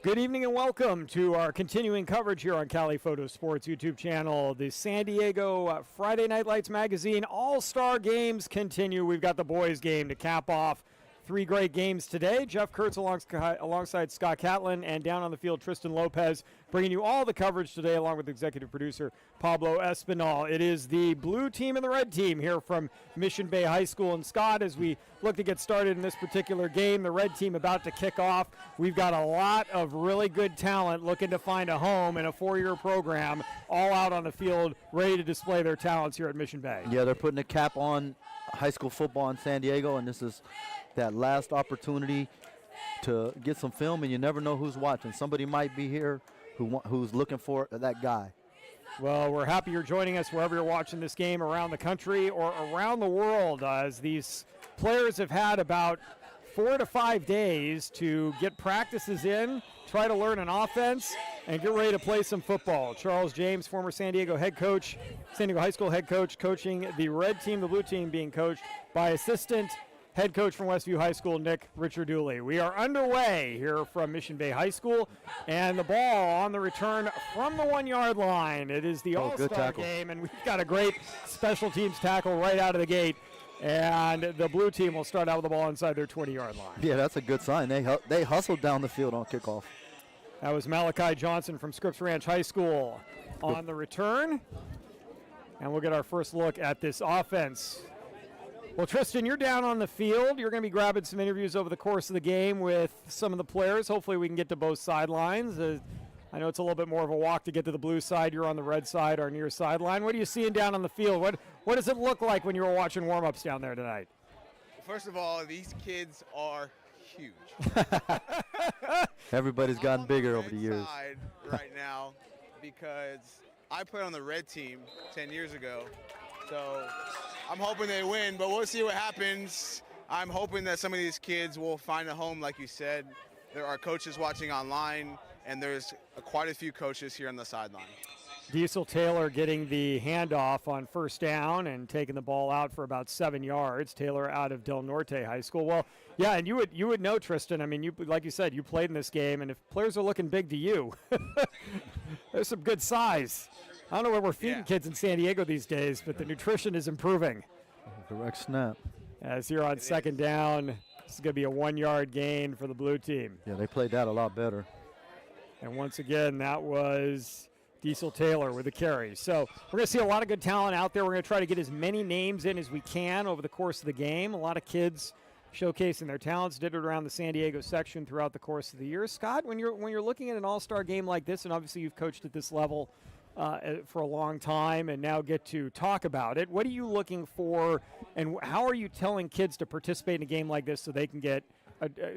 Good evening and welcome to our continuing coverage here on Cali Photo Sports YouTube channel. The San Diego Friday Night Lights Magazine All-Star Games continue. We've got the boys game to cap off 3 great games today. Jeff Kurtz alongside Scott Catlin, and down on the field Tristan Lopez, bringing you all the coverage today along with executive producer Pablo Espinal. It is the blue team and the red team here from Mission Bay High School. And Scott, as we look to get started in this particular game, the red team about to kick off. We've got a lot of really good talent looking to find a home in a 4-year program, all out on the field, ready to display their talents here at Mission Bay. Yeah, they're putting a cap on high school football in San Diego, and this is that last opportunity to get some film, and you never know who's watching. Somebody might be here who's looking for that guy. Well, we're happy you're joining us wherever you're watching this game around the country or around the world, as these players have had about 4 to 5 days to get practices in, try to learn an offense, and get ready to play some football. Charles James, former San Diego head coach, San Diego High School head coach, coaching the red team, the blue team being coached by assistant head coach from Westview High School, Nick Richarduli. We are underway here from Mission Bay High School, and the ball on the return from the 1-yard line. It is the All-Star game, and we've got a great special teams tackle right out of the gate. And the blue team will start out with the ball inside their 20-yard line. Yeah, that's a good sign. They hustled down the field on kickoff. That was Malachi Johnson from Scripps Ranch High School on the return. And we'll get our first look at this offense. Well, Tristan, you're down on the field. You're going to be grabbing some interviews over the course of the game with some of the players. Hopefully we can get to both sidelines. I know it's a little bit more of a walk to get to the blue side. You're on the red side, our near sideline. What are you seeing down on the field? What does it look like when you were watching warm-ups down there tonight? First of all, these kids are huge. Everybody's gotten bigger over the years. Right now, because I played on the red team 10 years ago, so I'm hoping they win, but we'll see what happens. I'm hoping that some of these kids will find a home, like you said. There are coaches watching online, and there's quite a few coaches here on the sideline. Diesel Taylor getting the handoff on first down and taking the ball out for about 7 yards. Taylor out of Del Norte High School. Well, yeah, and you would know, Tristan. I mean, like you said, you played in this game, and if players are looking big to you, there's some good size. I don't know where we're feeding kids in San Diego these days, but the nutrition is improving. Direct snap. As you're on second down, this is going to be a 1-yard gain for the blue team. Yeah, they played that a lot better. And once again, that was Diesel Taylor with the carry. So we're going to see a lot of good talent out there. We're going to try to get as many names in as we can over the course of the game. A lot of kids showcasing their talents, did it around the San Diego section throughout the course of the year. Scott, when you're looking at an all-star game like this, and obviously you've coached at this level for a long time and now get to talk about it, what are you looking for, and how are you telling kids to participate in a game like this so they can get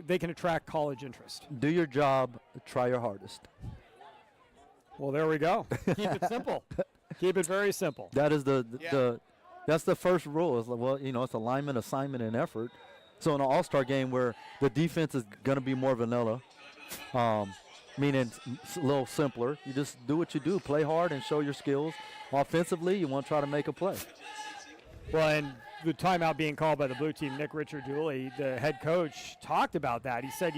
they can attract college interest? Do your job, try your hardest. Well, there we go. Keep it simple. Keep it very simple. That is that's the first rule. It's like, well, it's alignment, assignment, and effort. So in an all-star game where the defense is going to be more vanilla, meaning it's a little simpler, you just do what you do, play hard and show your skills. Offensively, you want to try to make a play. Well, and the timeout being called by the blue team, Nick Richarduli, the head coach, talked about that. He said,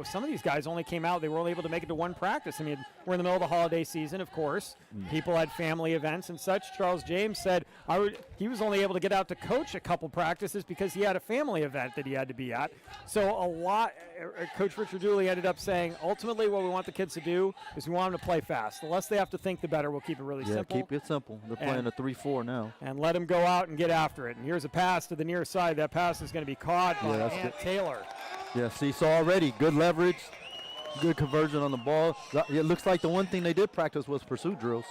some of these guys only came out, they were only able to make it to one practice. I mean, we're in the middle of the holiday season, of course. People had family events and such. Charles James said he was only able to get out to coach a couple practices because he had a family event that he had to be at. So Coach Richarduli ended up saying, ultimately what we want the kids to do is we want them to play fast. The less they have to think, the better. We'll keep it really simple. Yeah, keep it simple. They're playing a 3-4 now. And let them go out and get after it. And here's a pass to the near side. That pass is going to be caught by Ant Taylor. Yeah, see, so already good leverage, good conversion on the ball. It looks like the one thing they did practice was pursuit drills.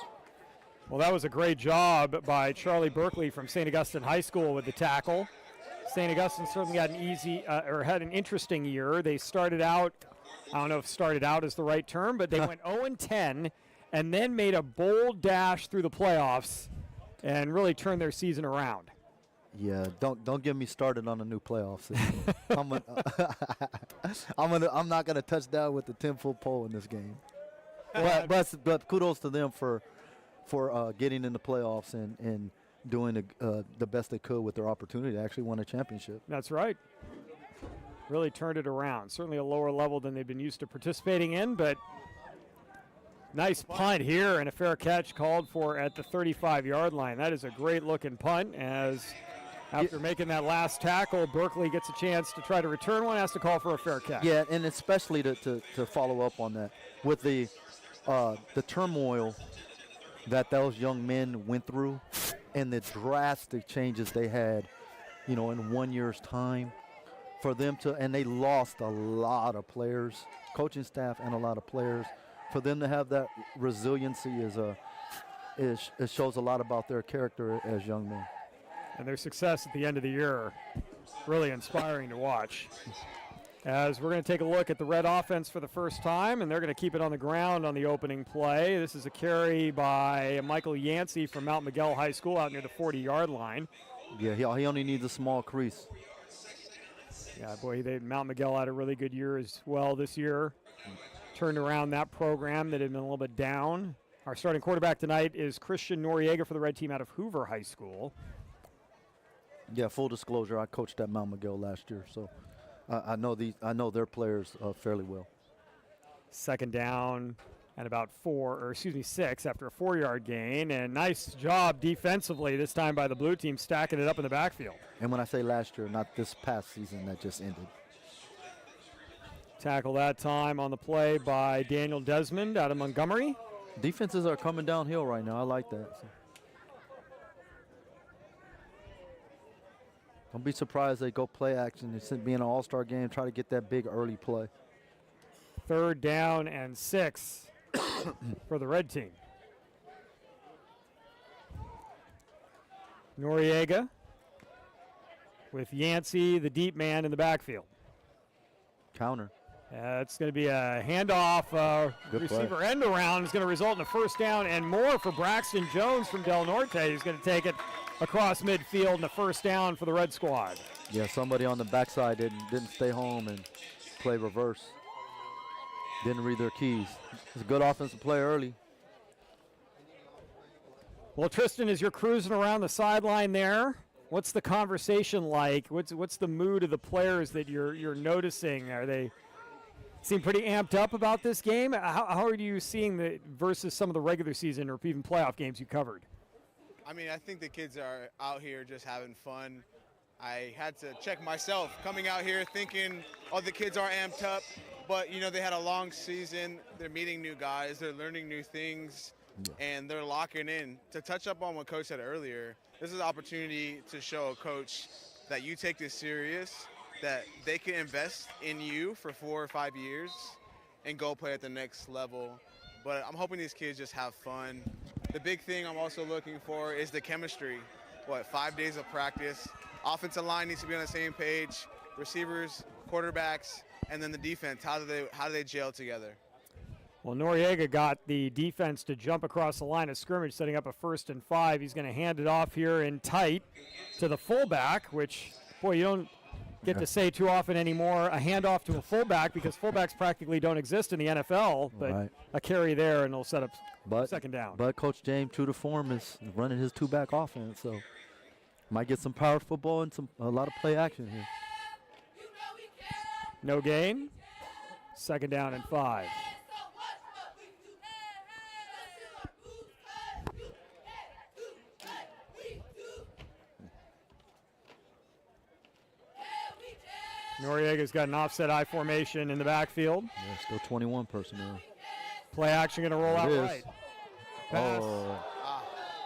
Well, that was a great job by Charlie Berkeley from St. Augustine High School with the tackle. St. Augustine certainly had had an interesting year. They started out, I don't know if started out is the right term, but they went 0-10 and then made a bold dash through the playoffs and really turned their season around. Yeah, don't get me started on a new playoff system. I'm not gonna touch down with the 10-foot pole in this game. But kudos to them for getting in the playoffs and doing the best they could with their opportunity to actually win a championship. That's right. really turned it around. Certainly a lower level than they've been used to participating in, but nice punt here and a fair catch called for at the 35-yard line. That is a great-looking punt, as after making that last tackle, Berkeley gets a chance to try to return one, has to call for a fair catch. Yeah, and especially to follow up on that, with the turmoil that those young men went through and the drastic changes they had, in 1 year's time, for them to, and they lost a lot of players, coaching staff and a lot of players, for them to have that resiliency it shows a lot about their character as young men. And their success at the end of the year, really inspiring to watch. As we're going to take a look at the Red offense for the first time, and they're going to keep it on the ground on the opening play. This is a carry by Michael Yancey from Mount Miguel High School out near the 40-yard line. Yeah, he only needs a small crease. Yeah, boy, Mount Miguel had a really good year as well this year. Turned around that program that had been a little bit down. Our starting quarterback tonight is Christian Noriega for the Red team out of Hoover High School. Yeah, full disclosure, I coached at Mount Miguel last year, so I know their players fairly well. Second down and about 6 after a 4-yard gain, and nice job defensively this time by the blue team, stacking it up in the backfield. And when I say last year, not this past season that just ended. Tackle that time on the play by Daniel Desmond out of Montgomery. Defenses are coming downhill right now. I like that. So. Don't be surprised they go play action. It's being an all-star game, try to get that big early play. 3rd down and 6 for the Red team. Noriega with Yancey, the deep man, in the backfield. Counter. It's going to be a handoff. Receiver end around is going to result in a 1st down and more for Braxton Jones from Del Norte. He's going to take it across midfield and a 1st down for the Red squad. Yeah, somebody on the backside didn't stay home and play reverse. Didn't read their keys. It's a good offensive play early. Well, Tristan, as you're cruising around the sideline there, what's the conversation like? What's the mood of the players that you're noticing? Are they seem pretty amped up about this game? How are you seeing versus some of the regular season or even playoff games you covered? I mean, I think the kids are out here just having fun. I had to check myself coming out here thinking, oh, the kids are amped up. But, they had a long season. They're meeting new guys. They're learning new things. And they're locking in. To touch up on what Coach said earlier, this is an opportunity to show a coach that you take this serious, that they can invest in you for 4 or 5 years and go play at the next level. But I'm hoping these kids just have fun. The big thing I'm also looking for is the chemistry. 5 days of practice. Offensive line needs to be on the same page. Receivers, quarterbacks, and then the defense. How do they gel together? Well, Noriega got the defense to jump across the line of scrimmage, setting up a 1st and 5. He's going to hand it off here in tight to the fullback, which, boy, you don't get to say too often anymore, a handoff to a fullback, because fullbacks practically don't exist in the NFL. But a carry there, and it'll set up 2nd down. But Coach James, true to form, is running his 2-back offense, so might get some power football and a lot of play action here. No gain. 2nd down and 5. Noriega's got an offset I formation in the backfield. Yeah, still 21 personnel. Play action going to roll out right. Pass.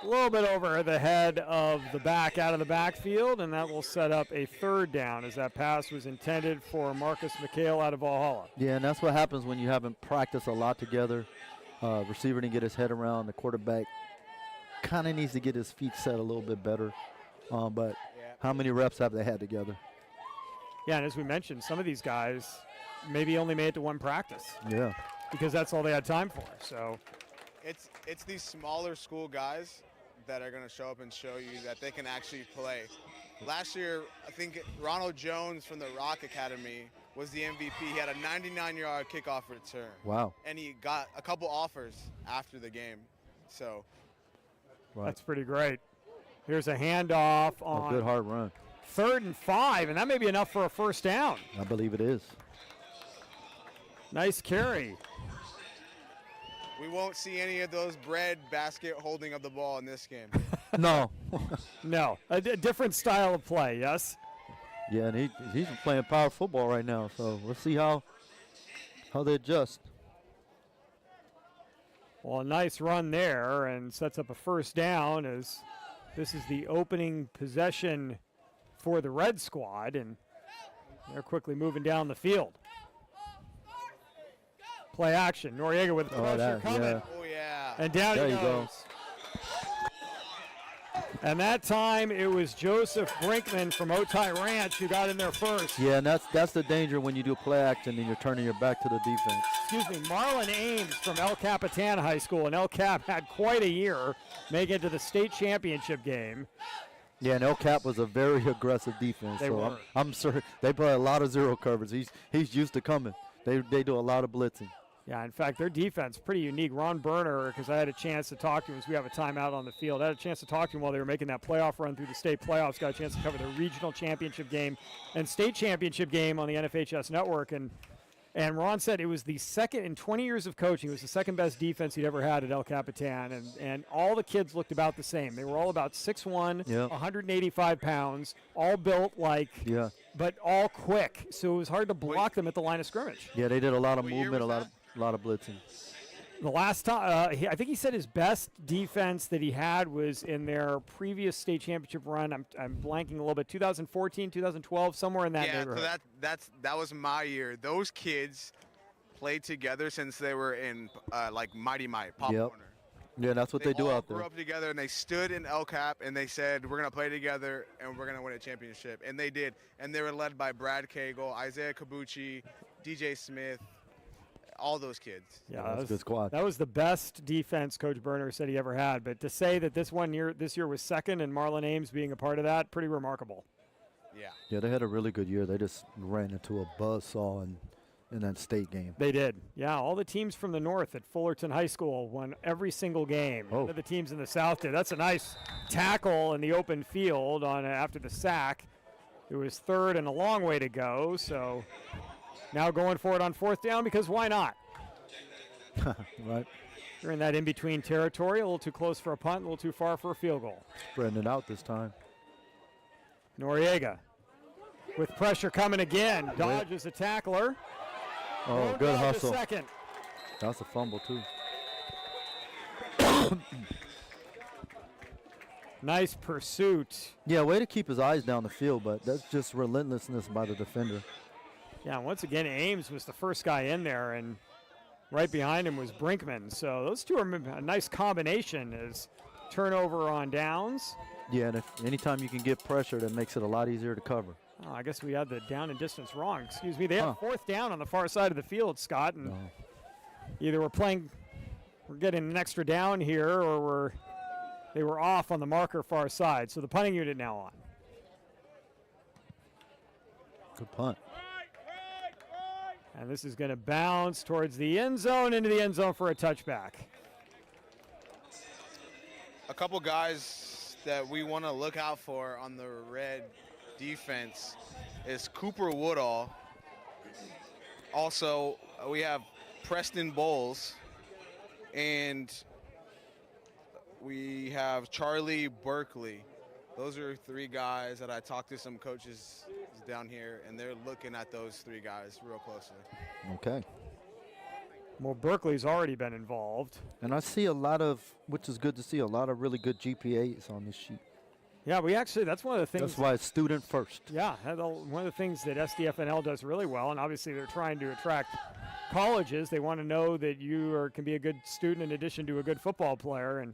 A little bit over the head of the back out of the backfield, and that will set up a 3rd down, as that pass was intended for Marcus McHale out of Valhalla. Yeah, and that's what happens when you haven't practiced a lot together. Receiver didn't get his head around. The quarterback kind of needs to get his feet set a little bit better. But how many reps have they had together? Yeah, and as we mentioned, some of these guys maybe only made it to 1 practice. Yeah. Because that's all they had time for. So it's these smaller school guys that are going to show up and show you that they can actually play. Last year, I think Ronald Jones from the Rock Academy was the MVP. He had a 99-yard kickoff return. Wow. And he got a couple offers after the game. So that's pretty great. Here's a handoff on a good hard run. 3rd and 5, and that may be enough for a first down. I believe it is. Nice carry. We won't see any of those bread basket holding of the ball in this game. No. No, a different style of play, yes? Yeah, and he's playing power football right now, so we'll see how they adjust. Well, a nice run there and sets up a first down as this is the opening possession for the Red Squad, and they're quickly moving down the field. Play action. Noriega with pressure coming. Yeah. Oh, yeah. And down There he you goes. And that time it was Joseph Brinkman from Otay Ranch who got in there first. Yeah, and that's the danger when you do play action and you're turning your back to the defense. Excuse me, Marlon Ames from El Capitan High School, and El Cap had quite a year, making it to the state championship game. Yeah, and El Cap was a very aggressive defense. They were. I'm sure they play a lot of zero covers. He's used to coming. They do a lot of blitzing. Yeah, in fact, their defense pretty unique. Ron Berner, because I had a chance to talk to him as we have a timeout on the field. I had a chance to talk to him while they were making that playoff run through the state playoffs. Got a chance to cover the regional championship game and state championship game on the NFHS network. And Ron said it was the second in 20 years of coaching. It was the second best defense he'd ever had at El Capitan. And all the kids looked about the same. They were all about 6'1", Yep. 185 pounds, all built like, Yeah. but all quick. So it was hard to block them at the line of scrimmage. Yeah, they did a lot of What year movement, was a lot of blitzing. The last time, I think he said his best defense that he had was in their previous state championship run. I'm blanking a little bit. 2014, 2012, somewhere in that Yeah, neighborhood. so that was my year. Those kids played together since they were in like Mighty Might, Pop Yep. Warner. Yeah, that's what they do all out grew there. up together, and they stood in El Cap, and they said, we're going to play together, and we're going to win a championship. And they did. And they were led by Brad Cagle, Isaiah Kabuchi, DJ Smith, all those kids. Yeah, That's a good squad. That was the best defense Coach Berner said he ever had. But to say that this year was second and Marlon Ames being a part of that, pretty remarkable. Yeah. Yeah, they had a really good year. They just ran into a buzzsaw in that state game. They did. Yeah, all the teams from the north at Fullerton High School won every single game. Oh. None of the teams in the south did. That's a nice tackle in the open field after the sack. It was 3rd and a long way to go, so now going for it on 4th down because why not? Right? You're in that in-between territory, a little too close for a punt, a little too far for a field goal. Spreading it out this time. Noriega with pressure coming again. Dodges a tackler. Oh, Won't good dodge a hustle. second. That's a fumble, too. Nice pursuit. Yeah, way to keep his eyes down the field, but that's just relentlessness by the defender. Yeah, once again, Ames was the first guy in there, and right behind him was Brinkman. So those two are a nice combination as turnover on downs. Yeah, and anytime you can get pressure, that makes it a lot easier to cover. Oh, I guess we had the down and distance wrong. Excuse me. They had 4th down on the far side of the field, Scott. And either we're getting an extra down here, or they were off on the marker far side. So the punting unit now on. Good punt. And this is going to bounce towards the end zone, into the end zone for a touchback. A couple guys that we want to look out for on the red defense is Cooper Woodall. Also, we have Preston Bowles, and we have Charlie Berkeley. Those are 3 guys that I talked to some coaches down here, and they're looking at those 3 guys real closely. Okay. Well, Berkeley's already been involved. And I see which is good to see, a lot of really good GPAs on this sheet. Yeah, that's one of the things. That's why it's student first. Yeah, one of the things that SDFNL does really well, and obviously they're trying to attract colleges. They want to know that you can be a good student in addition to a good football player. And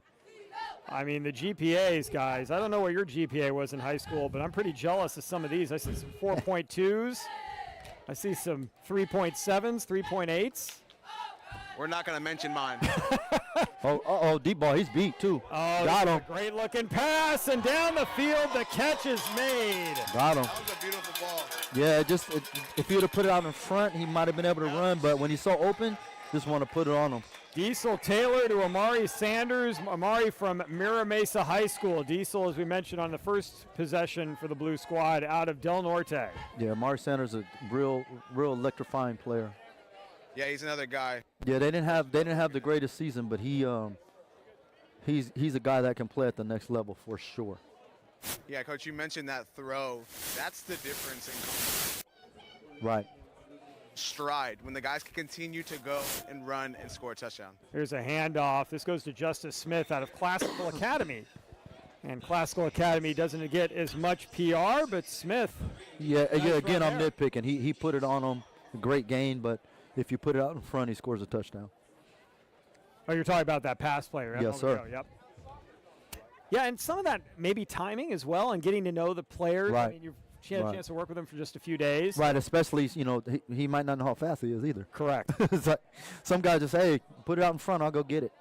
I mean, the GPAs, guys, I don't know what your GPA was in high school, but I'm pretty jealous of some of these. I see some 4.2s. I see some 3.7s, 3.8s. We're not going to mention mine. Deep ball, he's beat too. Oh, Got him. Great looking pass, and down the field, the catch is made. Got him. That was a beautiful ball. Yeah, if he would have put it out in front, he might have been able to run, but when he's so open, just want to put it on them. Diesel Taylor to Amari Sanders. Amari from Mira Mesa High School. Diesel, as we mentioned on the first possession for the Blue Squad, out of Del Norte. Yeah, Amari Sanders is a real electrifying player. Yeah, he's another guy. Yeah, they didn't have the greatest season, but he's a guy that can play at the next level for sure. Yeah, Coach, you mentioned that throw. That's the difference in Right. stride, when the guys can continue to go and run and score a touchdown. Here's a handoff. This goes to Justice Smith out of Classical Academy. And Classical Academy doesn't get as much PR, but Smith. Yeah, nice again, run I'm there. nitpicking. He put it on him. A great gain, but if you put it out in front, he scores a touchdown. Oh, you're talking about that pass play, right? Yes, sir. Yep. Yeah, and some of that maybe timing as well and getting to know the players. I Right. mean, you've had a Right. chance to work with them for just a few days. Right, especially, he might not know how fast he is either. Correct. It's like some guys just, hey, put it out in front, I'll go get it.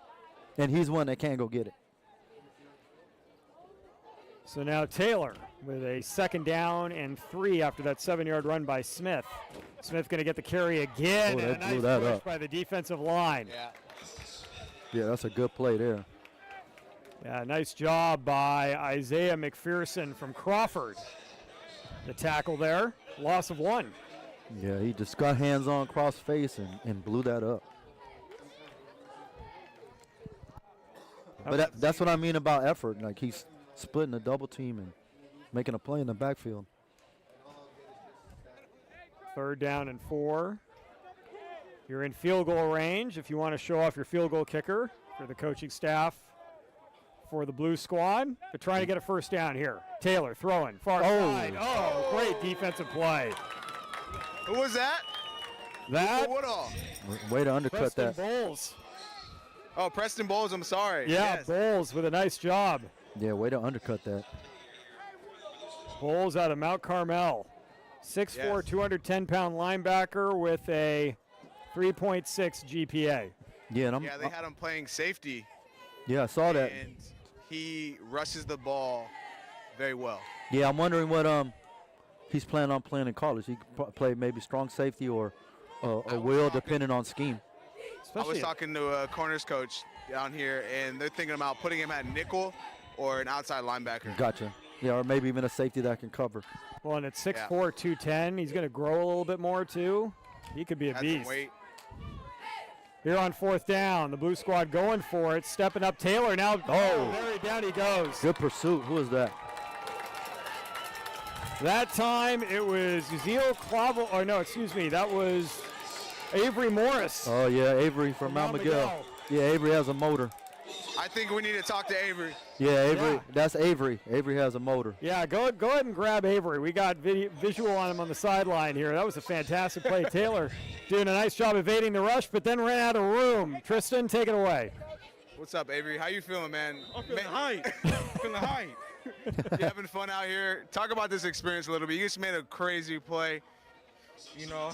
And he's one that can't go get it. So now Taylor with a 2nd down and 3 after that 7-yard run by Smith. Smith going to get the carry again. Oh, and they a nice blew that push up. by the defensive line. Yeah. Yeah, that's a good play there. Yeah, nice job by Isaiah McPherson from Crawford. The tackle there, loss of 1. Yeah, he just got hands on cross face and blew that up. But that's what I mean about effort. Like, he's splitting a double team and making a play in the backfield. 3rd down and 4. You're in field goal range if you want to show off your field goal kicker for the coaching staff for the Blue Squad. They're trying to get a 1st down here. Taylor throwing far side. Oh, great defensive play. Who was that? That What all? Way to undercut Preston that. Bowles. Oh, Preston Bowles, I'm sorry. Yeah, Yes. Bowles with a nice job. Yeah, way to undercut that. Bowles out of Mount Carmel. 6'4", Yes. 210-pound linebacker with a 3.6 GPA. Yeah, and Yeah, they had him playing safety, I saw that. and he rushes the ball very well. Yeah, I'm wondering what he's planning on playing in college. He could play maybe strong safety or a will, depending on scheme. I was talking to a corners coach down here, and they're thinking about putting him at nickel or an outside linebacker. Gotcha. Yeah, or maybe even a safety that can cover. Well, and at 6'4", 210, he's going to grow a little bit more, too. He could be a Had some beast. weight. Here on 4th down, the Blue Squad going for it, stepping up. Taylor now. Oh. Down he goes. Good pursuit. Who is that? That time it was Zio Clavel. Oh, no, excuse me. That was Avery Morris. Oh, yeah, Avery from Mount Miguel. Yeah, Avery has a motor. I think we need to talk to Avery. Yeah, Avery. Yeah. That's Avery. Avery has a motor. Yeah, go ahead and grab Avery. We got visual on him on the sideline here. That was a fantastic play. Taylor doing a nice job evading the rush, but then ran out of room. Tristan, take it away. What's up, Avery? How you feeling, man? I'm feeling hype. Feeling hype. You having fun out here? Talk about this experience a little bit. You just made a crazy play. You know,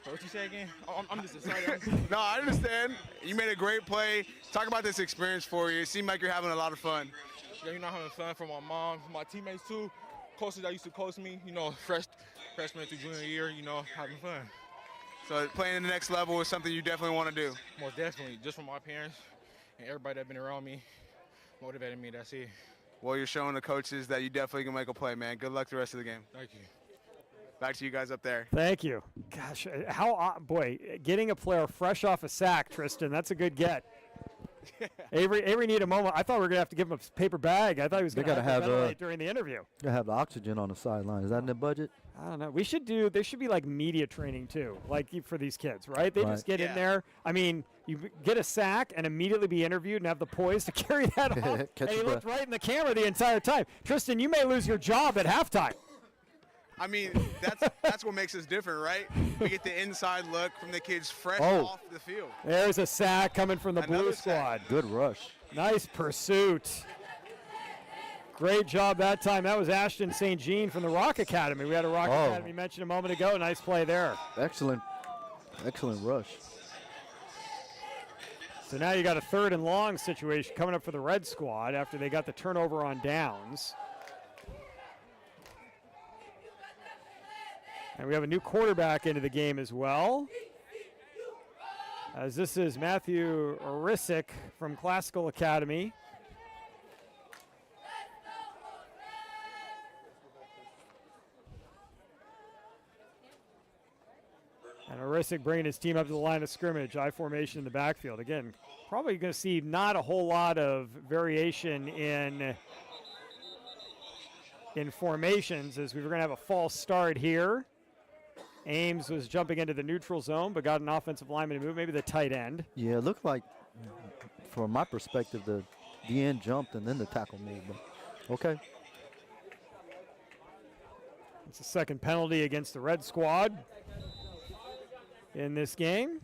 what you say again? I'm just excited. No, I understand. You made a great play. Talk about this experience for you. It seemed like you're having a lot of fun. Yeah, you know, having fun for my mom, for my teammates too. Coaches that used to coach me, you know, freshman to junior year, you know, having fun. So playing in the next level is something you definitely want to do. Most definitely, just for my parents and everybody that's been around me, motivated me. That's it. Well, you're showing the coaches that you definitely can make a play, man. Good luck the rest of the game. Thank you. Back to you guys up there. Thank you. Gosh, boy, getting a player fresh off a sack, Tristan, that's a good get. Avery need a moment. I thought we were going to have to give him a paper bag. I thought he was going to have ventilate during the interview. Gotta have the oxygen on the sideline. Is that in the budget? I don't know. There should be like media training too, like for these kids, right? They just get in Yeah. there. I mean, you get a sack and immediately be interviewed and have the poise to carry that off. Catch And he your looked breath. right in the camera the entire time. Tristan, you may lose your job at halftime. I mean, that's what makes us different, right? We get the inside look from the kids fresh Oh. off the field. There's a sack coming from the Another Blue sack. Squad. Good rush. Nice pursuit. Great job that time. That was Ashton St. Jean from the Rock Academy. We had a Rock Oh. Academy mentioned a moment ago. Nice play there. Excellent rush. So now you got a 3rd and long situation coming up for the Red Squad after they got the turnover on downs. And we have a new quarterback into the game as well. as this is Matthew Risick from Classical Academy. And Orisic bringing his team up to the line of scrimmage, I formation in the backfield. Again, probably going to see not a whole lot of variation in formations, as we were going to have a false start here. Ames was jumping into the neutral zone, but got an offensive lineman to move, maybe the tight end. Yeah, it looked like, from my perspective, the end jumped and then the tackle moved. But okay. It's a second penalty against the Red Squad in this game.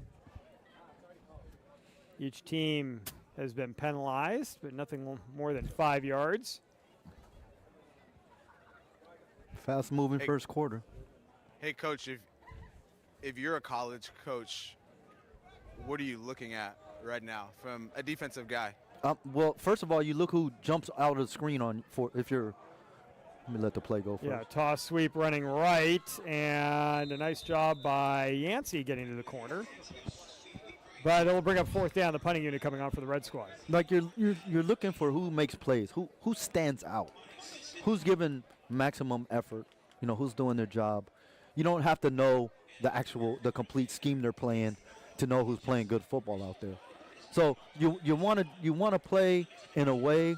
Each team has been penalized, but nothing more than 5 yards. Fast moving first quarter. Hey, Coach, if you're a college coach, what are you looking at right now from a defensive guy? Well, first of all, you look who jumps out of the screen on for if you're. Let me let the play go first. Yeah, toss sweep running right, and a nice job by Yancey getting to the corner. But it'll bring up fourth down, the punting unit coming on for the Red Squad. Like you're looking for who makes plays, who stands out, who's given maximum effort, who's doing their job. You don't have to know the complete scheme they're playing to know who's playing good football out there. So you want to play in a way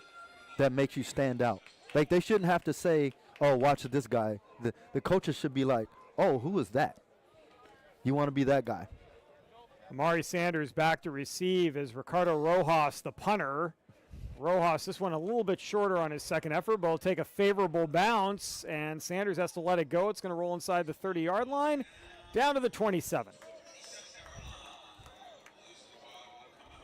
that makes you stand out. Like they shouldn't have to say, "Oh, watch this guy." The coaches should be like, "Oh, who is that?" You want to be that guy. Amari Sanders back to receive as Ricardo Rojas, the punter. Rojas, this one a little bit shorter on his second effort, but will take a favorable bounce, and Sanders has to let it go. It's going to roll inside the 30-yard line, down to the 27.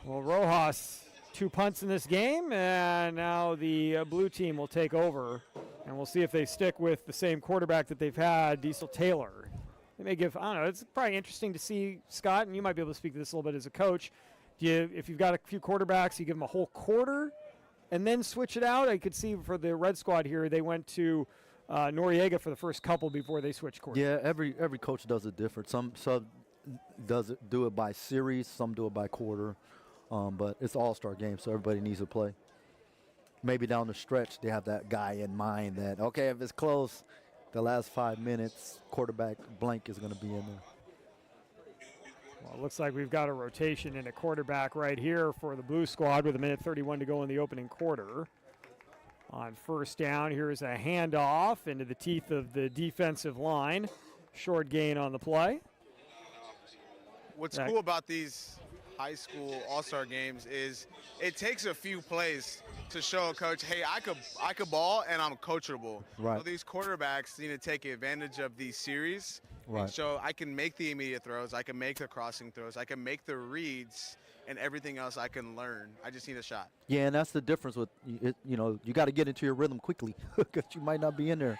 Well, Rojas, 2 punts in this game, and now the blue team will take over, and we'll see if they stick with the same quarterback that they've had, Diesel Taylor. They may give, I don't know, it's probably interesting to see, Scott, and you might be able to speak to this a little bit as a coach. If you've got a few quarterbacks, you give them a whole quarter and then switch it out. I could see for the Red Squad here, they went to Noriega for the first couple before they switched quarterbacks. Yeah, every coach does it different. Some do it by series, some do it by quarter. But it's an all-star game, so everybody needs to play. Maybe down the stretch, they have that guy in mind that, okay, if it's close, the last 5 minutes, quarterback blank is going to be in there. Well, it looks like we've got a rotation in a quarterback right here for the Blue Squad with 1:31 to go in the opening quarter. On first down, here's a handoff into the teeth of the defensive line. Short gain on the play. What's cool about these high school all-star games is it takes a few plays to show a coach, hey, I could ball and I'm coachable. Right. So these quarterbacks need to take advantage of these series. Right. So I can make the immediate throws, I can make the crossing throws, I can make the reads, and everything else I can learn. I just need a shot. Yeah, and that's the difference with you got to get into your rhythm quickly because you might not be in there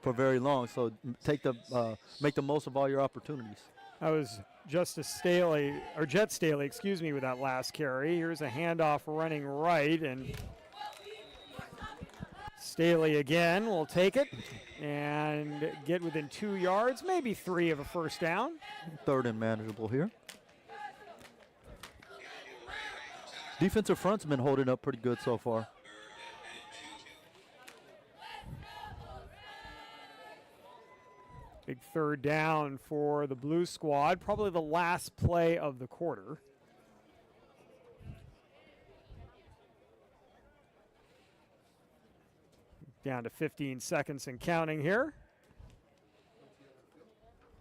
for very long. So make the most of all your opportunities. That was Jet Staley, with that last carry. Here's a handoff running right, and Staley again will take it and get within 2 yards, maybe 3 of a first down. Third and manageable here. Defensive front's been holding up pretty good so far. Big third down for the Blue Squad, probably the last play of the quarter. Down to 15 seconds and counting here.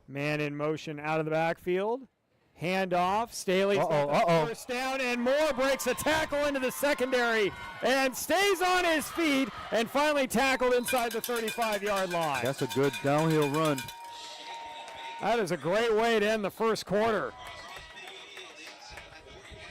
Man in motion out of the backfield. Handoff, Staley's first down, and Moore breaks a tackle into the secondary and stays on his feet and finally tackled inside the 35-yard line. That's a good downhill run. That is a great way to end the first quarter.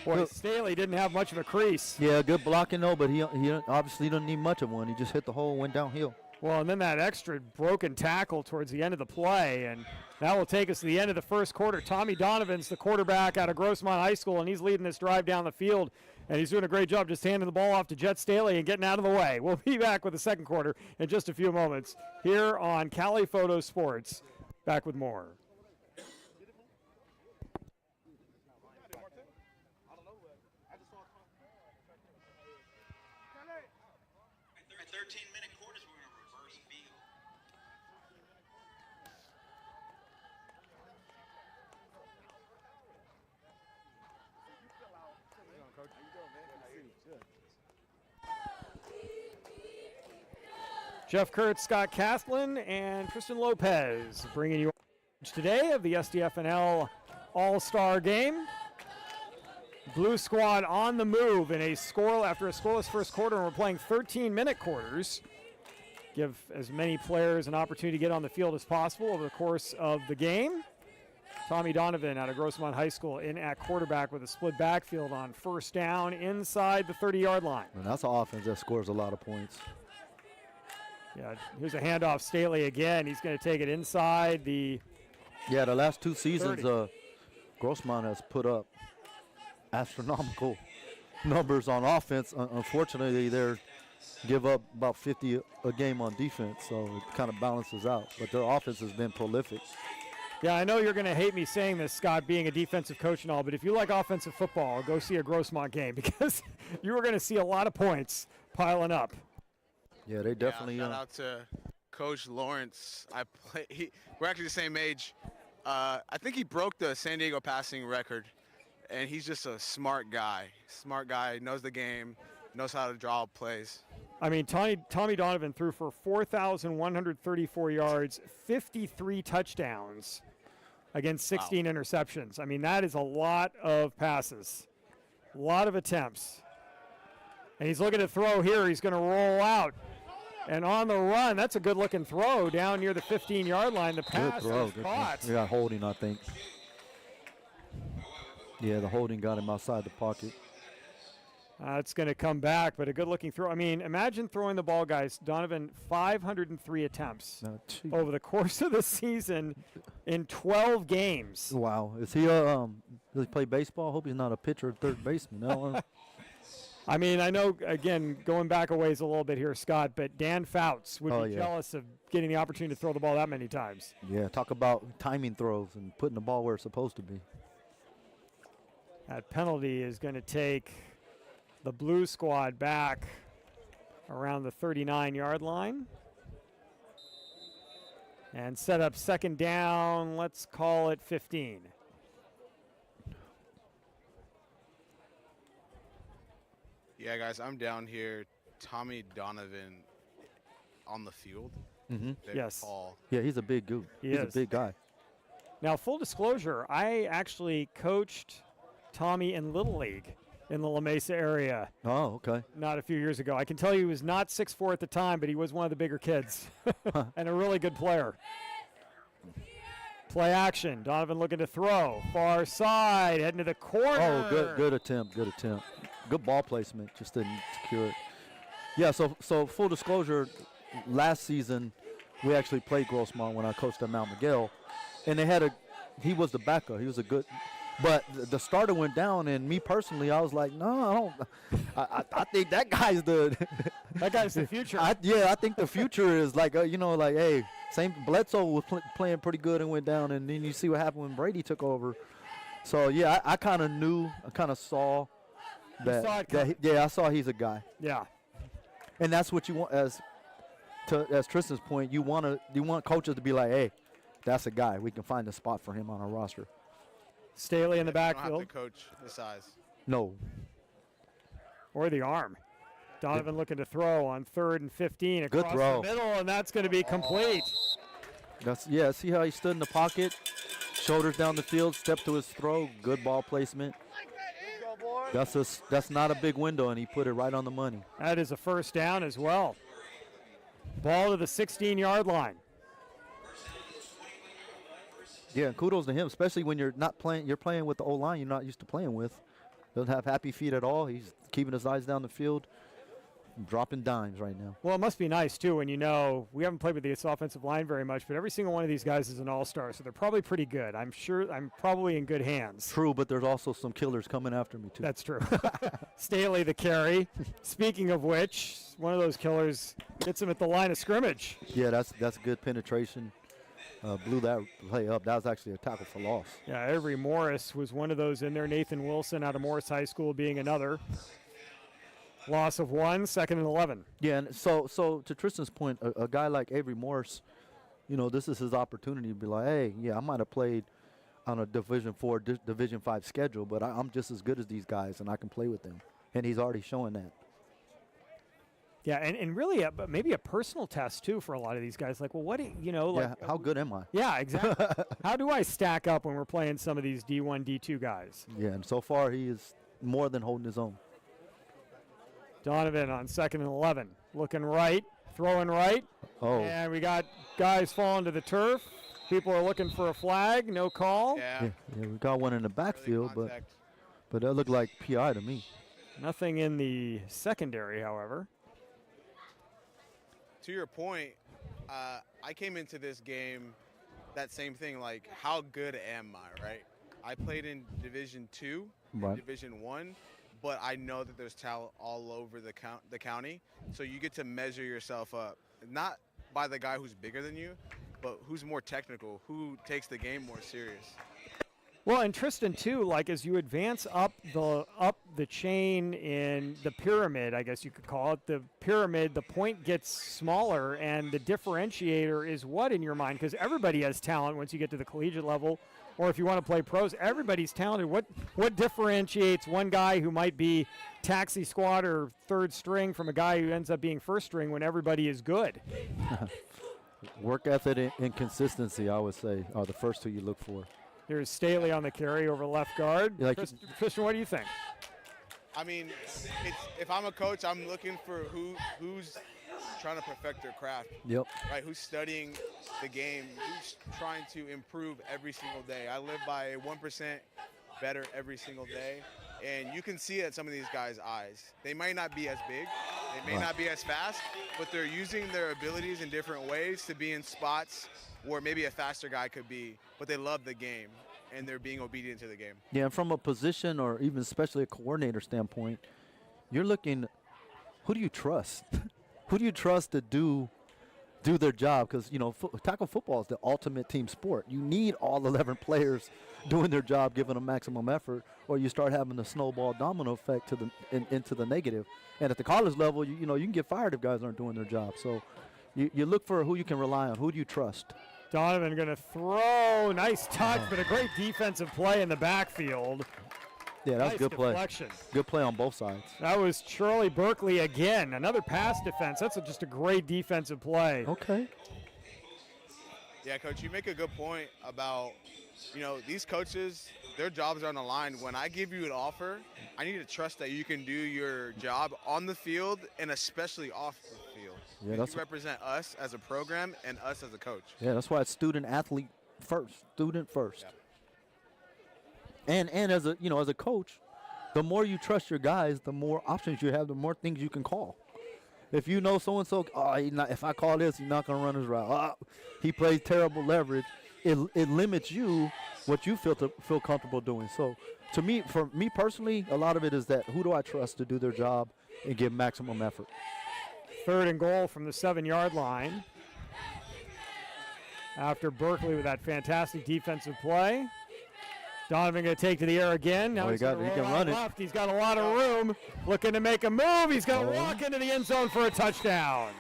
Boy, Staley didn't have much of a crease. Yeah, good blocking though, but he obviously didn't need much of one. He just hit the hole and went downhill. Well, and then that extra broken tackle towards the end of the play, and that will take us to the end of the first quarter. Tommy Donovan's the quarterback out of Grossmont High School, and he's leading this drive down the field, and he's doing a great job just handing the ball off to Jet Staley and getting out of the way. We'll be back with the second quarter in just a few moments here on Cali Photo Sports. Back with more. Jeff Kurtz, Scott Kastlin, and Tristan Lopez bringing you today of the SDFNL All-Star Game. Blue squad on the move in after a scoreless first quarter, and we're playing 13-minute quarters. Give as many players an opportunity to get on the field as possible over the course of the game. Tommy Donovan out of Grossmont High School in at quarterback with a split backfield on first down inside the 30-yard line. And that's an offense that scores a lot of points. Yeah, here's a handoff. Staley again. He's going to take it inside the. Yeah, the last 2 seasons, Grossmont has put up astronomical numbers on offense. Unfortunately, they give up about 50 a game on defense, so it kind of balances out. But their offense has been prolific. Yeah, I know you're going to hate me saying this, Scott, being a defensive coach and all, but if you like offensive football, go see a Grossmont game because you are going to see a lot of points piling up. Yeah, they definitely. Shout out to Coach Lawrence. We're actually the same age. I think he broke the San Diego passing record, and he's just a smart guy. Smart guy, knows the game, knows how to draw up plays. I mean, Tommy Donovan threw for 4,134 yards, 53 touchdowns against 16 interceptions. I mean, that is a lot of passes, a lot of attempts. And he's looking to throw here. He's going to roll out. And on the run, that's a good-looking throw down near the 15-yard line. The pass is caught. We got holding, I think. Yeah, the holding got him outside the pocket. It's going to come back, but a good-looking throw. I mean, imagine throwing the ball, guys. Donovan, 503 attempts over the course of the season in 12 games. Wow. Is he does he play baseball? I hope he's not a pitcher or third baseman. No. I mean, I know, again, going back a ways a little bit here, Scott, but Dan Fouts would be jealous of getting the opportunity to throw the ball that many times. Yeah, talk about timing throws and putting the ball where it's supposed to be. That penalty is going to take the blue squad back around the 39-yard line and set up second down, let's call it 15. Yeah, guys, I'm down here. Tommy Donovan on the field. Mm-hmm. Yes. Tall. Yeah, he's a big dude. He's a big guy. Now, full disclosure, I actually coached Tommy in Little League in the La Mesa area. Oh, okay. Not a few years ago. I can tell you he was not 6'4" at the time, but he was one of the bigger kids and a really good player. Play action. Donovan looking to throw. Far side, heading to the corner. Oh, good attempt. Good ball placement. Just didn't secure it. Yeah, so full disclosure, last season we actually played Grossmont when I coached at Mount Miguel, and he was the backup. He was a good, but the starter went down, and me personally, I was like, no, I think that guy's that guy's the future. I think the future is like, hey, same Bledsoe was playing pretty good and went down, and then you see what happened when Brady took over. So yeah, I kind of saw that. I saw he's a guy. Yeah. And that's what you want, as Tristan's point, you want coaches to be like, hey, that's a guy. We can find a spot for him on our roster. Staley in the You backfield. don't have to coach the size. No. Or the arm. Donovan looking to throw on 3rd and 15 across Good throw. the middle, and that's going to be complete. See how he stood in the pocket, shoulders down the field, step to his throw, good ball placement. That's not a big window, and he put it right on the money. That is a first down as well. Ball to the 16-yard line. Yeah, kudos to him, especially when you're playing with the O-line you're not used to playing with. Doesn't have happy feet at all. He's keeping his eyes down the field, dropping dimes right now. Well, it must be nice, too, when we haven't played with this offensive line very much, but every single one of these guys is an all-star, so they're probably pretty good. I'm sure I'm probably in good hands. True, but there's also some killers coming after me, too. That's true. Staley the carry. Speaking of which, one of those killers gets him at the line of scrimmage. Yeah, that's good penetration. Blew that play up. That was actually a tackle for loss. Yeah, Avery Morris was one of those in there. Nathan Wilson out of Morris High School being another. Loss of 1, 2nd and 11. Yeah, and so to Tristan's point, a guy like Avery Morris, this is his opportunity to be like, hey, yeah, I might have played on a Division 4, Division 5 schedule, but I'm just as good as these guys, and I can play with them. and he's already showing that. Yeah, and really maybe a personal test, too, for a lot of these guys. Like, well, what do you know? Yeah, Like, how good am I? Yeah, exactly. How do I stack up when we're playing some of these D1, D2 guys? Yeah, and so far he is more than holding his own. Donovan on 2nd and 11. Looking right, throwing right. Oh. And we got guys falling to the turf. People are looking for a flag. No call. Yeah. Yeah, we got one in the backfield, Early but contact. that looked like PI to me. Nothing in the secondary, however. To your point, I came into this game that same thing, like, how good am I, right? I played in Division 2, Right. Division 1, but I know that there's talent all over the county, so you get to measure yourself up, not by the guy who's bigger than you, but who's more technical, who takes the game more serious. Well, and Tristan too, like as you advance up the chain in the pyramid, I guess you could call it the pyramid, the point gets smaller, and the differentiator is what in your mind? Because everybody has talent once you get to the collegiate level, or if you want to play pros, everybody's talented. What differentiates one guy who might be taxi squad or third string from a guy who ends up being first string when everybody is good? Work ethic and consistency, I would say, are the first two you look for. There's Staley on the carry over left guard. Yeah, like Christian, what do you think? I mean, if I'm a coach, I'm looking for who's trying to perfect their craft. Yep. Right, who's studying the game, who's trying to improve every single day. I live by 1% better every single day, and you can see it at some of these guys' eyes. They might not be as big, they may not be as fast, but they're using their abilities in different ways to be in spots where maybe a faster guy could be, but they love the game, and they're being obedient to the game. Yeah, and from a position or even especially a coordinator standpoint, you're looking, who do you trust? Who do you trust to do their job? Because, you know, tackle football is the ultimate team sport. You need all 11 players doing their job, giving them maximum effort, or you start having the snowball domino effect into the negative. And at the college level, you know, you can get fired if guys aren't doing their job. So you look for who you can rely on. Who do you trust? Donovan going to throw. Nice touch, but a great defensive play in the backfield. Yeah, that's Nice good play. deflection. Good play on both sides. That was Charlie Berkeley again. Another pass defense. That's just a great defensive play. Okay. Yeah, Coach, you make a good point about, you know, these coaches, their jobs are on the line. When I give you an offer, I need to trust that you can do your job on the field and especially off the field. Yeah, you represent us as a program and us as a coach. Yeah, that's why it's student athlete first. Student first. Yeah. And as a coach, the more you trust your guys, the more options you have, the more things you can call. If you know so and so, if I call this, he's not gonna run his route. He plays terrible leverage. It limits you what you feel comfortable doing. So, to me, for me personally, a lot of it is that who do I trust to do their job and give maximum effort. 3rd and goal from the 7-yard line. After Berkeley with that fantastic defensive play. Donovan going to take to the air again. Now he can run it. Left. He's got a lot of room. Looking to make a move. He's going to walk into the end zone for a touchdown.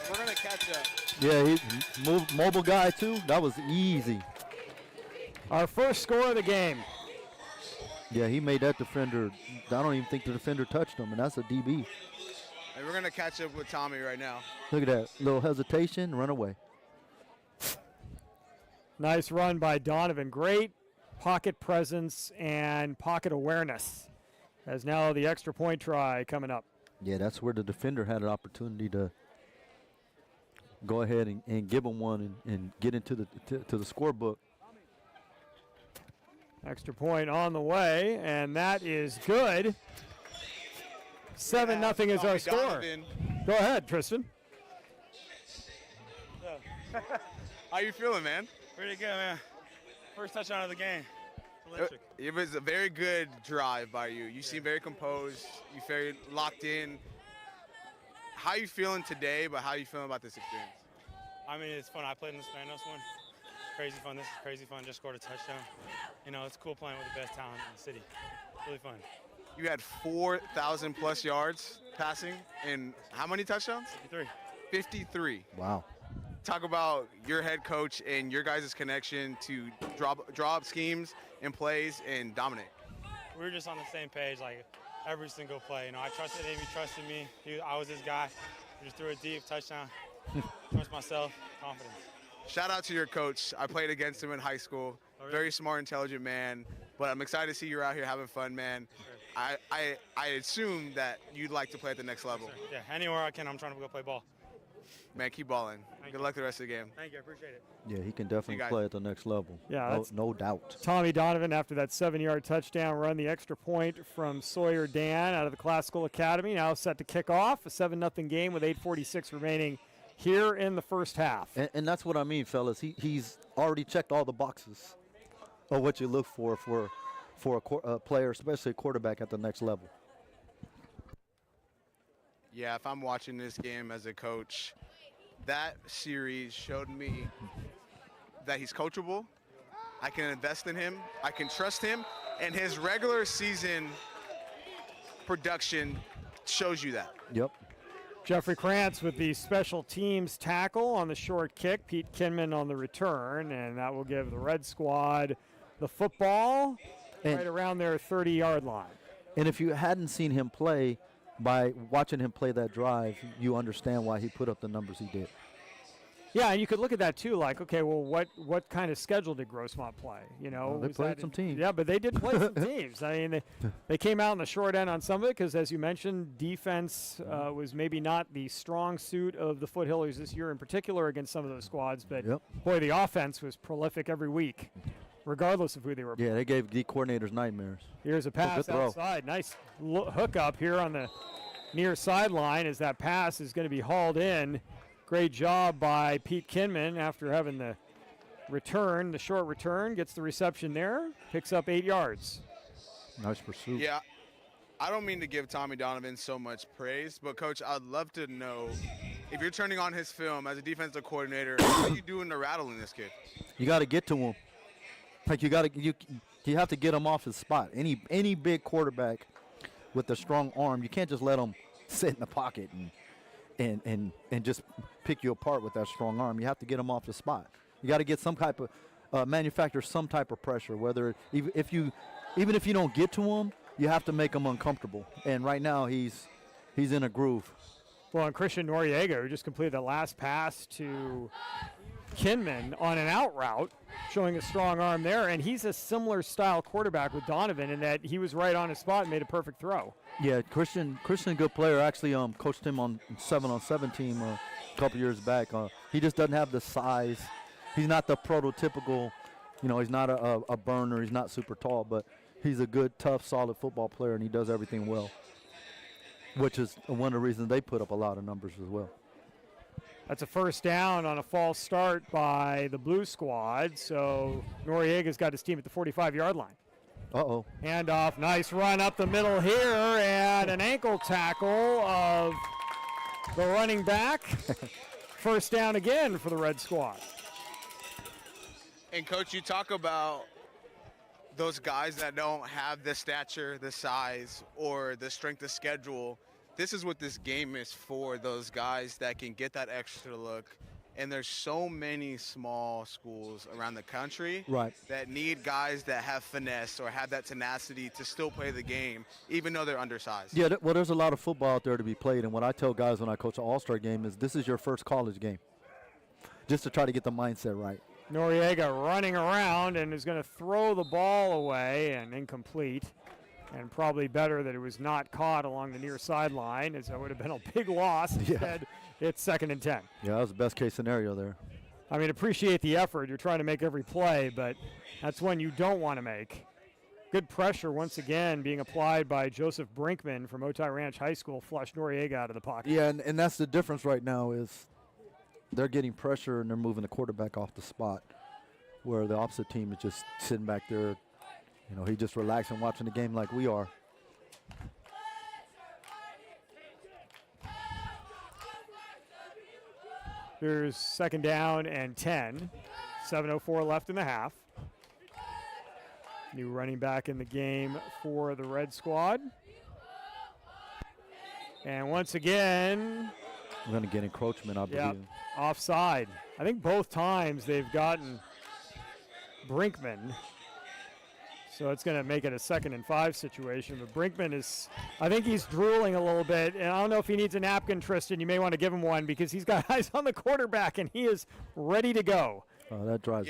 We're going to catch up. Yeah, he's mobile guy too. That was easy. Our first score of the game. Yeah, he made that defender. I don't even think the defender touched him, and that's a DB. And we're going to catch up with Tommy right now. Look at that. Little hesitation, run away. Nice run by Donovan. Great pocket presence and pocket awareness. As now the extra point try coming up. Yeah, that's where the defender had an opportunity to go ahead and give him one and get into the scorebook. Extra point on the way, and that is good. 7-0 is our score. Donovan. Go ahead, Tristan. How you feeling, man? Pretty good, man. First touchdown of the game. Electric. It was a very good drive by you. You seem very composed. You very locked in. How you feeling today, but how you feeling about this experience? I mean, it's fun. I played in the Spanos one. Crazy fun. This is crazy fun. Just scored a touchdown. You know, it's cool playing with the best talent in the city. Really fun. You had 4,000 plus yards passing and how many touchdowns? 53. 53. Wow. Talk about your head coach and your guys' connection to draw up schemes and plays and dominate. We were just on the same page. Like, every single play. You know, I trusted him. He trusted me. I was his guy. We just threw it deep, touchdown. Trust myself, confidence. Shout out to your coach. I played against him in high school. Oh, really? Very smart, intelligent man. But I'm excited to see you're out here having fun, man. Sure. I assume that you'd like to play at the next level. Sure. Yeah, anywhere I can, I'm trying to go play ball. Man, keep balling. Thank Good you. luck the rest of the game. Thank you. I appreciate it. Yeah, he can definitely guys. play at the next level. Yeah, no, that's- no doubt. Tommy Donovan, after that 7-yard touchdown run, the extra point from Sawyer Dan out of the Classical Academy, now set to kick off a 7-0 game with 8:46 remaining here in the first half. And that's what I mean, fellas. He's already checked all the boxes of what you look for a player, especially a quarterback at the next level. Yeah, if I'm watching this game as a coach, that series showed me that he's coachable. I can invest in him. I can trust him. And his regular season production shows you that. Yep. Jeffrey Krantz with the special teams tackle on the short kick, Pete Kinman on the return, and that will give the Red Squad the football right around their 30-yard line. And if you hadn't seen him play, by watching him play that drive, you understand why he put up the numbers he did. Yeah, and you could look at that too, like, okay, well, what kind of schedule did Grossmont play? You know, Well, they was played that some teams. Yeah, but they did play some teams. I mean, they came out on the short end on some of it because, as you mentioned, defense was maybe not the strong suit of the Foothillers this year, in particular against some of those squads. But Yep. boy, the offense was prolific every week, regardless of who they were. Yeah, they gave D coordinators nightmares. Here's a pass good throw. outside. Nice hook up here on the near sideline as that pass is going to be hauled in. Great job by Pete Kinman after having the return, the short return, gets the reception there, picks up 8 yards. Nice pursuit. Yeah, I don't mean to give Tommy Donovan so much praise, but Coach, I'd love to know if you're turning on his film as a defensive coordinator, how are you doing to rattling this kid? You got to get to him. Like you have to get him off his spot. Any big quarterback with a strong arm, you can't just let him sit in the pocket and just pick you apart with that strong arm. You have to get him off the spot. You got to get some type of manufacture some type of pressure. Whether even if you don't get to him, you have to make him uncomfortable. And right now he's in a groove. Well, and Christian Noriega, who just completed the last pass to Kinman on an out route, showing a strong arm there. And he's a similar style quarterback with Donovan in that he was right on his spot and made a perfect throw. Yeah, Christian, good player. Actually, coached him on 7-on-7 team a couple years back. He just doesn't have the size. He's not the prototypical, he's not a burner. He's not super tall, but he's a good, tough, solid football player, and he does everything well, which is one of the reasons they put up a lot of numbers as well. That's a first down on a false start by the Blue Squad. So Noriega's got his team at the 45-yard line. Uh-oh. Handoff, nice run up the middle here, and an ankle tackle of the running back. First down again for the Red Squad. And Coach, you talk about those guys that don't have the stature, the size, or the strength of schedule. This is what this game is for, those guys that can get that extra look. And there's so many small schools around the country that need guys that have finesse or have that tenacity to still play the game, even though they're undersized. Yeah, well, there's a lot of football out there to be played. And what I tell guys when I coach an all-star game is this is your first college game, just to try to get the mindset right. Noriega running around and is going to throw the ball away and incomplete. And probably better that it was not caught along the near sideline, as that would have been a big loss. Instead, it's 2nd and 10. Yeah, that was the best case scenario there. I mean, appreciate the effort. You're trying to make every play, but that's one you don't want to make. Good pressure once again being applied by Joseph Brinkman from Otay Ranch High School, flushed Noriega out of the pocket. Yeah, and that's the difference right now is they're getting pressure and they're moving the quarterback off the spot, where the opposite team is just sitting back there. He just relaxing, watching the game like we are. Here's 2nd down and 10. 7:04 left in the half. New running back in the game for the Red Squad. And once again, we're going to get encroachment, I believe. Offside. I think both times they've gotten Brinkman. So it's going to make it a 2nd and 5 situation. But Brinkman I think he's drooling a little bit. And I don't know if he needs a napkin, Tristan. You may want to give him one because he's got eyes on the quarterback and he is ready to go. Oh, that drives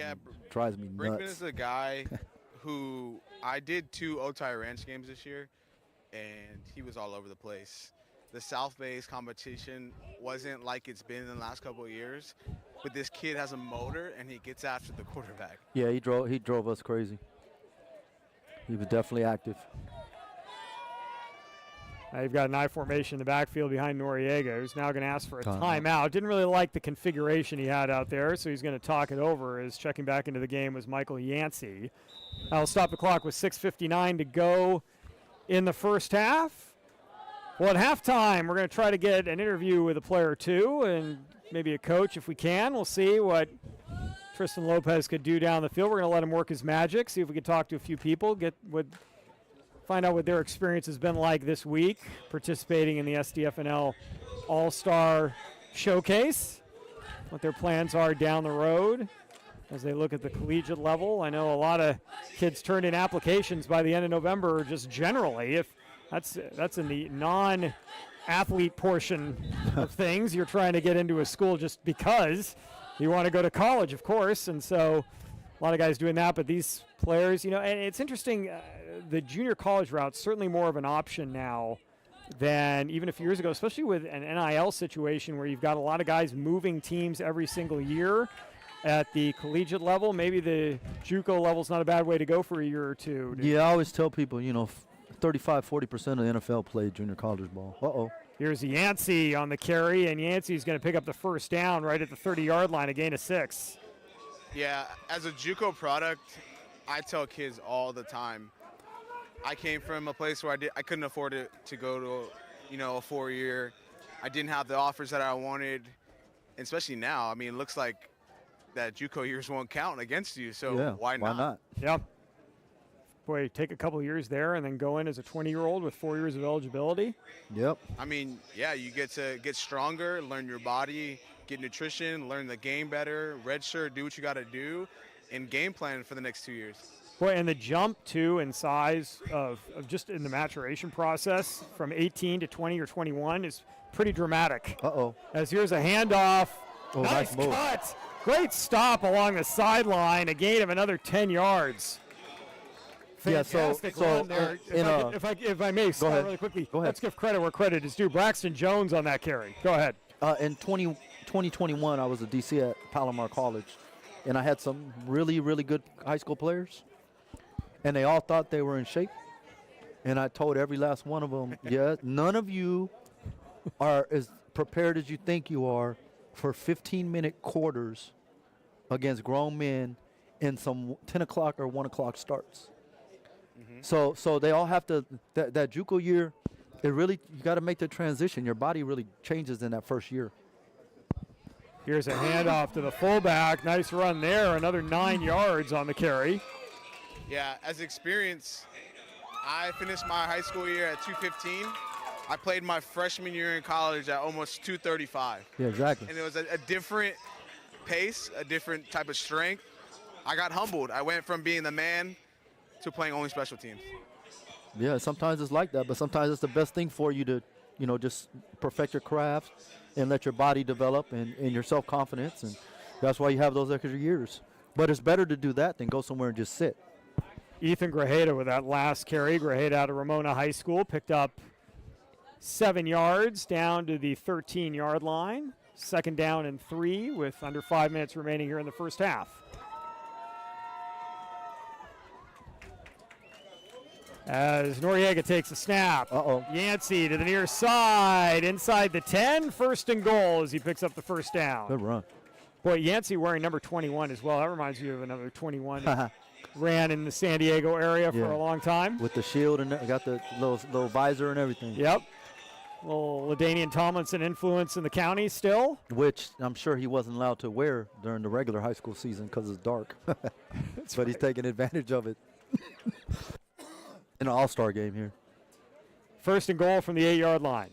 me Brinkman nuts. is a guy who I did 2 Otay Ranch games this year, and he was all over the place. The South Bay's competition wasn't like it's been in the last couple of years, but this kid has a motor and he gets after the quarterback. Yeah, he drove us crazy. He was definitely active. Now you've got an I formation in the backfield behind Noriega, who's now going to ask for a timeout. Didn't really like the configuration he had out there, so he's going to talk it over as checking back into the game was Michael Yancey. I'll stop the clock with 6:59 to go in the first half. Well, at halftime, we're going to try to get an interview with a player or two and maybe a coach if we can. We'll see what Tristan Lopez could do down the field. We're going to let him work his magic, see if we can talk to a few people, find out what their experience has been like this week, participating in the SDFNL All-Star Showcase, what their plans are down the road as they look at the collegiate level. I know a lot of kids turned in applications by the end of November just generally. If that's in the non-athlete portion of things. You're trying to get into a school just because you want to go to college, of course, and so a lot of guys doing that. But these players, and it's interesting, the junior college route's certainly more of an option now than even a few years ago, especially with an NIL situation where you've got a lot of guys moving teams every single year at the collegiate level. Maybe the JUCO level's not a bad way to go for a year or two. Yeah, I always tell people, 35-40% of the NFL play junior college ball. Uh-oh. Here's Yancey on the carry, and Yancey's going to pick up the first down right at the 30-yard line, a gain of 6. Yeah, as a JUCO product, I tell kids all the time, I came from a place where I couldn't afford to go to, a 4-year. I didn't have the offers that I wanted, and especially now. I mean, it looks like that JUCO years won't count against you, so yeah, why not? Why not? Yep. Boy, take a couple of years there and then go in as a 20-year-old with 4 years of eligibility. Yep. I mean, yeah, you get to get stronger, learn your body, get nutrition, learn the game better, redshirt, do what you got to do, and game plan for the next 2 years. Boy, and the jump, too, in size of just in the maturation process from 18 to 20 or 21 is pretty dramatic. Uh-oh. As here's a handoff. Oh, nice move. cut. Great stop along the sideline. A gain of another 10 yards. Fantastic run there. If I may start really quickly, Go ahead. Let's give credit where credit is due. Braxton Jones on that carry. Go ahead. In 2021, I was a DC at Palomar College, and I had some really, really good high school players, and they all thought they were in shape. And I told every last one of them, yeah, none of you are as prepared as you think you are for 15-minute quarters against grown men in some 10 o'clock or 1 o'clock starts. Mm-hmm. So they all have to, that JUCO year, you got to make the transition. Your body really changes in that first year. Here's a handoff to the fullback. Nice run there. Another 9 yards on the carry. Yeah, as experience, I finished my high school year at 215. I played my freshman year in college at almost 235. Yeah, exactly. And it was a different pace, a different type of strength. I got humbled. I went from being the man to playing only special teams. Yeah, sometimes it's like that, but sometimes it's the best thing for you to, just perfect your craft and let your body develop and your self-confidence, and that's why you have those extra years. But it's better to do that than go somewhere and just sit. Ethan Grajeda with that last carry. Grajeda out of Ramona High School picked up 7 yards down to the 13-yard line. 2nd down and 3 with under 5 minutes remaining here in the first half. As Noriega takes a snap. Uh-oh. Yancey to the near side, inside the 10. 1st and goal as he picks up the first down. Good run. Boy, Yancey wearing number 21 as well. That reminds you of another 21 that ran in the San Diego area for a long time. With the shield and got the little visor and everything. Yep. Little LaDainian Tomlinson influence in the county still. Which I'm sure he wasn't allowed to wear during the regular high school season because it's dark. But he's taking advantage of it. In an all-star game here. 1st and goal from the 8-yard line.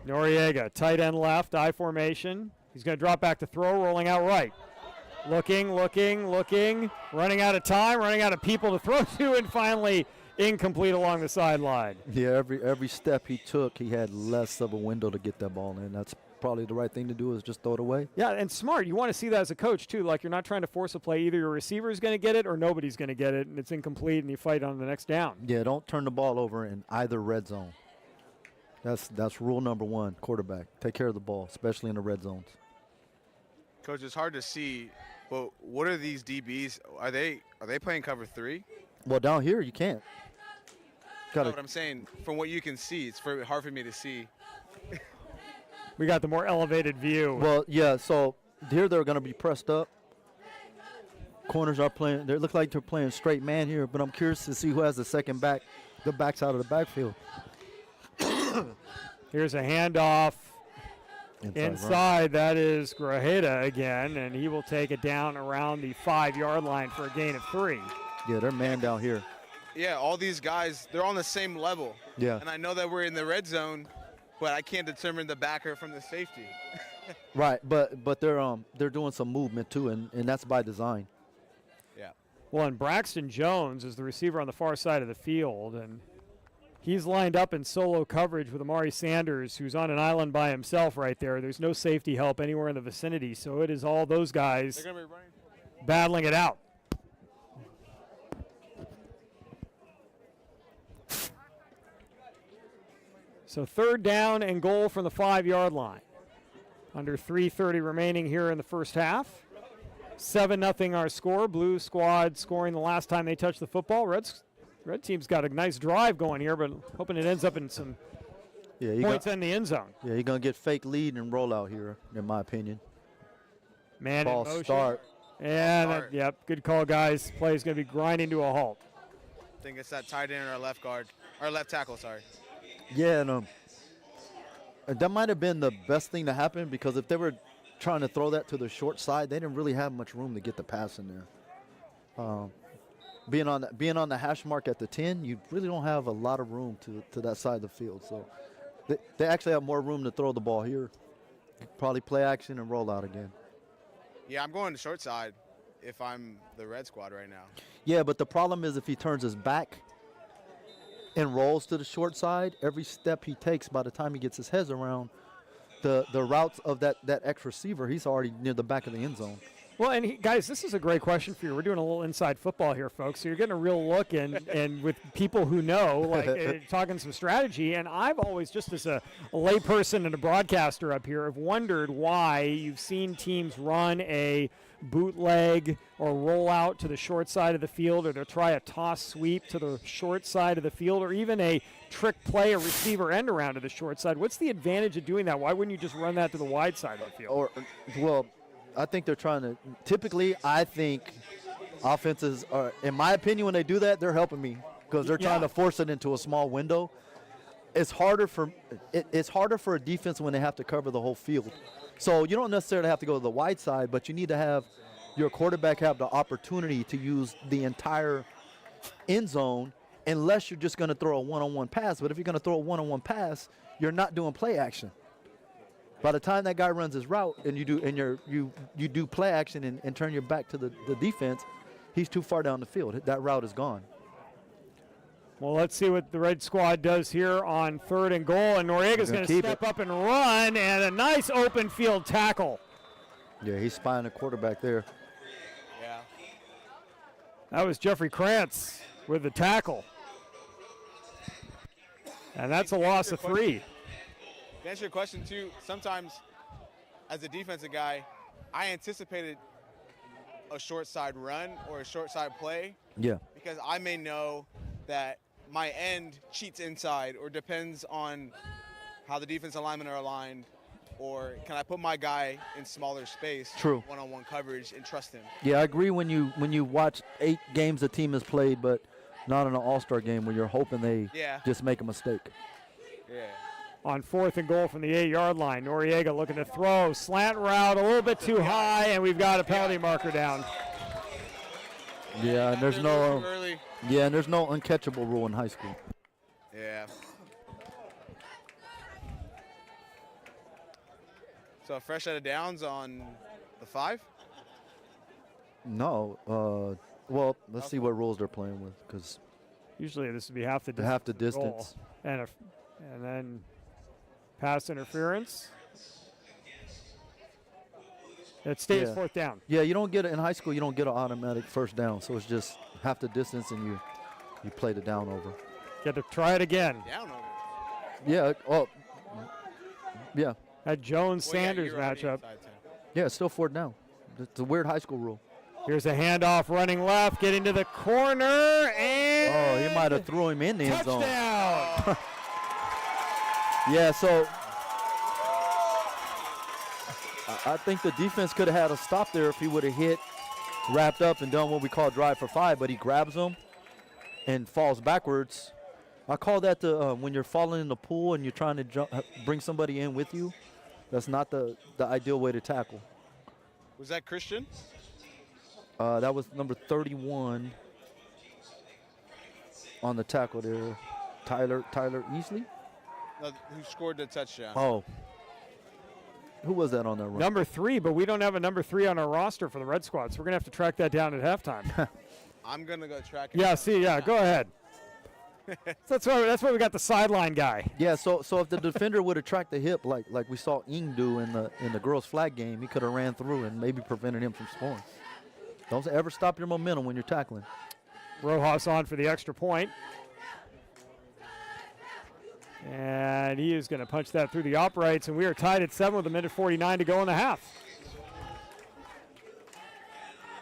Noriega, tight end left, I formation. He's going to drop back to throw, rolling out right. Looking, running out of time, running out of people to throw to, and finally incomplete along the sideline. Yeah, every step he took, he had less of a window to get that ball in. That's probably the right thing to do, is just throw it away. Yeah, and smart. You want to see that as a coach, too. Like, you're not trying to force a play. Either your receiver is going to get it or nobody's going to get it, and it's incomplete, and you fight on the next down. Yeah, don't turn the ball over in either red zone. That's rule number one, quarterback. Take care of the ball, especially in the red zones. Coach, it's hard to see, but what are these DBs? Are they playing cover 3? Well, down here, you can't. No, but I'm saying, from what you can see, it's hard for me to see. We got the more elevated view. Well, yeah, so here they're going to be pressed up. Corners are playing. They look like they're playing straight man here, but I'm curious to see who has the second back, the backs out of the backfield. Here's a handoff. Inside, Inside that is Grajeda again, and he will take it down around the 5-yard line for a gain of 3. Yeah, they're man down here. Yeah, all these guys, they're on the same level. Yeah. And I know that we're in the red zone, but I can't determine the backer from the safety. Right, but they're doing some movement too, and that's by design. Yeah. Well, and Braxton Jones is the receiver on the far side of the field, and he's lined up in solo coverage with Amari Sanders, who's on an island by himself right there. There's no safety help anywhere in the vicinity, so it is all those guys They're going to be running. battling it out. So 3rd down and goal from the 5-yard line. Under 3:30 remaining here in the first half. 7-0 our score. Blue squad scoring the last time they touched the football. Red team's got a nice drive going here, but hoping it ends up in some points in the end zone. Yeah, you're going to get fake lead and roll out here, in my opinion. Man Ball in motion. start. And, yep, good call, guys. Play is going to be grinding to a halt. I think it's that tight end or left tackle, sorry. Yeah, and that might have been the best thing to happen, because if they were trying to throw that to the short side, they didn't really have much room to get the pass in there. Being on the hash mark at the 10, you really don't have a lot of room to that side of the field. So they actually have more room to throw the ball here. Probably play action and roll out again. Yeah, I'm going to short side if I'm the red squad right now. Yeah, but the problem is if he turns his back and rolls to the short side, every step he takes, by the time he gets his head around the routes of that ex-receiver, he's already near the back of the end zone. Well, and guys, this is a great question for you. We're doing a little inside football here, folks. So you're getting a real look and with people who know, like talking some strategy. And I've always, just as a layperson and a broadcaster up here, have wondered why you've seen teams run a bootleg or roll out to the short side of the field, or they'll try a toss sweep to the short side of the field, or even a trick play, a receiver end around to the short side. What's the advantage of doing that? Why wouldn't you just run that to the wide side of the field? I think they're trying to – typically, I think offenses are – in my opinion, when they do that, they're helping me, because they're trying to force it into a small window. It's harder for a defense when they have to cover the whole field. So you don't necessarily have to go to the wide side, but you need to have your quarterback have the opportunity to use the entire end zone, unless you're just going to throw a one-on-one pass. But if you're going to throw a one-on-one pass, you're not doing play action. By the time that guy runs his route and you do play action and turn your back to the defense, he's too far down the field. That route is gone. Well, let's see what the red squad does here on 3rd and goal. And Noriega's going to step up and run, and a nice open field tackle. Yeah, he's spying the quarterback there. Yeah. That was Jeffrey Krantz with the tackle. And that's a loss of 3. To answer your question, too, sometimes as a defensive guy, I anticipated a short side run or a short side play. Yeah. Because I may know that my end cheats inside, or depends on how the defensive linemen are aligned, or can I put my guy in smaller space, True, one-on-one coverage, and trust him. Yeah, I agree when you watch 8 games a team has played, but not in an all-star game where you're hoping they just make a mistake. Yeah. On 4th and goal from the 8-yard line, Noriega looking to throw. Slant route a little bit too high, and we've got a penalty marker down. Yeah, and there's no uncatchable rule in high school. Yeah. So a fresh set of downs on the 5? No. Well, let's see what rules they're playing with, because Usually this would be half the distance. half the of the goal. distance. And then pass interference. It stays Yeah. 4th down. Yeah, you don't get it in high school. You don't get an automatic first down, so it's just half the distance, and you play the down over. Get to try it again. Down over. Yeah. Oh. Yeah. That Jones-Sanders matchup. Yeah. It's still 4th down. It's a weird high school rule. Here's a handoff running left, getting to the corner, and Oh, he might have threw him in the end zone. touchdown. Yeah. So I think the defense could have had a stop there if he would have hit, wrapped up, and done what we call drive for 5. But he grabs him and falls backwards. I call that the when you're falling in the pool and you're trying to bring somebody in with you. That's not the ideal way to tackle. Was that Christian? That was number 31 on the tackle there. Tyler Easley? No, who scored the touchdown? Oh. Who was that on that run? Number 3, but we don't have a number 3 on our roster for the Red Squad, so we're going to have to track that down at halftime. I'm going to go track it. Yeah, go ahead. That's why we got the sideline guy. Yeah, so if the defender would have tracked the hip like we saw Ing do in the girls' flag game, he could have ran through and maybe prevented him from scoring. Don't ever stop your momentum when you're tackling. Rojas on for the extra point. And he is going to punch that through the uprights, and we are tied at 7 with 1:49 to go in the half.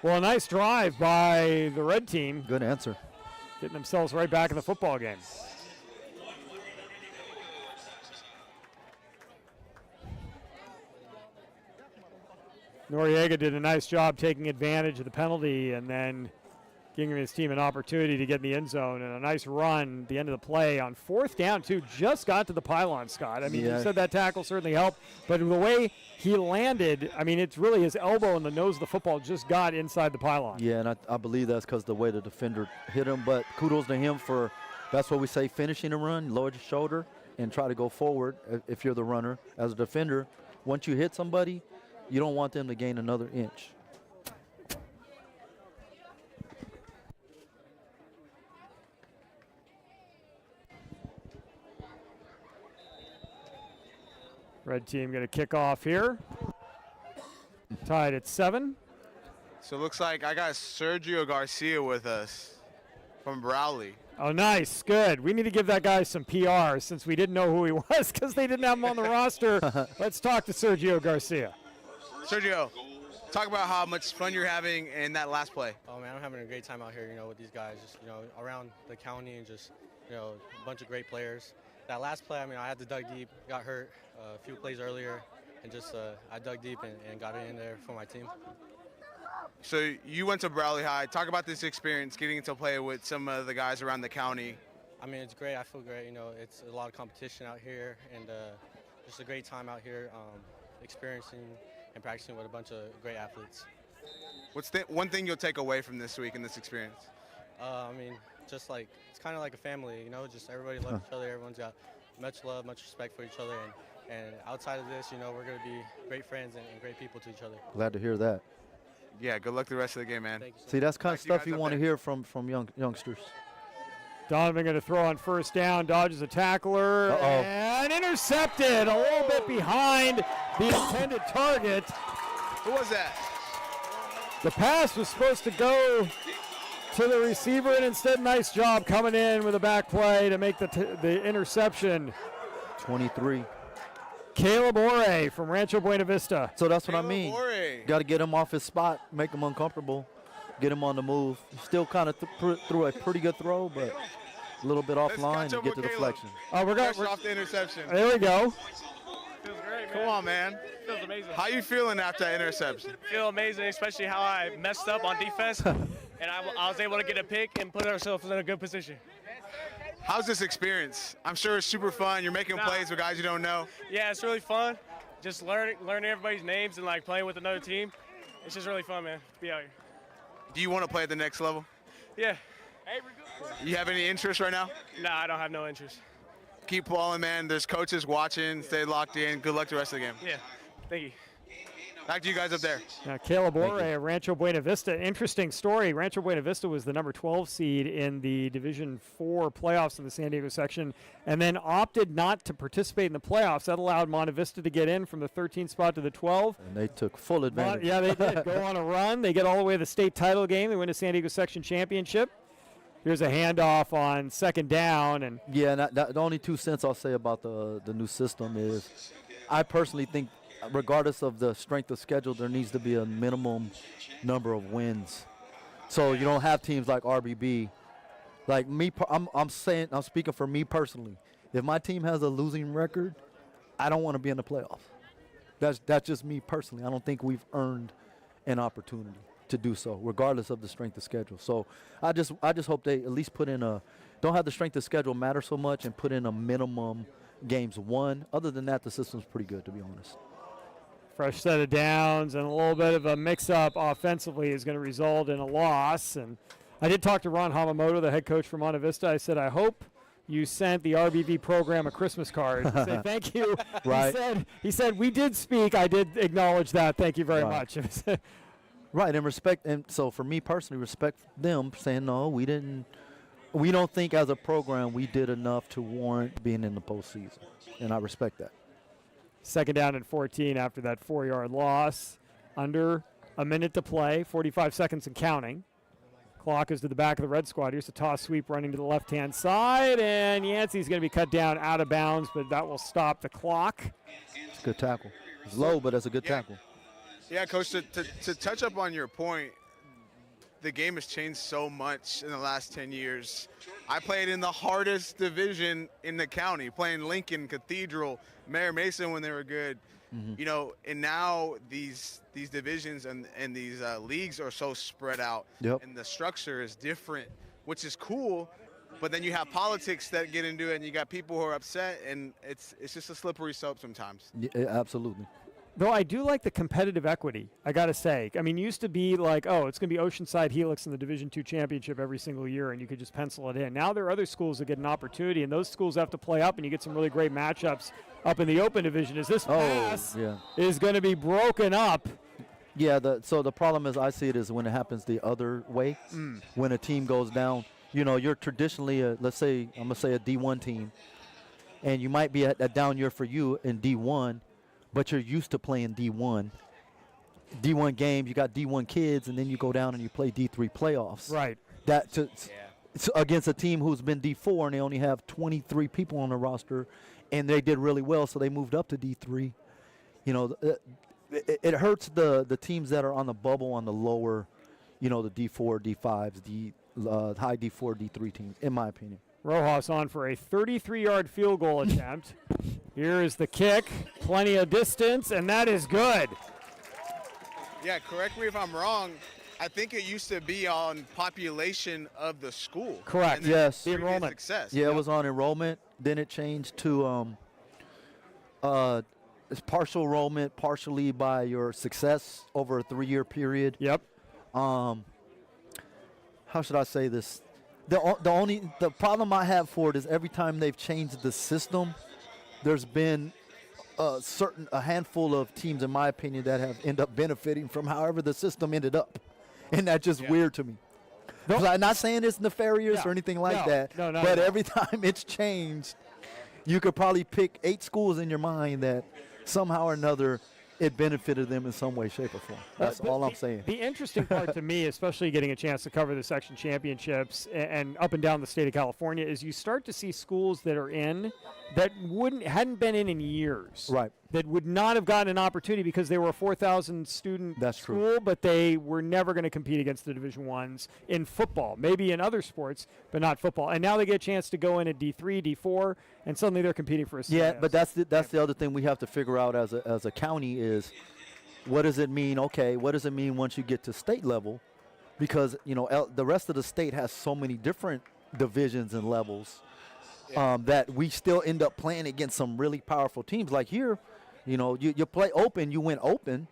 Well, a nice drive by the red team, Good answer. getting themselves right back in the football game. Noriega did a nice job taking advantage of the penalty and then giving his team an opportunity to get in the end zone, and a nice run at the end of the play on 4th down, too. Just got to the pylon, Scott. I mean, Yeah. you said that tackle certainly helped, but the way he landed, I mean, it's really his elbow and the nose of the football just got inside the pylon. Yeah, and I believe that's because the way the defender hit him. But kudos to him for, that's what we say, finishing a run. Lower your shoulder and try to go forward if you're the runner. As a defender, once you hit somebody, you don't want them to gain another inch. Red team going to kick off here. Tied at 7. So it looks like I got Sergio Garcia with us from Brawley. Oh, nice. Good. We need to give that guy some PR since we didn't know who he was because they didn't have him on the roster. Let's talk to Sergio Garcia. Sergio, talk about how much fun you're having in that last play. Oh man, I'm having a great time out here, with these guys, just, around the county and just, a bunch of great players. That last play, I had to dug deep, got hurt a few plays earlier, and just I dug deep and got it in there for my team. So you went to Brawley High. Talk about this experience, getting to play with some of the guys around the county. It's great. I feel great. It's a lot of competition out here, and just a great time out here, experiencing and practicing with a bunch of great athletes. What's the one thing you'll take away from this week and this experience? Just like, it's kind of like a family, just everybody loves each other. Everyone's got much love, much respect for each other. And outside of this, we're going to be great friends and great people to each other. Glad to hear that. Yeah, good luck the rest of the game, man. Thank you so See, that's kind of Back to you stuff guys you up want to there. hear from youngsters. Donovan going to throw on 1st down, dodges a tackler, Uh-oh. and intercepted a little bit behind the intended target. Who was that? The pass was supposed to go to the receiver, and instead, nice job coming in with a back play to make the interception. 23. Caleb Ore from Rancho Buena Vista. So that's what I Caleb mean. Ore. Got to get him off his spot, make him uncomfortable, get him on the move. Still kind of threw a pretty good throw, but a little bit Let's offline catch and up get the with Caleb. deflection. Oh, Fresh off the interception. there we go. Feels great, man. Come on, man. Feels amazing. How you feeling after that interception? Feel amazing, especially how I messed up on defense, and I was able to get a pick and put ourselves in a good position. How's this experience? I'm sure it's super fun. You're making plays with guys you don't know. Yeah, it's really fun. Just learning everybody's names and like playing with another team. It's just really fun, man. To be out here. Do you want to play at the next level? Yeah. You have any interest right now? Nah, I don't have no interest. Keep balling, man. There's coaches watching. Stay locked in. Good luck the rest of the game. Yeah. Thank you. Back to you guys up there. Caleb Ore, Rancho Buena Vista. Interesting story. Rancho Buena Vista was the number 12 seed in the Division IV playoffs in the San Diego section, and then opted not to participate in the playoffs. That allowed Monte Vista to get in from the 13th spot to the 12. And they took full advantage. Yeah, they did. Go on a run. They get all the way to the state title game. They win a San Diego section championship. Here's a handoff on second down. And yeah, and the only 2 cents I'll say about the new system is I personally think regardless of the strength of schedule, there needs to be a minimum number of wins. So you don't have teams like RBB. Like me, I'm speaking for me personally. If my team has a losing record, I don't want to be in the playoffs. That's just me personally. I don't think we've earned an opportunity to do so, regardless of the strength of schedule. So I just hope they at least put in don't have the strength of schedule matter so much and put in a minimum games won. Other than that, the system's pretty good, to be honest. fresh set of downs and a little bit of a mix-up offensively is going to result in a loss. And I did talk to Ron Hamamoto, the head coach for Monte Vista. I said, I hope you sent the RBV program a Christmas card. He said, thank you. Right. He said, we did speak. I did acknowledge that. Thank you very much. Right, and respect. And so for me personally, respect them saying, no, we don't think as a program we did enough to warrant being in the postseason. And I respect that. Second down and 14 after that 4-yard loss. Under a minute to play, 45 seconds and counting. Clock is to the back of the red squad. Here's a toss sweep running to the left-hand side, and Yancey's going to be cut down out of bounds, but that will stop the clock. It's a good tackle. It's low, but it's a good tackle. Yeah, Coach, to touch up on your point, the game has changed so much in the last 10 years. I played in the hardest division in the county, playing Lincoln, Cathedral, Mayor Mason when they were good. Mm-hmm. You know, and now these divisions and these leagues are so spread out, and the structure is different, which is cool. But then you have politics that get into it, and you got people who are upset, and it's just a slippery slope sometimes. Yeah, absolutely. Though I do like the competitive equity, I got to say. I mean, it used to be like, oh, it's going to be Oceanside Helix in the Division II championship every single year, and you could just pencil it in. Now there are other schools that get an opportunity, and those schools have to play up, and you get some really great matchups up in the open division. As this pass is going to be broken up. Yeah, so the problem is I see it as when it happens the other way. When a team goes down, you know, you're traditionally, let's say, I'm going to say a D1 team, and you might be a down year for you in D1, but you're used to playing D1 games. You got D1 kids, and then you go down and you play D3 playoffs. Right. So against a team who's been D4 and they only have 23 people on the roster, and they did really well, so they moved up to D3. You know, it hurts the teams that are on the bubble on the lower, you know, the D4, D5s, the high D4, D3 teams, in my opinion. Rojas on for a 33-yard field goal attempt. Here is the kick. Plenty of distance, and that is good. Yeah, correct me if I'm wrong. I think it used to be on population of the school. Correct. Yes. The enrollment. Success. Yeah, it was on enrollment. Then it changed to it's partial enrollment, partially by your success over a 3-year period. Yep. How should I say this? The problem I have for it is every time they've changed the system, there's been a handful of teams, in my opinion, that have ended up benefiting from however the system ended up, and that's just weird to me. I'm not saying it's nefarious or anything like that, but every time it's changed, you could probably pick 8 schools in your mind that somehow or another it benefited them in some way, shape, or form. That's all I'm saying. The interesting part to me, especially getting a chance to cover the section championships and up and down the state of California, is you start to see schools that are in that hadn't been in years. Right. That would not have gotten an opportunity because they were a 4,000 student school, but they were never going to compete against the Division I's in football, maybe in other sports, but not football. And now they get a chance to go in at D3, D4, and suddenly they're competing for a CIS. Yeah, but that's the other thing we have to figure out as a county is what does it mean? Okay, what does it mean once you get to state level? Because, you know, the rest of the state has so many different divisions and levels that we still end up playing against some really powerful teams. Like here, you know, you play open, you win open,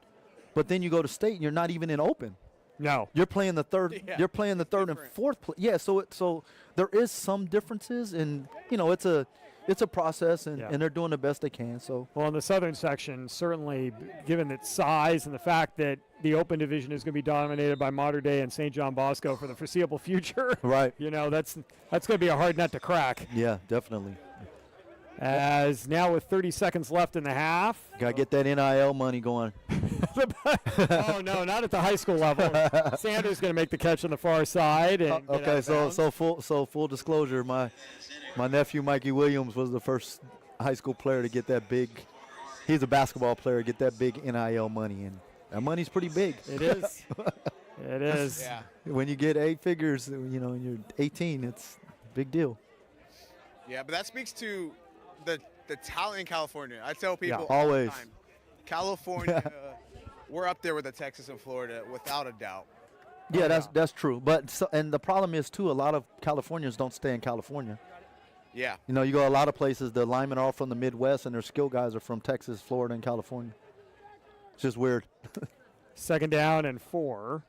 but then you go to state and you're not even in open. No, you're playing the third. You're playing the third and fourth. Yeah, so there is some differences, and you know, it's a process, and they're doing the best they can. So, well, in the southern section, certainly, given its size and the fact that the Open Division is going to be dominated by Mater Dei and St. John Bosco for the foreseeable future, right? You know, that's going to be a hard nut to crack. Yeah, definitely. As now with 30 seconds left in the half. Got to get that NIL money going. Oh, no, not at the high school level. Sanders going to make the catch on the far side. And okay, so full disclosure, my nephew Mikey Williams was the first high school player to get that big. He's a basketball player, get that big NIL money, and that money's pretty big. It is. It is. Yeah. When you get 8 figures, you know, and you're 18, it's a big deal. Yeah, but that speaks to the talent in California. I tell people always. all the time, California, we're up there with the Texas and Florida without a doubt. Yeah, that's true. But and the problem is too, a lot of Californians don't stay in California. Yeah. You know, you go a lot of places, the linemen are all from the Midwest, and their skill guys are from Texas, Florida, and California. It's just weird. 2nd down and 4.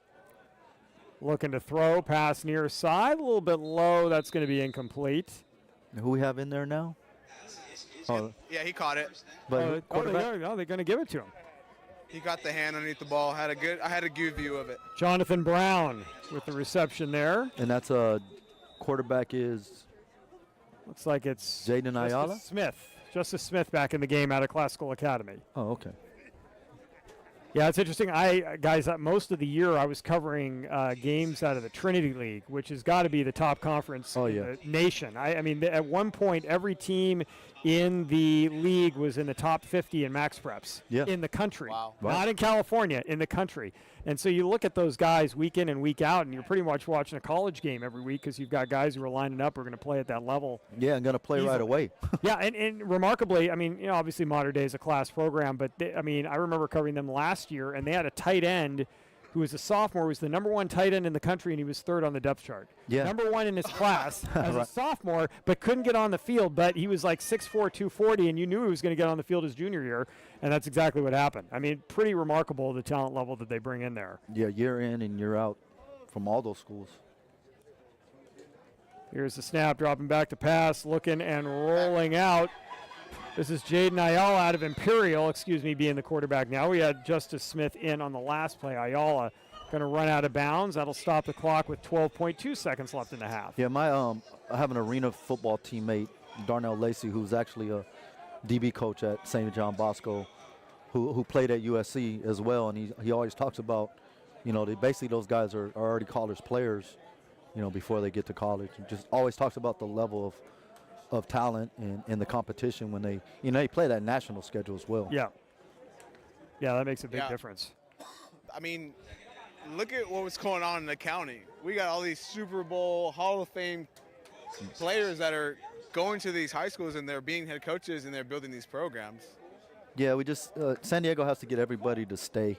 Looking to throw, pass near side, a little bit low. That's going to be incomplete. And who we have in there now? Oh, Yeah, he caught it. but quarterback? They're going to give it to him. He got the hand underneath the ball. I had a good view of it. Jonathan Brown with the reception there. And that's a quarterback is Looks like it's Jaden Ayala? Justice Smith back in the game out of Classical Academy. Oh, okay. Yeah, it's interesting. Guys, most of the year I was covering games out of the Trinity League, which has got to be the top conference in the nation. I mean, at one point, every team in the league was in the top 50 in max preps in the country. Wow. Not in California, in the country. And so you look at those guys week in and week out, and you're pretty much watching a college game every week because you've got guys who are lining up who are going to play at that level. Yeah, and going to play right away. Yeah, and remarkably, I mean, you know, obviously Mater Dei is a class program, but I mean, I remember covering them last year, and they had a tight end who was a sophomore, was the #1 tight end in the country, and he was 3rd on the depth chart. Yeah. #1 in his class as a sophomore, but couldn't get on the field. But he was like 6'4", 240, and you knew he was going to get on the field his junior year, and that's exactly what happened. I mean, pretty remarkable the talent level that they bring in there. Yeah, year in and year out from all those schools. Here's the snap, dropping back to pass, looking and rolling out. This is Jaden Ayala out of Imperial, being the quarterback now. We had Justice Smith in on the last play. Ayala going to run out of bounds. That'll stop the clock with 12.2 seconds left in the half. Yeah, I have an arena football teammate, Darnell Lacey, who's actually a DB coach at St. John Bosco, who played at USC as well, and he always talks about, you know, basically those guys are already college players, you know, before they get to college. He just always talks about the level of talent and the competition when they, you know, they play that national schedule as well. Yeah. Yeah, that makes a big difference. I mean, look at what was going on in the county. We got all these Super Bowl, Hall of Fame players that are going to these high schools, and they're being head coaches, and they're building these programs. Yeah, we just San Diego has to get everybody to stay.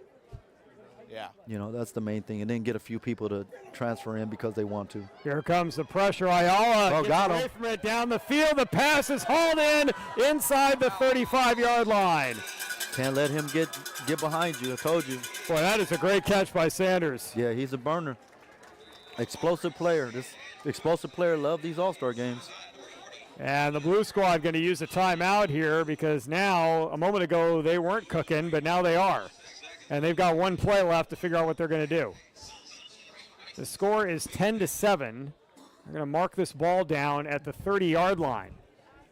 Yeah. You know, that's the main thing, and then get a few people to transfer in because they want to. Here comes the pressure. Ayala got away him. from it down the field. The pass is hauled in inside the 35-yard line. Can't let him get behind you. I told you. Boy, that is a great catch by Sanders. Yeah, he's a burner. Explosive player. This explosive player loves these all-star games. And the blue squad going to use a timeout here because now, a moment ago, they weren't cooking, but now they are. And they've got one play left to figure out what they're going to do. The score is 10-7. They're going to mark this ball down at the 30-yard line.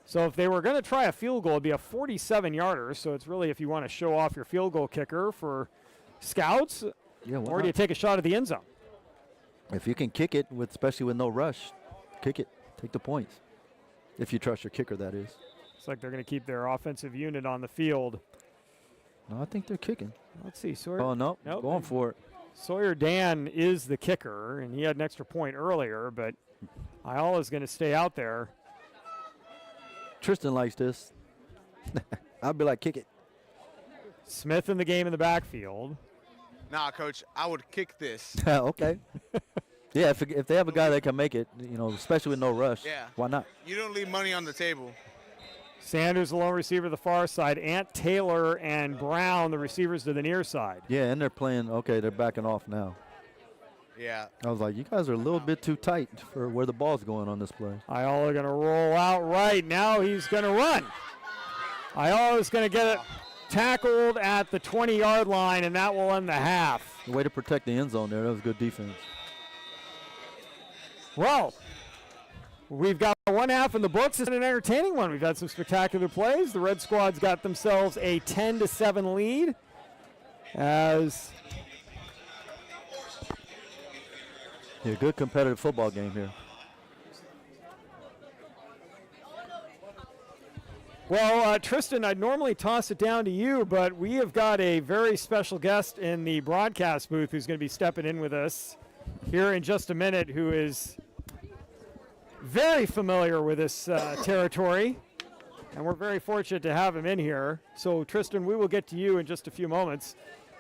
So if they were going to try a field goal, it'd be a 47-yarder. So it's really if you want to show off your field goal kicker for scouts, or do you take a shot at the end zone? If you can kick it, especially with no rush, kick it. Take the points. If you trust your kicker, that is. Looks like they're going to keep their offensive unit on the field. No, I think they're kicking. Let's see. Sawyer. Oh, no. Nope. Going for it. Sawyer Dan is the kicker, and he had an extra point earlier, but Ayala's going to stay out there. Tristan likes this. I'd be like, kick it. Smith in the game in the backfield. Nah, Coach, I would kick this. Okay. Yeah, if they have a guy that can make it, you know, especially with no rush, why not? You don't leave money on the table. Sanders, the lone receiver to the far side. Ant Taylor and Brown, the receivers to the near side. Yeah, and they're playing, okay, they're backing off now. Yeah. I was like, you guys are a little bit too tight for where the ball's going on this play. Ayala going to roll out right. Now he's going to run. Ayala's going to get it tackled at the 20-yard line, and that will end the half. Way to protect the end zone there. That was good defense. Well, we've got one half in the books. It's an entertaining one. We've had some spectacular plays. The Red Squad's got themselves a 10-7 lead as Yeah, good competitive football game here. Well, Tristan, I'd normally toss it down to you, but we have got a very special guest in the broadcast booth who's going to be stepping in with us here in just a minute, who is very familiar with this territory, and we're very fortunate to have him in here. So, Tristan, we will get to you in just a few moments,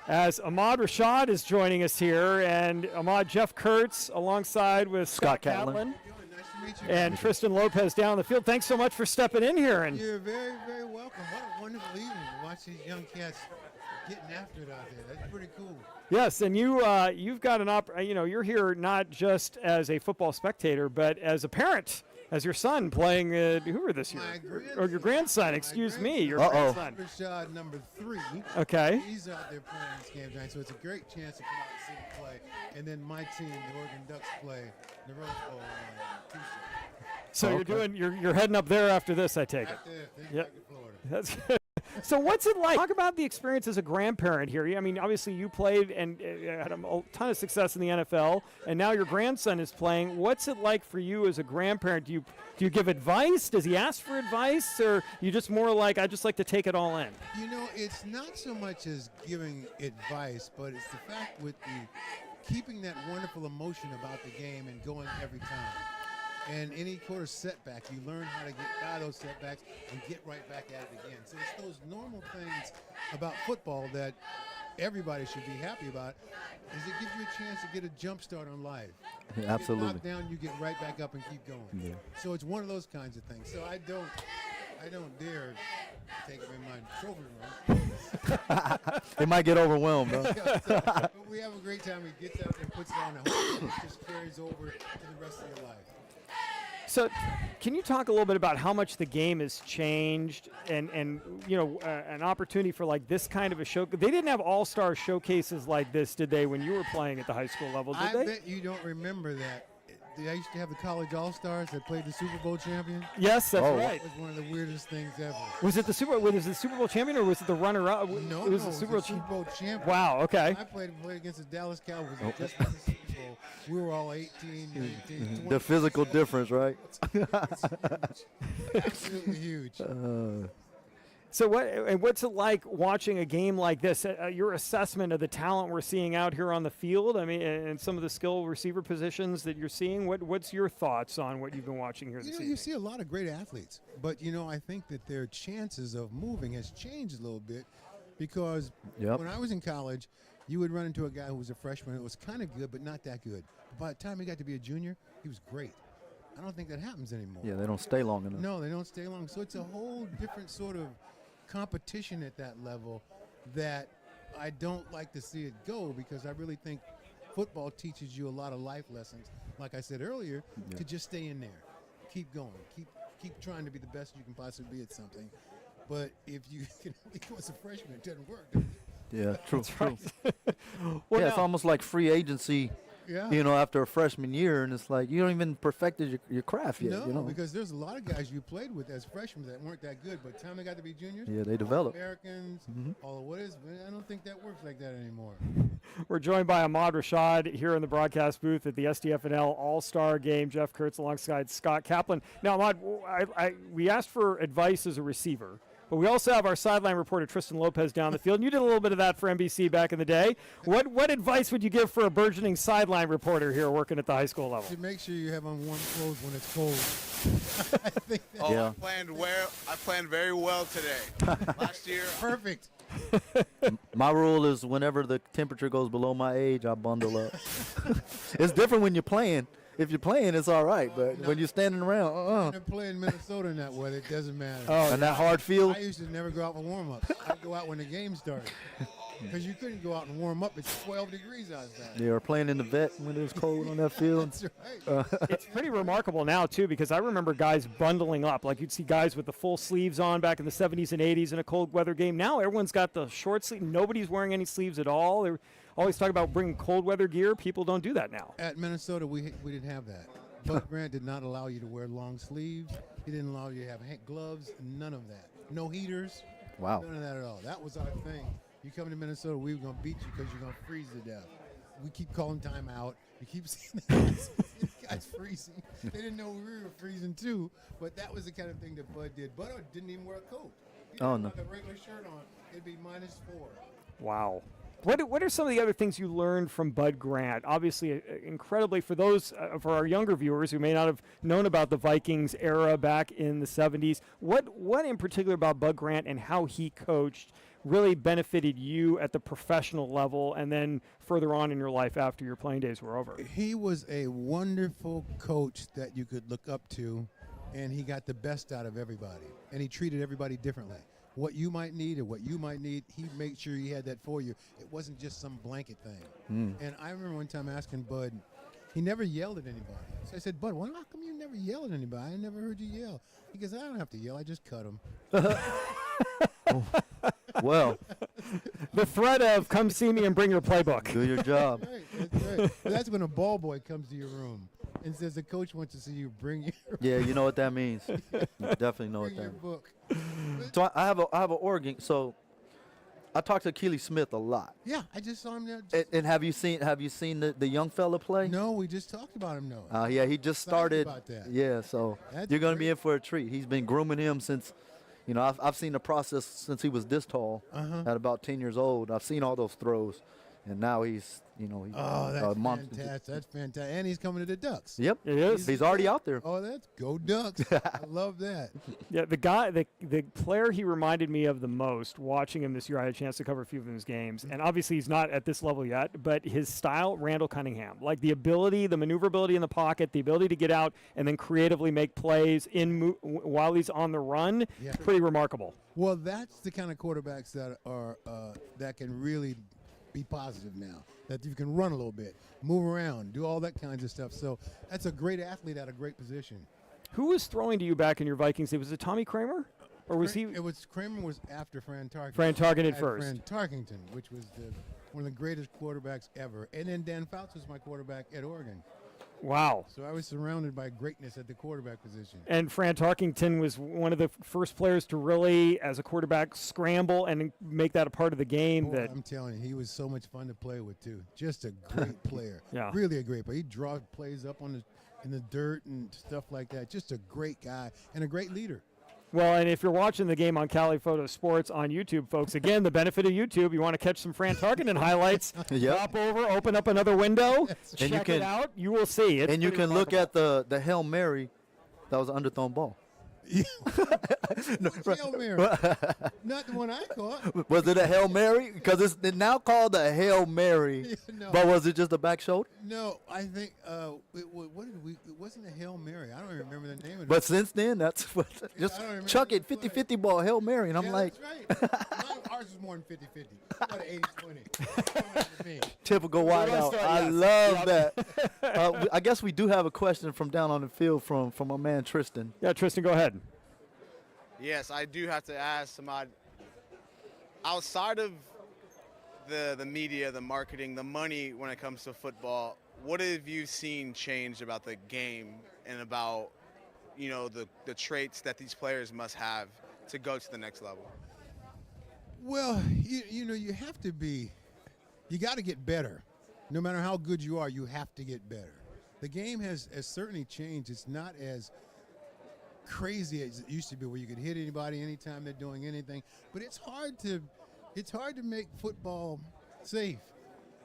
as Ahmad Rashad is joining us here, and Ahmad, Jeff Kurtz alongside with Scott Catlin. And Tristan Lopez down the field. Thanks so much for stepping in here. And you're very, very welcome. What a wonderful evening to watch these young cats getting after it out there. That's pretty cool. Yes, and you've got you're here not just as a football spectator, but as a parent, as your son playing Hoover this year, or your grandson. Excuse me, your grandson. Rashad, number 3. Okay. He's out there playing this game tonight, so it's a great chance to come out and see him play. And then my team, the Oregon Ducks, play the Rose Bowl on Tuesday. So you're heading up there after this, I take it. Yep. Florida. That's good. So what's it like? Talk about the experience as a grandparent here. I mean, obviously you played and had a ton of success in the NFL, and now your grandson is playing. What's it like for you as a grandparent? Do you give advice? Does he ask for advice, or you just more like, I just like to take it all in? You know, it's not so much as giving advice, but it's the fact with the keeping that wonderful emotion about the game and going every time. And any quarter setback, you learn how to get out of those setbacks and get right back at it again. So it's those normal things about football that everybody should be happy about, is it gives you a chance to get a jump start on life. Yeah, absolutely. You get knocked down, you get right back up and keep going. Yeah. So it's one of those kinds of things. So I don't dare take him in my trophy room. It might get overwhelmed, though. But we have a great time. He gets out and puts it on, and hopefully it just carries over to the rest of your life. So can you talk a little bit about how much the game has changed and an opportunity for like this kind of a show? They didn't have all-star showcases like this, did they, when you were playing at the high school level, did they? I bet you don't remember that. I used to have the college all-stars that played the Super Bowl champion. Yes, that's right. That was one of the weirdest things ever. Was it the Super Bowl champion or was it the runner-up? No, it was the Super Bowl champion. Wow, okay. I played against the Dallas Cowboys. Just won the Super Bowl. We were all 18, 19, 20. The physical difference, right? It's huge. Absolutely huge. So what's it like watching a game like this? Your assessment of the talent we're seeing out here on the field, I mean, and some of the skill receiver positions that you're seeing. What's your thoughts on what you've been watching here this evening? You see a lot of great athletes, but I think that their chances of moving has changed a little bit because when I was in college, you would run into a guy who was a freshman who was kind of good, but not that good. But by the time he got to be a junior, he was great. I don't think that happens anymore. Yeah, they don't stay long enough. No, they don't stay long. So it's a whole different sort of competition at that level that I don't like to see it go, because I really think football teaches you a lot of life lessons, like I said earlier, to just stay in there, keep going, keep trying to be the best you can possibly be at something. But if you can only go as a freshman, it doesn't work. Yeah, true. Right. Well, it's almost like free agency. Yeah. After a freshman year, and it's like you don't even perfected your craft yet. No, because there's a lot of guys you played with as freshmen that weren't that good, but by the time they got to be juniors, they develop. Americans, all of what is. I don't think that works like that anymore. We're joined by Ahmad Rashad here in the broadcast booth at the SDFNL All-Star Game. Jeff Kurtz alongside Scott Catlin. Now, Ahmad, we asked for advice as a receiver, but we also have our sideline reporter, Tristan Lopez, down the field. And you did a little bit of that for NBC back in the day. What advice would you give for a burgeoning sideline reporter here working at the high school level? To make sure you have on warm clothes when it's cold. I think that I planned very well today. Last year. Perfect. My rule is whenever the temperature goes below my age, I bundle up. It's different when you're playing. If you're playing, it's all right, but when you're standing around, I play in Minnesota in that weather, it doesn't matter. And that hard field. I used to never go out for warm-ups. I'd go out when the game started. because you couldn't go out and warm up. It's 12 degrees outside. They were playing in the vet when it was cold on that field. That's right. It's pretty remarkable now, too, because I remember guys bundling up. Like you'd see guys with the full sleeves on back in the 70s and 80s in a cold weather game. Now everyone's got the short sleeve. Nobody's wearing any sleeves at all. They're always talking about bringing cold weather gear. People don't do that now. At Minnesota, we didn't have that. Bud Grant did not allow you to wear long sleeves. He didn't allow you to have gloves. None of that. No heaters. Wow. None of that at all. That was our thing. You come to Minnesota, we were going to beat you because you're going to freeze to death. We keep calling timeout. You keep seeing the guys freezing. They didn't know we were freezing too, but that was the kind of thing that Bud did. Bud didn't even wear a coat. He Oh, had no. like a regular shirt on. It'd be -4. Wow. What are some of the other things you learned from Bud Grant? Obviously, incredibly, for those, for our younger viewers who may not have known about the Vikings era back in the 70s, what in particular about Bud Grant and how he coached really benefited you at the professional level and then further on in your life after your playing days were over? He was a wonderful coach that you could look up to, and he got the best out of everybody, and he treated everybody differently. What you might need or what you might need, he made sure he had that for you. It wasn't just some blanket thing. And I remember one time asking Bud, he never yelled at anybody. So I said, Bud, well, how come you never yell at anybody? I never heard you yell. He goes, I don't have to yell. I just cut him. Well, The threat of come see me and bring your playbook. do your job. Right, that's right. That's when a ball boy comes to your room and says the coach wants to see you bring your, Yeah, you know what that means. You definitely know what bring your that means. book. So I have an Oregon. So I talked to Keely Smith a lot. Yeah, I just saw him there. And have you seen the young fella play? No, we just talked about him, though. Yeah, he just Excited started. about that. Yeah, so That's you're going to be great. in for a treat. He's been grooming him since, I've seen the process since he was this tall, at about 10 years old. I've seen all those throws, and now he's, he's Oh, a that's monster. fantastic. That's fantastic. And he's coming to the Ducks. Yep, It is. He's already out there. Oh, that's go Ducks. I love that. Yeah, the player he reminded me of the most watching him this year, I had a chance to cover a few of his games, and obviously he's not at this level yet, but his style, Randall Cunningham, like the ability, the maneuverability in the pocket, the ability to get out and then creatively make plays while he's on the run, Yeah. pretty remarkable. Well, that's the kind of quarterbacks that are that can really be positive now. That you can run a little bit, move around, do all that kinds of stuff. So that's a great athlete at a great position. Who was throwing to you back in your Vikings days? Was it Tommy Kramer? Or was he? It was Kramer was after Fran Tarkenton. Fran Tarkenton Had first. Fran Tarkenton, which was one of the greatest quarterbacks ever. And then Dan Fouts was my quarterback at Oregon. Wow. So I was surrounded by greatness at the quarterback position. And Fran Tarkenton was one of the first players to really, as a quarterback, scramble and make that a part of the game. Boy, That I'm telling you, he was so much fun to play with too. Just a great player. Yeah. Really a great player. He'd draw plays up in the dirt and stuff like that. Just a great guy and a great leader. Well, and if you're watching the game on Cali Photo Sports on YouTube, folks, again, the benefit of YouTube, you want to catch some Fran Tarkenton highlights, Yep. hop over, open up another window, And you check can- it out. You will see. It's And you pretty can look remarkable. at the Hail Mary. That was an underthrown ball. Hail Mary. Not the one I caught. Was it a Hail Mary? Because it's now called a Hail Mary. No. But was it just a back shoulder? No, I think it wasn't a Hail Mary. I don't even remember the name of it. But since then, that's what, just I don't remember chuck what it it was. 50-50 ball, Hail Mary. And I'm Yeah, like, that's right. Ours was more than 50-50. About an 80-20. typical wideout. start, I yes. love that. I guess we do have a question from down on the field from my man Tristan. Yeah, Tristan, go ahead. Yes, I do have to ask Samad, outside of the media, the marketing, the money when it comes to football, what have you seen change about the game and about, the traits that these players must have to go to the next level? Well, you have to be. You got to get better. No matter how good you are, you have to get better. The game has certainly changed. It's not as crazy as it used to be, where you could hit anybody anytime they're doing anything. But it's hard to make football safe.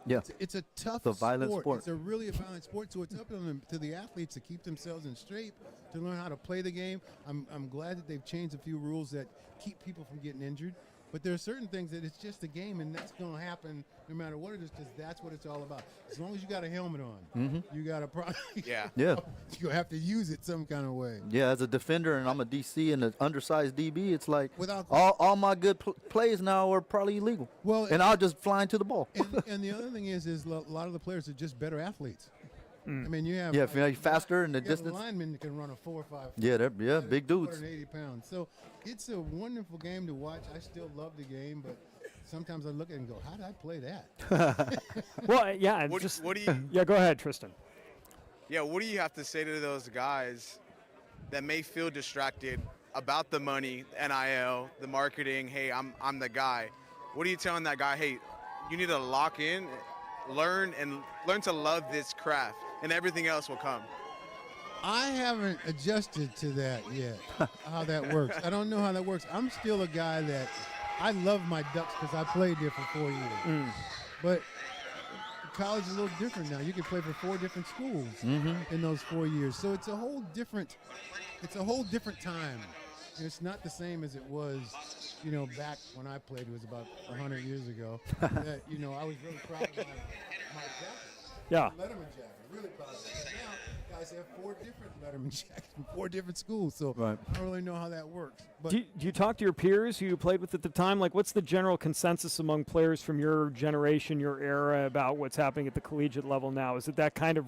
Yeah. It's a tough It's a violent sport. It's a really a violent sport. So it's up to the athletes to keep themselves in shape, to learn how to play the game. I'm glad that they've changed a few rules that keep people from getting injured. But there are certain things that it's just a game, and that's going to happen no matter what it is, because that's what it's all about. As long as you got a helmet on, you got a problem. Yeah. Yeah. You have to use it some kind of way. Yeah, as a defender, and I'm a DC and an undersized DB, it's like Without all my good plays now are probably illegal. Well, and I'll just fly into the ball. and the other thing is a lot of the players are just better athletes. I mean, you have if you're faster in the you have distance. linemen that can run a 4 or 5. Yeah, they're big dudes. 180 pounds. So it's a wonderful game to watch. I still love the game, but sometimes I look at it and go, how did I play that? Well, yeah. What do you? Yeah, go ahead, Tristan. Yeah, what do you have to say to those guys that may feel distracted about the money, NIL, the marketing? Hey, I'm the guy. What are you telling that guy? Hey, you need to lock in, learn to love this craft, and everything else will come. I haven't adjusted to that yet, how that works. I don't know how that works. I'm still a guy that I love my Ducks because I played there for 4 years. But college is a little different now. You can play for 4 different schools in those 4 years. So it's a whole different time. It's not the same as it was, back when I played. It was about 100 years ago. That, I was really proud of my jacket. Yeah. Letterman jacket. Really proud of it. Now, guys have 4 different Letterman jackets from 4 different schools. So Right. I don't really know how that works. But Do you talk to your peers who you played with at the time? Like, what's the general consensus among players from your generation, your era, about what's happening at the collegiate level now? Is it that kind of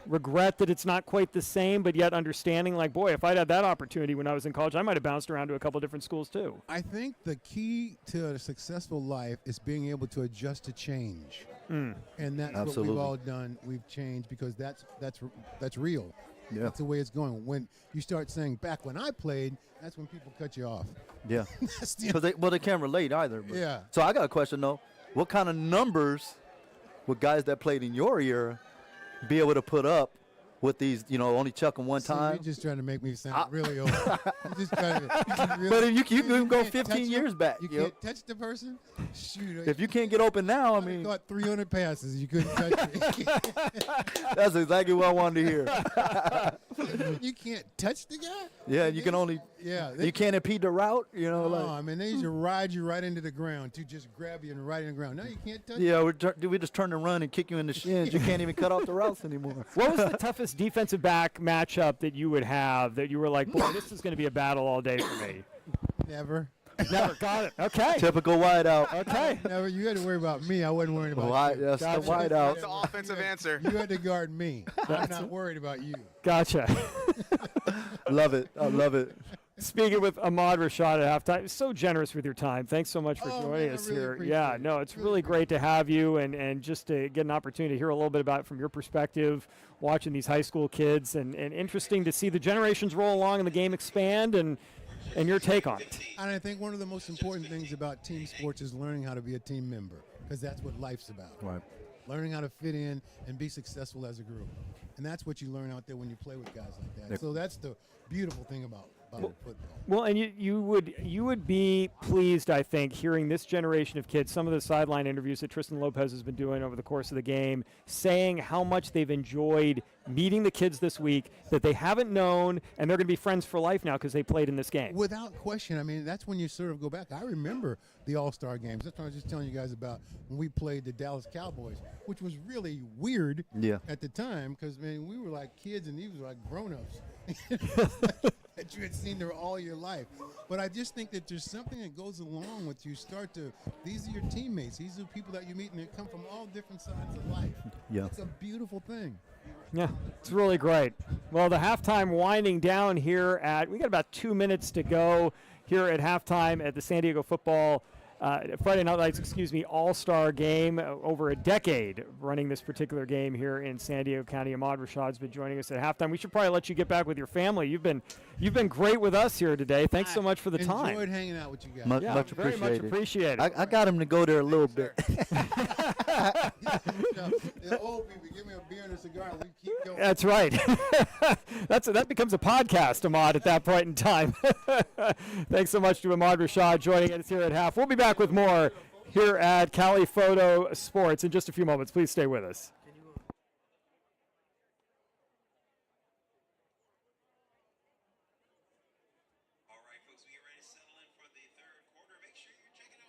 regret that it's not quite the same, but yet understanding, like, boy, if I'd had that opportunity when I was in college, I might have bounced around to a couple different schools too? I think the key to a successful life is being able to adjust to change. And that's what Absolutely. we've all done. We've changed because that's real. Yeah. That's the way it's going. When you start saying back when I played, that's when people cut you off. Yeah. That's the- Because they can't relate either. But. Yeah. So I got a question, though. What kind of numbers would guys that played in your era be able to put up with these, only chucking one See, time? You're just trying to make me sound really old. You're just trying to, really, But if you can go can't 15 touch years them, back. You yo. can't touch the person? Shoot. If you can't get open now, I mean, caught 300 passes. You couldn't touch me. that's exactly what I wanted to hear. You can't touch the guy? Yeah, you can only, Yeah. you can't impede the route, Oh, I mean, they used to ride you right into the ground, to just grab you and ride in the ground. No, you can't touch Yeah, we just turn and run and kick you in the shins. You can't even cut off the routes anymore. What was the toughest defensive back matchup that you would have that you were like, boy, this is going to be a battle all day for me? Never. Never got it. Okay. Typical wideout. Okay. Never. You had to worry about me. I wasn't worried about Wide, you. that's the Gotcha. wideout. That's the offensive answer. You had to guard me. I'm not worried about you. Gotcha. Love it. I love it. Speaking with Ahmad Rashad at halftime, so generous with your time. Thanks so much for Oh, joining man, I us really here. appreciate Yeah, it. no, it's Really really great to have you and just to get an opportunity to hear a little bit about it from your perspective, watching these high school kids, and interesting to see the generations roll along and the game expand and your take on it. And I think one of the most important things about team sports is learning how to be a team member, because that's what life's about. Right. Learning how to fit in and be successful as a group. And that's what you learn out there when you play with guys like that. Yep. So that's the beautiful thing about football. Well, and you would be pleased, I think, hearing this generation of kids, some of the sideline interviews that Tristan Lopez has been doing over the course of the game, saying how much they've enjoyed meeting the kids this week that they haven't known, and they're going to be friends for life now because they played in this game. Without question. I mean, that's when you sort of go back. I remember the All-Star games. That's what I was just telling you guys about when we played the Dallas Cowboys, which was really weird at the time because, man, we were like kids and these were like grown-ups that you had seen there all your life. But I just think that there's something that goes along with you start to, these are your teammates. These are people that you meet and they come from all different sides of life. Yeah. It's a beautiful thing. Yeah, it's really great. Well, the halftime winding down here we got about 2 minutes to go here at halftime at the San Diego football Friday Night Lights, All-Star game. Over a decade running this particular game here in San Diego County. Ahmad Rashad's been joining us at halftime. We should probably let you get back with your family. You've been great with us here today. Thanks so much for the time. Enjoyed hanging out with you guys. Much Very appreciated. much appreciated. I got him to go there a little bit. The old people give me a beer and a cigar and we keep going. That's right. That becomes a podcast, Ahmad, at that point in time. Thanks so much to Ahmad Rashad joining us here at half. We'll be back with more here at Cali Photo Sports in just a few moments. Please stay with us. All right, folks, we get ready to settle in for the third quarter. Make sure you're checking out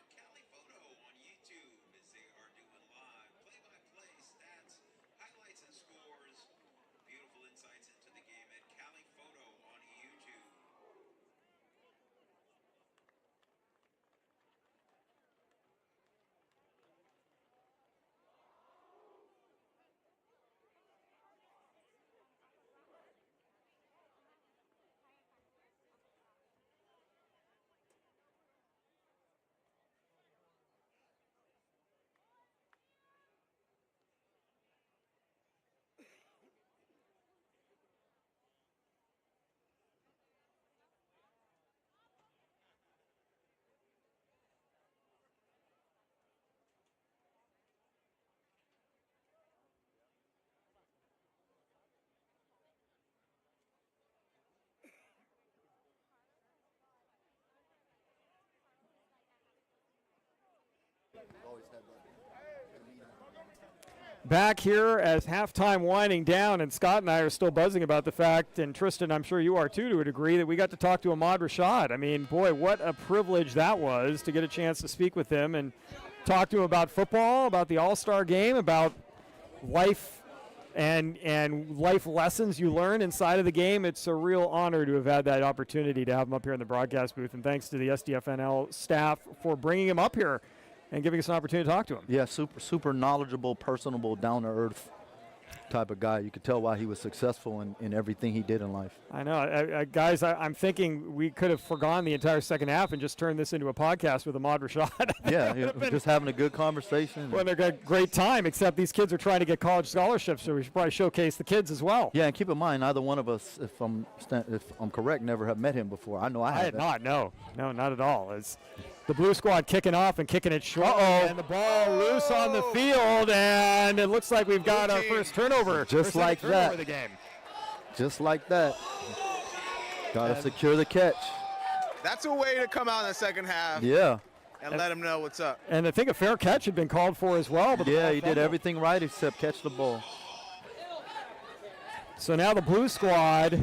Back here as halftime winding down, and Scott and I are still buzzing about the fact, and Tristan, I'm sure you are too to a degree, that we got to talk to Ahmad Rashad. I mean, boy, what a privilege that was to get a chance to speak with him and talk to him about football, about the All-Star game, about life and life lessons you learn inside of the game. It's a real honor to have had that opportunity to have him up here in the broadcast booth, and thanks to the SDFNL staff for bringing him up here and giving us an opportunity to talk to him. Yeah, super knowledgeable, personable, down-to-earth type of guy. You could tell why he was successful in everything he did in life. I know. Guys, I'm thinking we could have forgone the entire second half and just turned this into a podcast with Ahmad Rashad. Yeah, just having a good conversation. Well, they're got a great time, except these kids are trying to get college scholarships, so we should probably showcase the kids as well. Yeah, and keep in mind, neither one of us, if I'm correct, never have met him before. I know I had haven't. not. No, not at all. It's the Blue Squad kicking off and kicking it short. And the ball loose on the field, and it looks like we've got our first turnover. Just like that. Of the game. Just like that. Got to secure the catch. That's a way to come out in the second half. Yeah. And let them know what's up. And I think a fair catch had been called for as well. But yeah, he did everything right except catch the ball. So now the Blue Squad,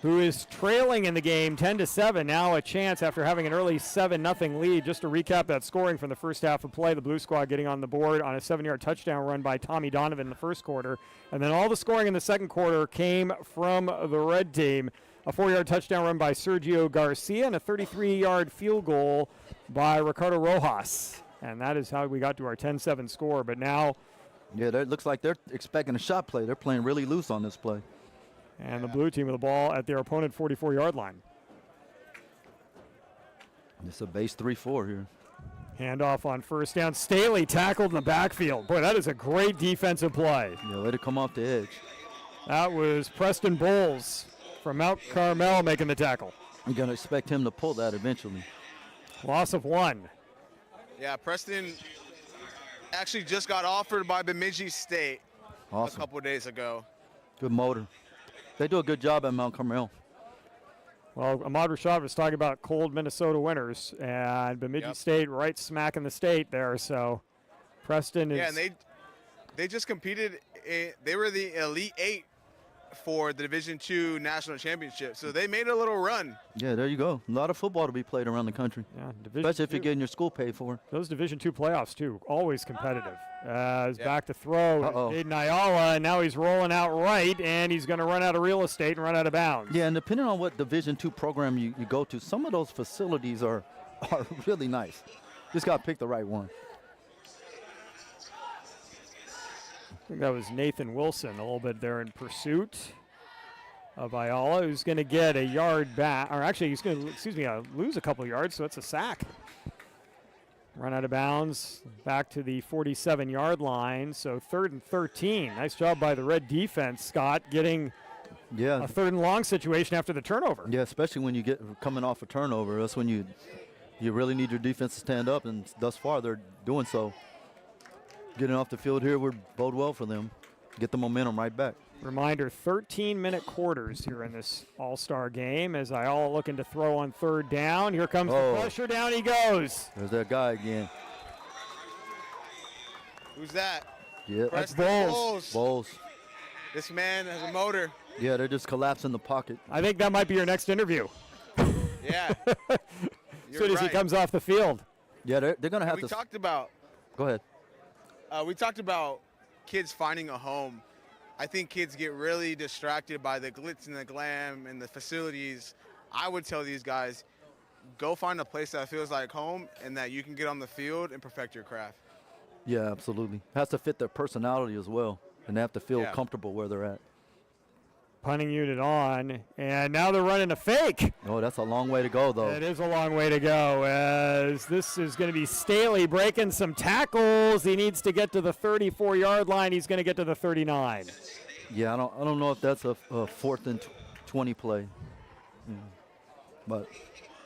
who is trailing in the game 10-7, now a chance after having an early 7-0 lead. Just to recap that scoring from the first half of play, the Blue Squad getting on the board on a 7-yard touchdown run by Tommy Donovan in the first quarter. And then all the scoring in the second quarter came from the red team. A 4-yard touchdown run by Sergio Garcia and a 33-yard field goal by Ricardo Rojas. And that is how we got to our 10-7 score. But now, yeah, it looks like they're expecting a shot play. They're playing really loose on this play. And the blue team with the ball at their opponent 44-yard line. It's a base 3-4 here. Handoff on first down. Staley tackled in the backfield. Boy, that is a great defensive play. Yeah, let it come off the edge. That was Preston Bowles from Mount Carmel making the tackle. You're going to expect him to pull that eventually. Loss of 1. Yeah, Preston actually just got offered by Bemidji State a couple of days ago. Good motor. They do a good job at Mount Carmel. Well, Ahmad Rashad was talking about cold Minnesota winters, and Bemidji State right smack in the state there. So Preston is. Yeah, and they just competed. They were the Elite Eight for the Division II National Championship. So they made a little run. Yeah, there you go. A lot of football to be played around the country. Yeah, especially if you're getting your school paid for. Those Division II playoffs, too, always competitive. Back to throw. Aiden Ayala, and now he's rolling out right, and he's going to run out of real estate and run out of bounds. Yeah, and depending on what Division II program you go to, some of those facilities are really nice. Just got to pick the right one. I think that was Nathan Wilson a little bit there in pursuit of Ayala, who's going to get a yard back, or actually he's going to, lose a couple yards, so it's a sack. Run out of bounds, back to the 47-yard line, so 3rd and 13. Nice job by the red defense, Scott, getting a 3rd and long situation after the turnover. Yeah, especially when you get coming off a turnover. That's when you really need your defense to stand up, and thus far they're doing so. Getting off the field here would bode well for them. Get the momentum right back. Reminder, 13-minute quarters here in this All-Star game as Ayala looking to throw on 3rd down. Here comes the pressure. Down he goes. There's that guy again. Who's that? Yeah, that's Bowles. This man has a motor. Yeah, they're just collapsing the pocket. I think that might be your next interview. Yeah. As soon as he comes off the field. Yeah, they're going to have to. We talked about. Go ahead. We talked about kids finding a home. I think kids get really distracted by the glitz and the glam and the facilities. I would tell these guys, go find a place that feels like home and that you can get on the field and perfect your craft. Yeah, absolutely. Has to fit their personality as well, and they have to feel comfortable where they're at. Punting unit on, and now they're running a fake. Oh, that's a long way to go, though. It is a long way to go, as this is going to be Staley breaking some tackles. He needs to get to the 34-yard line. He's going to get to the 39. Yeah, I don't know if that's a 4th and 20 play. But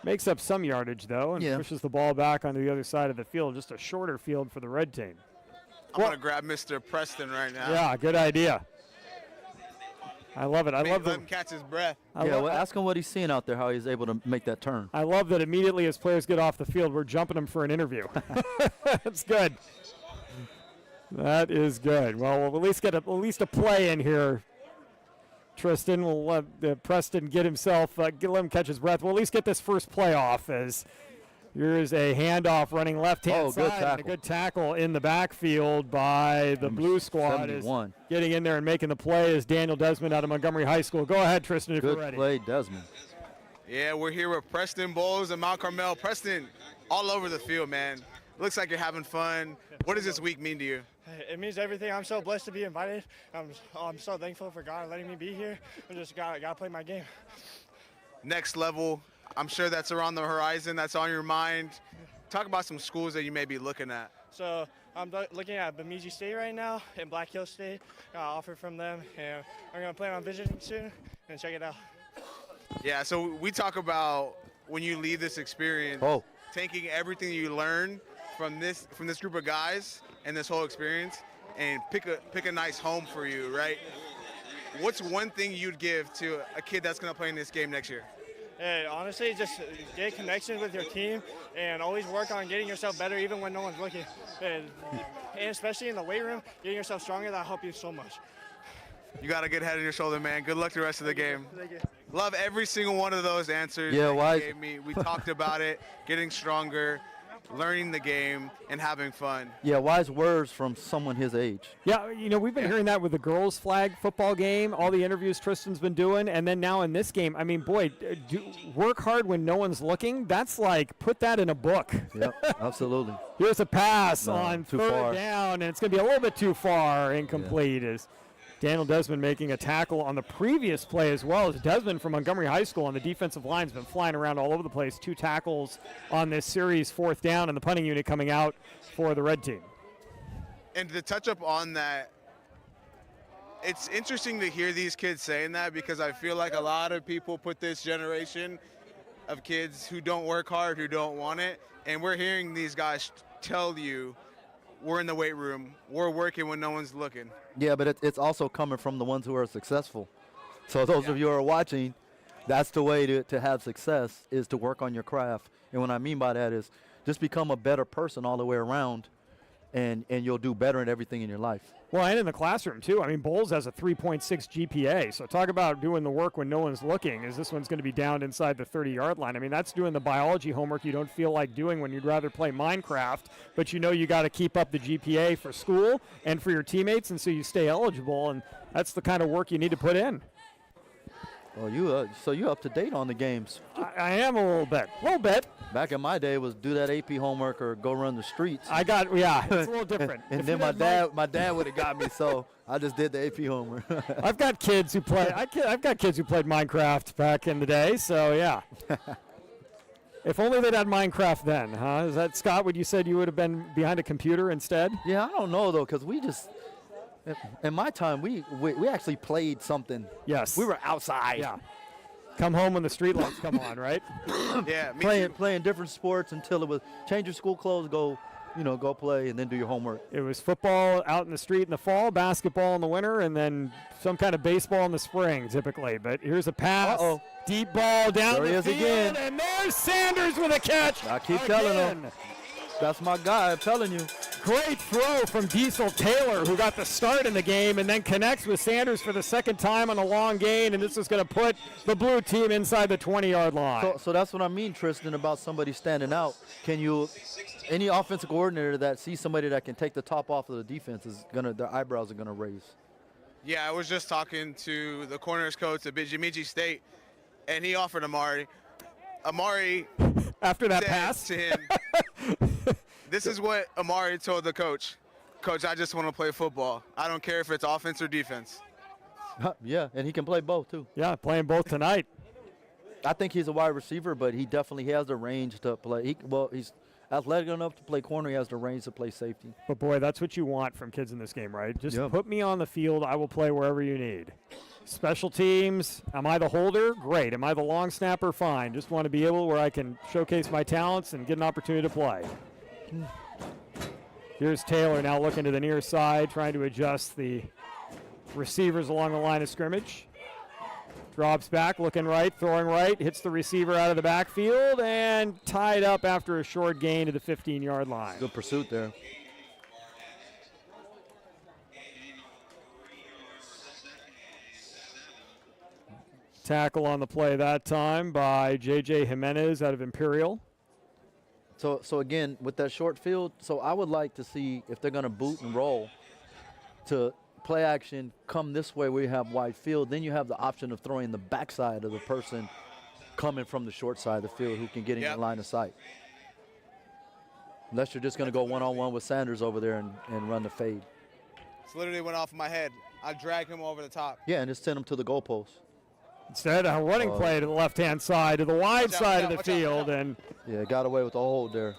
makes up some yardage, though, and pushes the ball back onto the other side of the field. Just a shorter field for the red team. I'm going to grab Mr. Preston right now. Yeah, good idea. I love it. I love Let that. him catch his breath. Well, ask him what he's seeing out there, how he's able to make that turn. I love that immediately as players get off the field, we're jumping them for an interview. That's good. That is good. Well, we'll at least get at least a play in here. Tristan will let Preston get himself, let him catch his breath. We'll at least get this first play off as here's a handoff running left-hand side. And a good tackle in the backfield by the Blue Squad. 71. Is getting in there and making the play is Daniel Desmond out of Montgomery High School. Go ahead, Tristan, if you're ready. Good play, Desmond. Yeah, we're here with Preston Bowles and Mount Carmel. Preston, all over the field, man. Looks like you're having fun. What does this week mean to you? It means everything. I'm so blessed to be invited. I'm so thankful for God letting me be here. I just got to play my game. Next level, I'm sure that's around the horizon, that's on your mind. Talk about some schools that you may be looking at. So I'm looking at Bemidji State right now and Black Hills State. Got an offer from them, and I'm going to plan on visiting soon and check it out. Yeah, so we talk about when you leave this experience, taking everything you learn from this group of guys and this whole experience and pick a nice home for you, right? What's one thing you'd give to a kid that's going to play in this game next year? Hey, honestly, just get connection with your team and always work on getting yourself better even when no one's looking. And especially in the weight room, getting yourself stronger, that'll help you so much. You got a good head on your shoulder, man. Good luck the rest of the game. Thank you. Love every single one of those answers Yeah, that why? you gave me. We talked about it, getting stronger, learning the game, and having fun. Yeah, wise words from someone his age. Yeah, we've been hearing that with the girls' flag football game, all the interviews Tristan's been doing, and then now in this game. I mean, boy, work hard when no one's looking. That's like, put that in a book. Yep, absolutely. Here's a pass on too third far. down, and it's going to be a little bit too far, incomplete. As Daniel Desmond making a tackle on the previous play as well. As Desmond from Montgomery High School on the defensive line has been flying around all over the place. 2 tackles on this series, 4th down, and the punting unit coming out for the red team. And to touch up on that, it's interesting to hear these kids saying that because I feel like a lot of people put this generation of kids who don't work hard, who don't want it, and we're hearing these guys tell you, we're in the weight room, we're working when no one's looking. Yeah, but it's also coming from the ones who are successful. So those of you who are watching, that's the way to have success, is to work on your craft. And what I mean by that is just become a better person all the way around, and you'll do better in everything in your life. Well, and in the classroom, too. I mean, Bowles has a 3.6 GPA, so talk about doing the work when no one's looking, as this one's going to be down inside the 30-yard line. I mean, that's doing the biology homework you don't feel like doing when you'd rather play Minecraft, but you know you got to keep up the GPA for school and for your teammates, and so you stay eligible, and that's the kind of work you need to put in. Well, so you up to date on the games. I am a little bit. Back in my day, it was do that AP homework or go run the streets. It's a little different. And then my dad would have got me, so I just did the AP homework. I've got kids who play. I've got kids who played Minecraft back in the day. So yeah. If only they'd had Minecraft then, huh? Is that Scott? What you said you would have been behind a computer instead? Yeah, I don't know though, because we just. In my time, we actually played something. Yes. We were outside. Yeah. Come home when the street lights come on, right? Yeah, playing different sports until it was change your school clothes, go play, and then do your homework. It was football out in the street in the fall, basketball in the winter, and then some kind of baseball in the spring, typically. But here's a pass. Uh-oh. Deep ball down There he the is field, again. and there's Sanders with a catch. I keep telling him. That's my guy, I'm telling you. Great throw from Diesel Taylor, who got the start in the game and then connects with Sanders for the second time on a long gain, and this is going to put the blue team inside the 20-yard line. So that's what I mean, Tristan, about somebody standing out. Any offensive coordinator that sees somebody that can take the top off of the defense their eyebrows are going to raise. Yeah, I was just talking to the corners coach at Bemidji State, and he offered Amari. Amari after that said pass to him, this is what Amari told the coach. Coach, I just want to play football. I don't care if it's offense or defense. Yeah, and he can play both too. Yeah, playing both tonight. I think he's a wide receiver, but he definitely has the range to play. He's athletic enough to play corner. He has the range to play safety. But boy, that's what you want from kids in this game, right? Just put me on the field. I will play wherever you need. Special teams, am I the holder? Great. Am I the long snapper? Fine. Just want to be able where I can showcase my talents and get an opportunity to play. Here's Taylor now looking to the near side, trying to adjust the receivers along the line of scrimmage. Drops back, looking right, throwing right, hits the receiver out of the backfield, and tied up after a short gain to the 15-yard line. Good pursuit there. Tackle on the play that time by J.J. Jimenez out of Imperial. So again, with that short field, so I would like to see if they're going to boot and roll to play action, come this way where you have wide field. Then you have the option of throwing the backside of the person coming from the short side of the field who can get in your line of sight. Unless you're just going to go one-on-one with Sanders over there and run the fade. It's literally went off my head. I dragged him over the top. Yeah, and just send him to the goalpost. Instead, a running play to the left-hand side, to the wide side of the field. And yeah, got away with the hold there.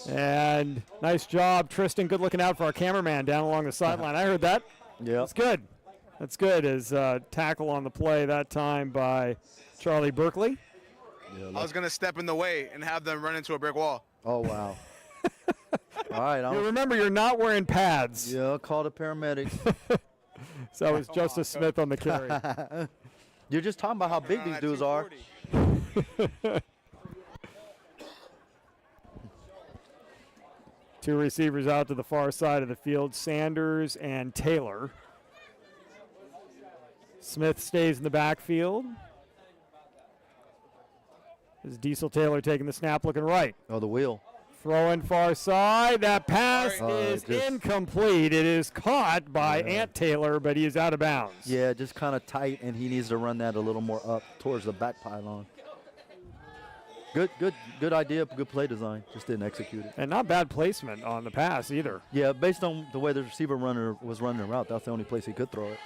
And nice job, Tristan. Good looking out for our cameraman down along the sideline. I heard that. Yeah. That's good. That's good as tackle on the play that time by Charlie Berkeley. Yeah, I was going to step in the way and have them run into a brick wall. Oh, wow. All right. You remember, you're not wearing pads. Yeah, I'll call the paramedics. So that was Justice Smith on the carry. You're just talking about how big these dudes are. Two receivers out to the far side of the field, Sanders and Taylor. Smith stays in the backfield. Is Diesel Taylor taking the snap, looking right. Oh, the wheel. Throwing far side. That pass is incomplete. It is caught by Ant Taylor, but he is out of bounds. Yeah, just kind of tight, and he needs to run that a little more up towards the back pylon. Good idea, good play design. Just didn't execute it. And not bad placement on the pass either. Yeah, based on the way the receiver runner was running the route, that's the only place he could throw it.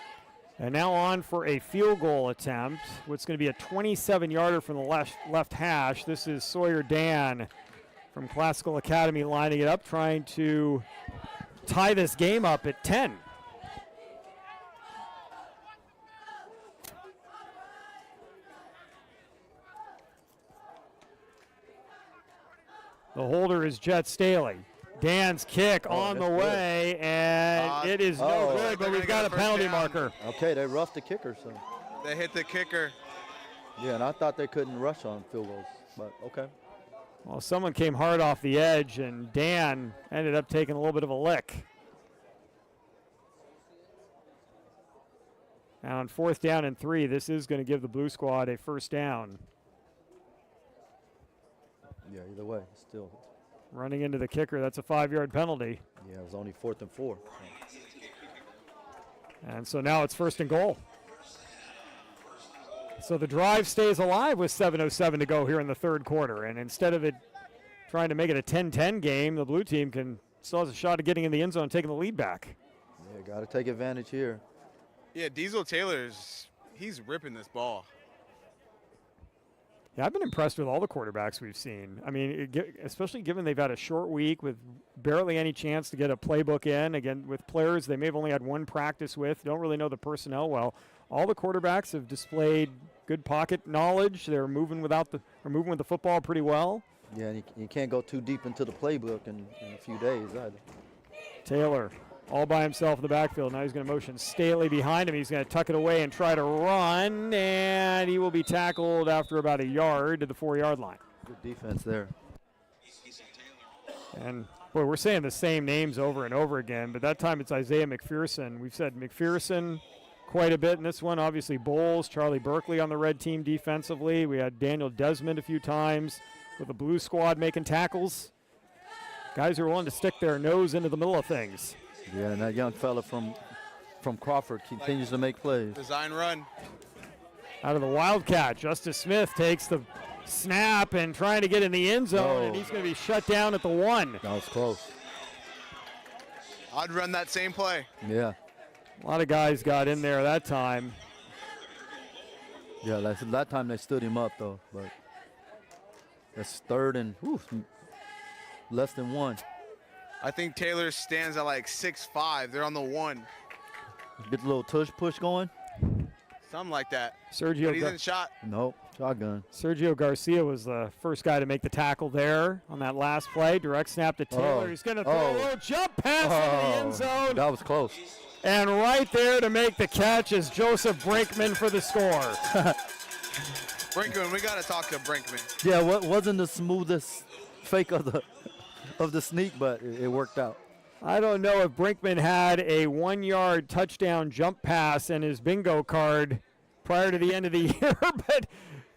And now on for a field goal attempt. What's going to be a 27-yarder from the left hash. This is Sawyer Dan from Classical Academy lining it up, trying to tie this game up at 10. The holder is Jet Staley. Dan's kick on the way, and it is no good, but we've got a penalty marker. Okay, they roughed the kicker, so. They hit the kicker. Yeah, and I thought they couldn't rush on field goals, but okay. Well, someone came hard off the edge, and Dan ended up taking a little bit of a lick. Now on 4th down and 3, this is going to give the Blue Squad a first down. Yeah, either way, still. Running into the kicker, that's a 5-yard penalty. Yeah, it was only 4th and 4. And so now it's 1st and goal. So the drive stays alive with 7:07 to go here in the 3rd quarter. And instead of it trying to make it a 10-10 game, the blue team still has a shot at getting in the end zone and taking the lead back. Yeah, got to take advantage here. Yeah, Diesel Taylor's, he's ripping this ball. Yeah, I've been impressed with all the quarterbacks we've seen. I mean, especially given they've had a short week with barely any chance to get a playbook in. Again, with players they may have only had one practice with, don't really know the personnel well. All the quarterbacks have displayed good pocket knowledge. They're moving with the football pretty well. Yeah, and you can't go too deep into the playbook in a few days either. Taylor all by himself in the backfield. Now he's going to motion Staley behind him. He's going to tuck it away and try to run, and he will be tackled after about a yard to the 4-yard line. Good defense there. And, boy, we're saying the same names over and over again, but that time it's Isaiah McPherson. We've said McPherson quite a bit in this one. Obviously, Bowles, Charlie Berkeley on the red team defensively. We had Daniel Desmond a few times with the blue squad making tackles. Guys who are willing to stick their nose into the middle of things. Yeah, and that young fella from Crawford continues to make plays. Design run. Out of the Wildcat, Justice Smith takes the snap and trying to get in the end zone, and he's going to be shut down at the 1. That was close. I'd run that same play. Yeah. A lot of guys got in there that time. Yeah, that time they stood him up, though. But that's 3rd and less than 1. I think Taylor stands at like 6'5". They're on the 1. Get a little tush push going. Something like that. Sergio But he's in shot. Nope. Shotgun. Sergio Garcia was the first guy to make the tackle there on that last play. Direct snap to Taylor. He's going to throw a little jump pass into the end zone. That was close. And right there to make the catch is Joseph Brinkman for the score. Brinkman, we got to talk to Brinkman. Yeah, wasn't the smoothest fake of the sneak, but it worked out. I don't know if Brinkman had a 1-yard touchdown jump pass in his bingo card prior to the end of the year, but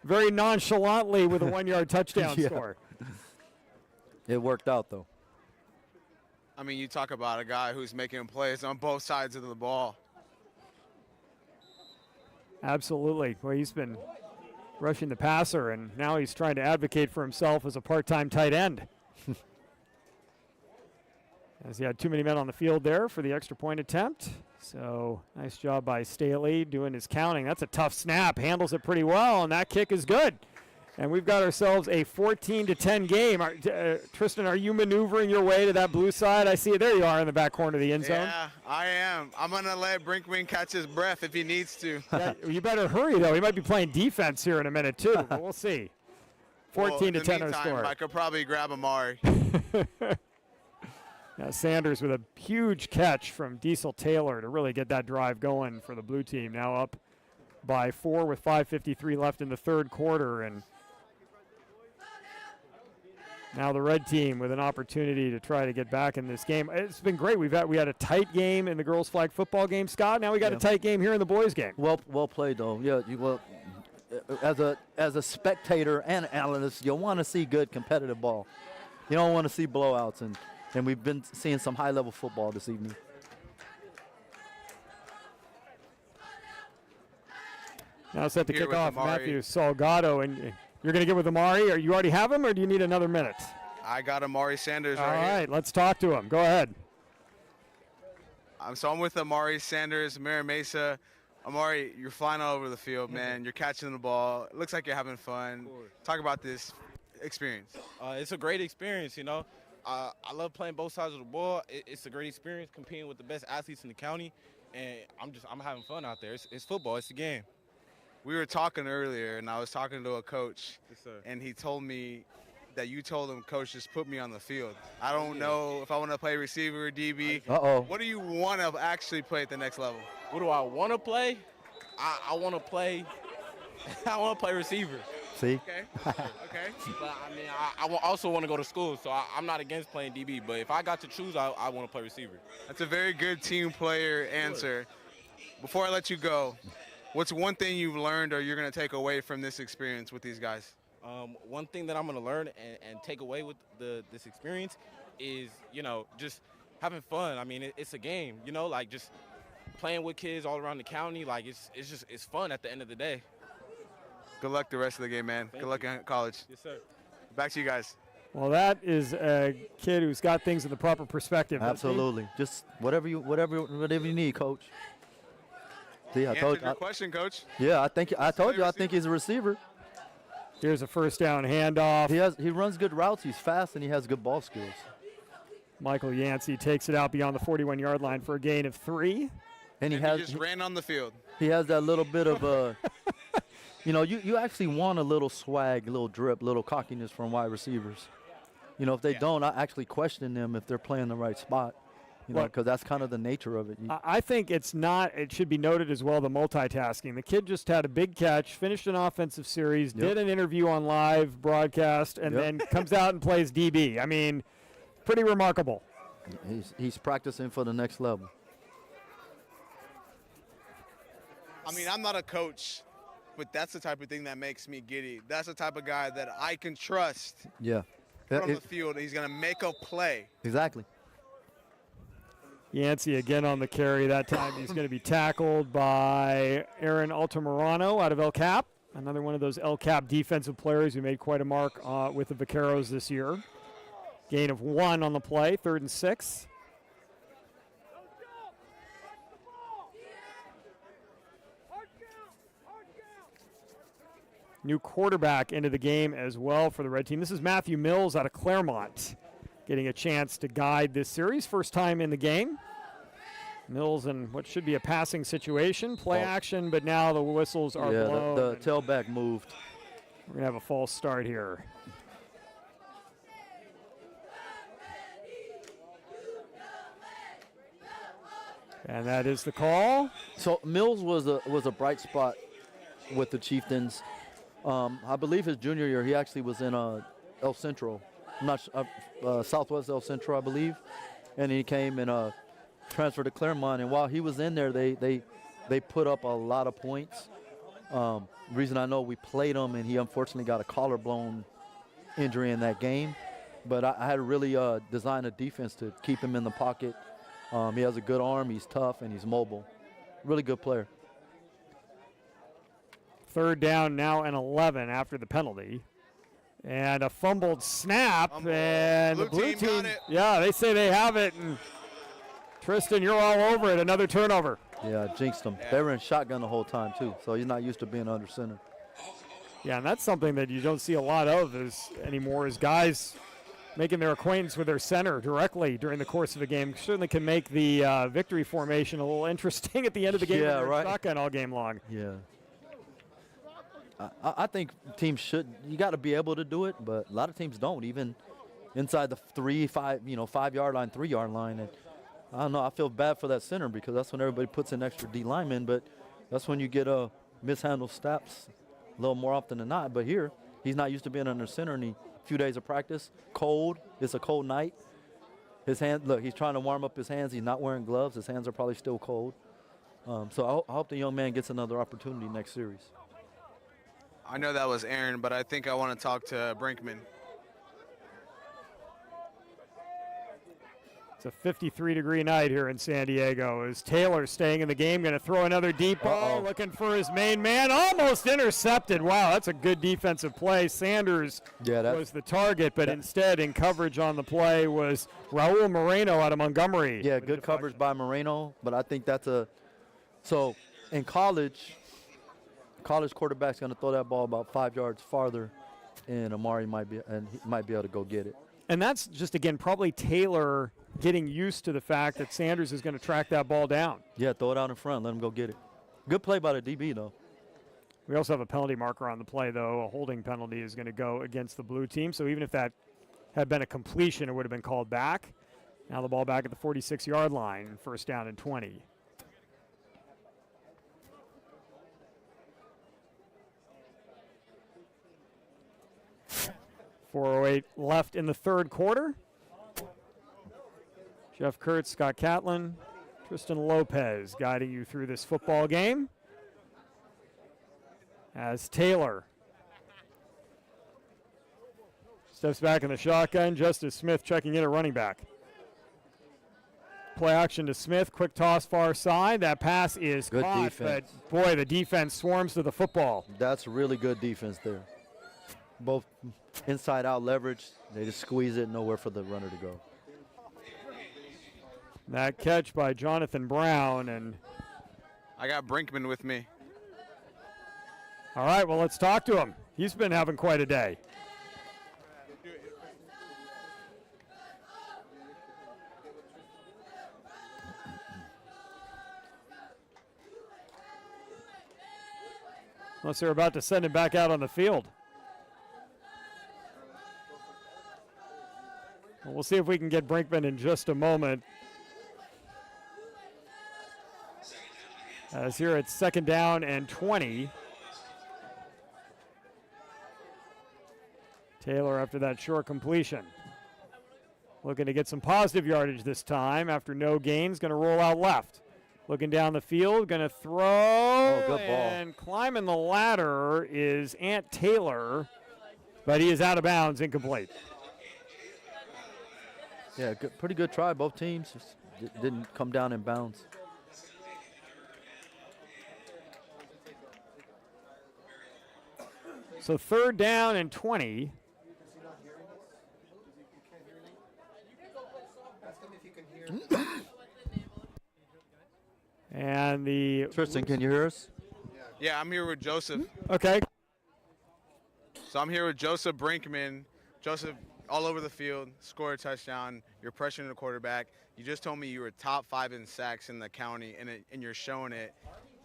very nonchalantly with a 1-yard touchdown score. It worked out, though. I mean, you talk about a guy who's making plays on both sides of the ball. Absolutely. Well, he's been rushing the passer, and now he's trying to advocate for himself as a part-time tight end. As he had too many men on the field there for the extra point attempt. So nice job by Staley doing his counting. That's a tough snap. Handles it pretty well, and that kick is good. And we've got ourselves a 14-10 game. Tristan, are you maneuvering your way to that blue side? I see it. There you are in the back corner of the end zone. Yeah, I am. I'm going to let Brinkman catch his breath if he needs to. Yeah, you better hurry, though. He might be playing defense here in a minute, too. But we'll see. 14-10 our score. I could probably grab Amari. Sanders with a huge catch from Diesel Taylor to really get that drive going for the blue team. Now up by 4 with 5:53 left in the third quarter. And now the red team with an opportunity to try to get back in this game. It's been great. We had a tight game in the girls' flag football game, Scott. Now we got a tight game here in the boys' game. Well played, though. Yeah, as a spectator and analyst, you'll want to see good competitive ball. You don't want to see blowouts, and we've been seeing some high-level football this evening. Now set to kick off, Matthew Salgado, and you're going to get with Amari. Or you already have him, or do you need another minute? I got Amari Sanders All right here. All right, let's talk to him. Go ahead. So I'm with Amari Sanders, Mira Mesa. Amari, you're flying all over the field, man. You're catching the ball. It looks like you're having fun. Talk about this experience. It's a great experience, you know. I love playing both sides of the ball. It's a great experience competing with the best athletes in the county, and I'm having fun out there. It's football. It's a game. We were talking earlier, and I was talking to a coach, Yes, sir. and he told me that you told him, Coach, just put me on the field. I don't know if I want to play receiver or DB. Uh-oh. What do you want to actually play at the next level? What do I want to play? I want to play. I want to play receiver. See? Okay. Okay. But I mean, I also want to go to school, so I'm not against playing DB. But if I got to choose, I want to play receiver. That's a very good team player answer. Before I let you go, what's one thing you've learned or you're going to take away from this experience with these guys? One thing that I'm going to learn and take away with this experience is, you know, just having fun. I mean, it's a game, you know, like just playing with kids all around the county. Like it's fun at the end of the day. Good luck the rest of the game, man. Good luck in college. Yes, sir. Back to you guys. Well, that is a kid who's got things in the proper perspective. Absolutely. Just whatever you need, Coach. See, I told Answered your question, Coach. Yeah, I told you I think he's a receiver. Here's a first down handoff. He runs good routes. He's fast and he has good ball skills. Michael Yancey takes it out beyond the 41-yard line for a gain of 3. And he just ran on the field. He has that little bit of you know, you actually want a little swag, a little drip, a little cockiness from wide receivers. You know, if they don't, I actually question them if they're playing the right spot. You know, because that's kind of the nature of it. I think it should be noted as well, the multitasking. The kid just had a big catch, finished an offensive series, did an interview on live broadcast, and then comes out and plays DB. I mean, pretty remarkable. He's practicing for the next level. I mean, I'm not a coach, but that's the type of thing that makes me giddy. That's the type of guy that I can trust from the field. He's going to make a play. Exactly. Yancey again on the carry. That time he's going to be tackled by Aaron Altamirano out of El Cap. Another one of those El Cap defensive players who made quite a mark with the Vaqueros this year. Gain of 1 on the play, 3rd and 6. New quarterback into the game as well for the red team. This is Matthew Mills out of Claremont, getting a chance to guide this series. First time in the game. Mills in what should be a passing situation, play action, but now the whistles are blown. The tailback moved. We're going to have a false start here. And that is the call. So Mills was a bright spot with the Chieftains. I believe his junior year, he actually was in El Centro. I'm not Southwest El Centro, I believe. And he came and transferred to Claremont. And while he was in there, they put up a lot of points. Reason I know, we played him, and he unfortunately got a collarbone injury in that game. But I had to really design a defense to keep him in the pocket. He has a good arm, he's tough, and he's mobile. Really good player. Third down now and 11 after the penalty. And a fumbled snap. And the blue team got it. Yeah, they say they have it. And Tristan, you're all over it. Another turnover. Yeah, jinxed him. They were in shotgun the whole time, too, so he's not used to being under center. Yeah, and that's something that you don't see a lot of anymore is guys making their acquaintance with their center directly during the course of a game. Certainly can make the victory formation a little interesting at the end of the game. Yeah, when they're right. Shotgun all game long. Yeah. I think teams you got to be able to do it, but a lot of teams don't, even inside the 5-yard line, 3-yard line. And I don't know, I feel bad for that center because that's when everybody puts in extra D linemen, but that's when you get mishandled snaps a little more often than not. But here, he's not used to being under center, and a few days of practice, cold. It's a cold night. His hand, look, he's trying to warm up his hands. He's not wearing gloves. His hands are probably still cold. So I hope the young man gets another opportunity next series. I know that was Aaron, but I think I want to talk to Brinkman. It's a 53-degree night here in San Diego. Is Taylor staying in the game? Going to throw another deep ball, looking for his main man. Almost intercepted. Wow, that's a good defensive play. Sanders was the target, but instead in coverage on the play was Raul Moreno out of Montgomery. Yeah, good coverage by Moreno, but I think that's so in college quarterback's going to throw that ball about 5 yards farther, and Amari might be able to go get it. And that's just, again, probably Taylor getting used to the fact that Sanders is going to track that ball down. Yeah, throw it out in front, let him go get it. Good play by the DB, though. We also have a penalty marker on the play, though. A holding penalty is going to go against the blue team. So even if that had been a completion, it would have been called back. Now the ball back at the 46-yard line, first down and 20. .408 left in the third quarter. Jeff Kurtz, Scott Catlin, Tristan Lopez guiding you through this football game. As Taylor steps back in the shotgun, Justice Smith checking in at running back. Play action to Smith, quick toss far side. That pass is good caught, defense. But boy, the defense swarms to the football. That's really good defense there. Both inside out leverage, they just squeeze it, nowhere for the runner to go. That catch by Jonathan Brown, and I got Brinkman with me. all right, well, let's talk to him. He's been having quite a day. Unless they're about to send him back out on the field. Well, we'll see if we can get Brinkman in just a moment. As here it's second down and 20. Taylor after that short completion. Looking to get some positive yardage this time after no gains. Going to roll out left. Looking down the field, going to throw. Oh, good ball. And climbing the ladder is Ant Taylor, but he is out of bounds, incomplete. Yeah, pretty good try. Both teams just didn't come down in bounds. So third down and 20. And the Tristan, can you hear us? Yeah, I'm here with Joseph. okay. So I'm here with Joseph Brinkman. Joseph, all over the field, scored a touchdown. You're pressuring the quarterback. You just told me you were top 5 in sacks in the county, and you're showing it.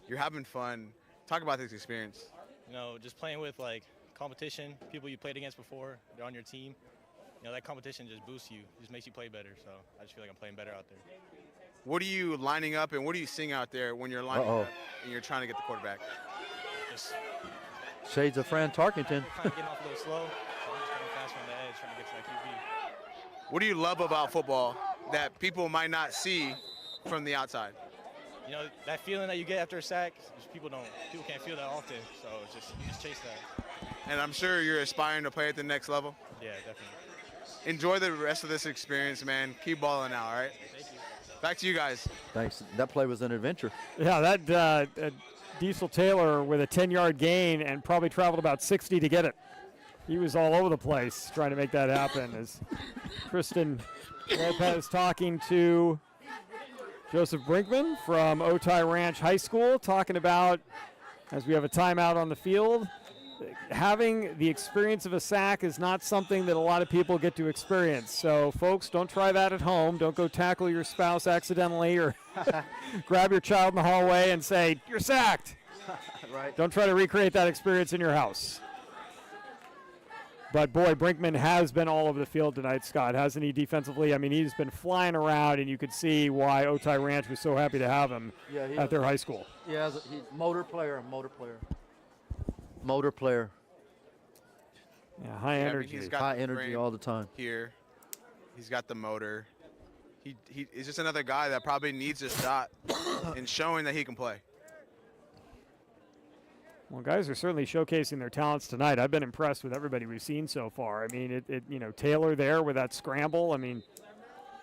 You're having fun. Talk about this experience. You know, just playing with like competition, people you played against before, they're on your team. You know, that competition just boosts you, just makes you play better. So I just feel like I'm playing better out there. What are you lining up and what are you seeing out there when you're lining up and you're trying to get the quarterback? Just Shades of Fran Tarkenton. kind of getting off a little slow, so I'm just coming faster on the edge, trying to get to that QB. What do you love about football that people might not see from the outside? You know, that feeling that you get after a sack, people can't feel that often. So it's just you just chase that. And I'm sure you're aspiring to play at the next level. Yeah, definitely. Enjoy the rest of this experience, man. Keep balling out, all right? Thank you. Back to you guys. Thanks. That play was an adventure. Yeah, that Diesel Taylor with a 10-yard gain and probably traveled about 60 to get it. He was all over the place trying to make that happen. As Kristen Lopez talking to Joseph Brinkman from Otay Ranch High School, talking about, as we have a timeout on the field, having the experience of a sack is not something that a lot of people get to experience. So, folks, don't try that at home. Don't go tackle your spouse accidentally or grab your child in the hallway and say, "You're sacked." Right. Don't try to recreate that experience in your house. But, boy, Brinkman has been all over the field tonight, Scott, hasn't he, defensively? I mean, he's been flying around, and you could see why Otay Ranch was so happy to have him at their high school. Yeah, he's motor player. Yeah, high energy. He's got high the energy frame all the time. Here, he's got the motor. He's just another guy that probably needs a shot in showing that he can play. Well, guys are certainly showcasing their talents tonight. I've been impressed with everybody we've seen so far. I mean, Taylor there with that scramble. I mean,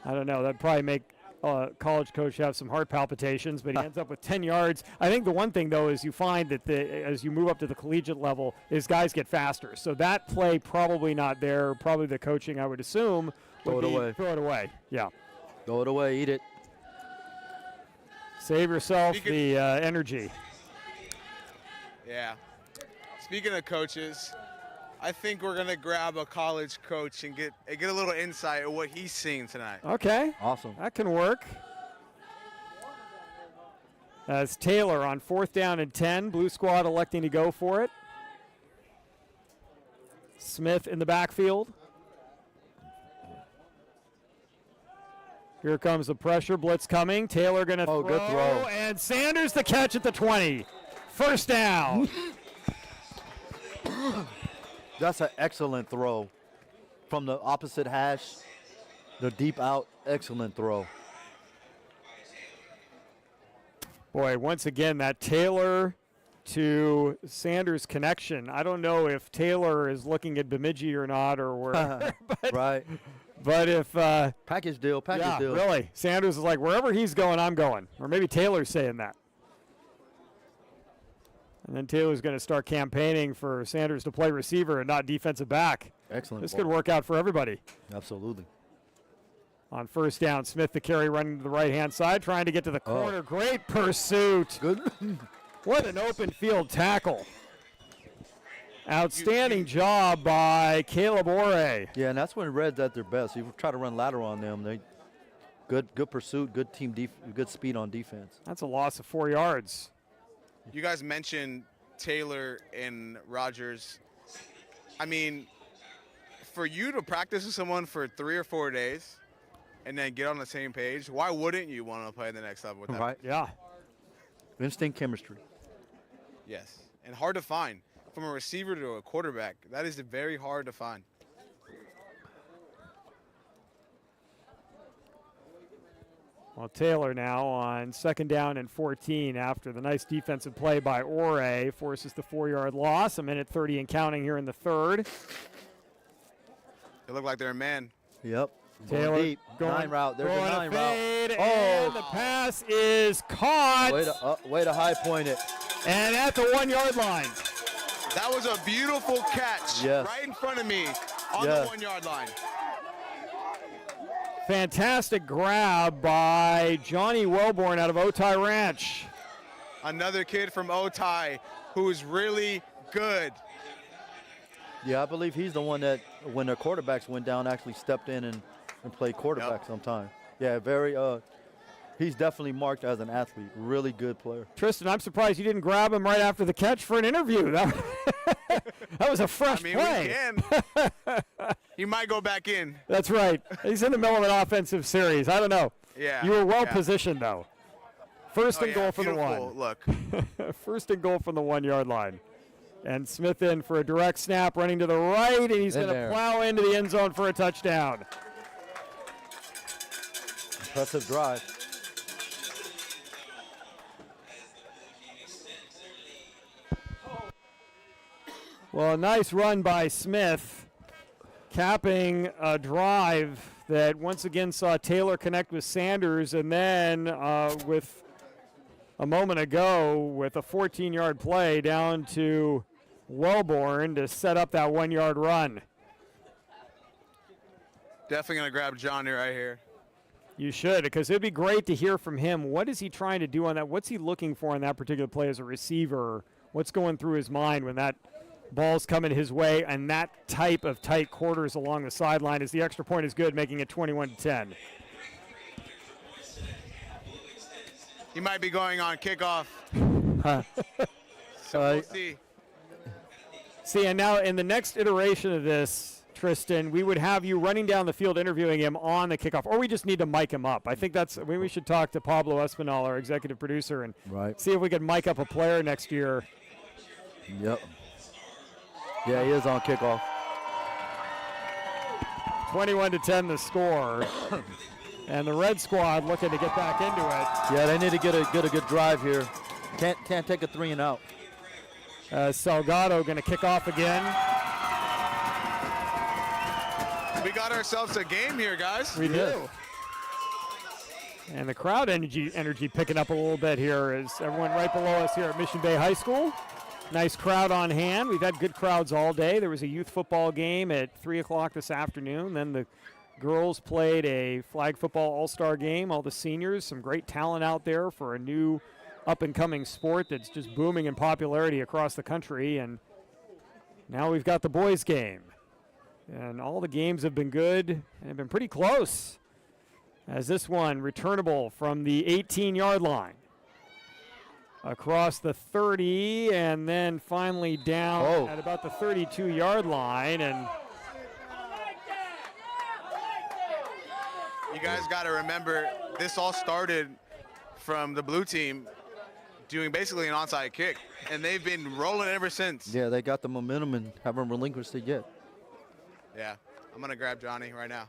I don't know. That'd probably make a college coach have some heart palpitations, but he ends up with 10 yards. I think the one thing, though, is you find that as you move up to the collegiate level, is guys get faster. So that play probably not there. Probably the coaching, I would assume, would be throw it away. Yeah. Throw it away. Eat it. Save yourself the energy. Yeah. Speaking of coaches, I think we're going to grab a college coach and get a little insight of what he's seeing tonight. Okay. Awesome. That can work. As Taylor on 4th down and 10. Blue squad electing to go for it. Smith in the backfield. Here comes the pressure. Blitz coming. Taylor going to throw. Good throw. And Sanders the catch at the 20. First down. That's an excellent throw from the opposite hash. The deep out, excellent throw. Boy, once again, that Taylor to Sanders connection. I don't know if Taylor is looking at Bemidji or not, or where. Right. But if package deal. Really, Sanders is like, wherever he's going, I'm going. Or maybe Taylor's saying that. And then Taylor's going to start campaigning for Sanders to play receiver and not defensive back. Excellent. This could work out for everybody. Absolutely. On 1st down, Smith the carry running to the right-hand side, trying to get to the corner. Great pursuit. Good. What an open field tackle. Outstanding job by Caleb Ore. Yeah, and that's when Red's at their best. You try to run lateral on them. They good pursuit, good team good speed on defense. That's a loss of 4 yards. You guys mentioned Taylor and Rogers. I mean, for you to practice with someone for 3 or 4 days and then get on the same page, why wouldn't you want to play the next level with them? Right. Yeah. Instinct chemistry. Yes, and hard to find. From a receiver to a quarterback, that is very hard to find. Well, Taylor now on 2nd down and 14 after the nice defensive play by Ore forces the 4-yard loss. 1:30 and counting here in the 3rd. They look like they're a man. Yep. Taylor deep. Nine route. There's a 9 fade, route. And the pass is caught. Way to high point it. And at the 1-yard line. That was a beautiful catch right in front of me on the 1-yard line. Fantastic grab by Johnny Wellborn out of Otay Ranch. Another kid from Otay who is really good. Yeah, I believe he's the one that, when their quarterbacks went down, actually stepped in and played quarterback sometime. Yeah, he's definitely marked as an athlete. Really good player. Tristan, I'm surprised you didn't grab him right after the catch for an interview. That was a fresh We play. can. He might go back in. That's right. He's in the middle of an offensive series. I don't know. Yeah. You were well yeah. positioned, though. First and goal from the Beautiful one. Look. First and goal from the 1 yard line. And Smith in for a direct snap, running to the right, and he's going to plow into the end zone for a touchdown. Impressive drive. Well, a nice run by Smith, capping a drive that once again saw Taylor connect with Sanders, and then with a moment ago with a 14-yard play down to Wellborn to set up that 1 yard run. Definitely going to grab Johnny right here. You should, because it'd be great to hear from him. What is he trying to do on that? What's he looking for in that particular play as a receiver? What's going through his mind when that ball's coming his way and that type of tight quarters along the sideline as the extra point is good, making it 21-10. He might be going on kickoff. So we'll see. See, and now in the next iteration of this, Tristan, we would have you running down the field interviewing him on the kickoff, or we just need to mic him up. I think we should talk to Pablo Espinal, our executive producer, and see if we can mic up a player next year. Yep. Yeah, he is on kickoff. 21-10 the score. And the Red Squad looking to get back into it. Yeah, they need to get a good drive here. Can't take a 3 and out. Salgado going to kick off again. We got ourselves a game here, guys. We do. And the crowd energy picking up a little bit here as everyone right below us here at Mission Bay High School. Nice crowd on hand. We've had good crowds all day. There was a youth football game at 3 o'clock this afternoon. Then the girls played a flag football all-star game. All the seniors, some great talent out there for a new up-and-coming sport that's just booming in popularity across the country. And now we've got the boys game. And all the games have been good and have been pretty close. As this one returnable from the 18-yard line. Across the 30 and then finally down at about the 32-yard line. And you guys got to remember, this all started from the blue team doing basically an onside kick, and they've been rolling ever since. Yeah, they got the momentum and haven't relinquished it yet. Yeah, I'm going to grab Johnny right now.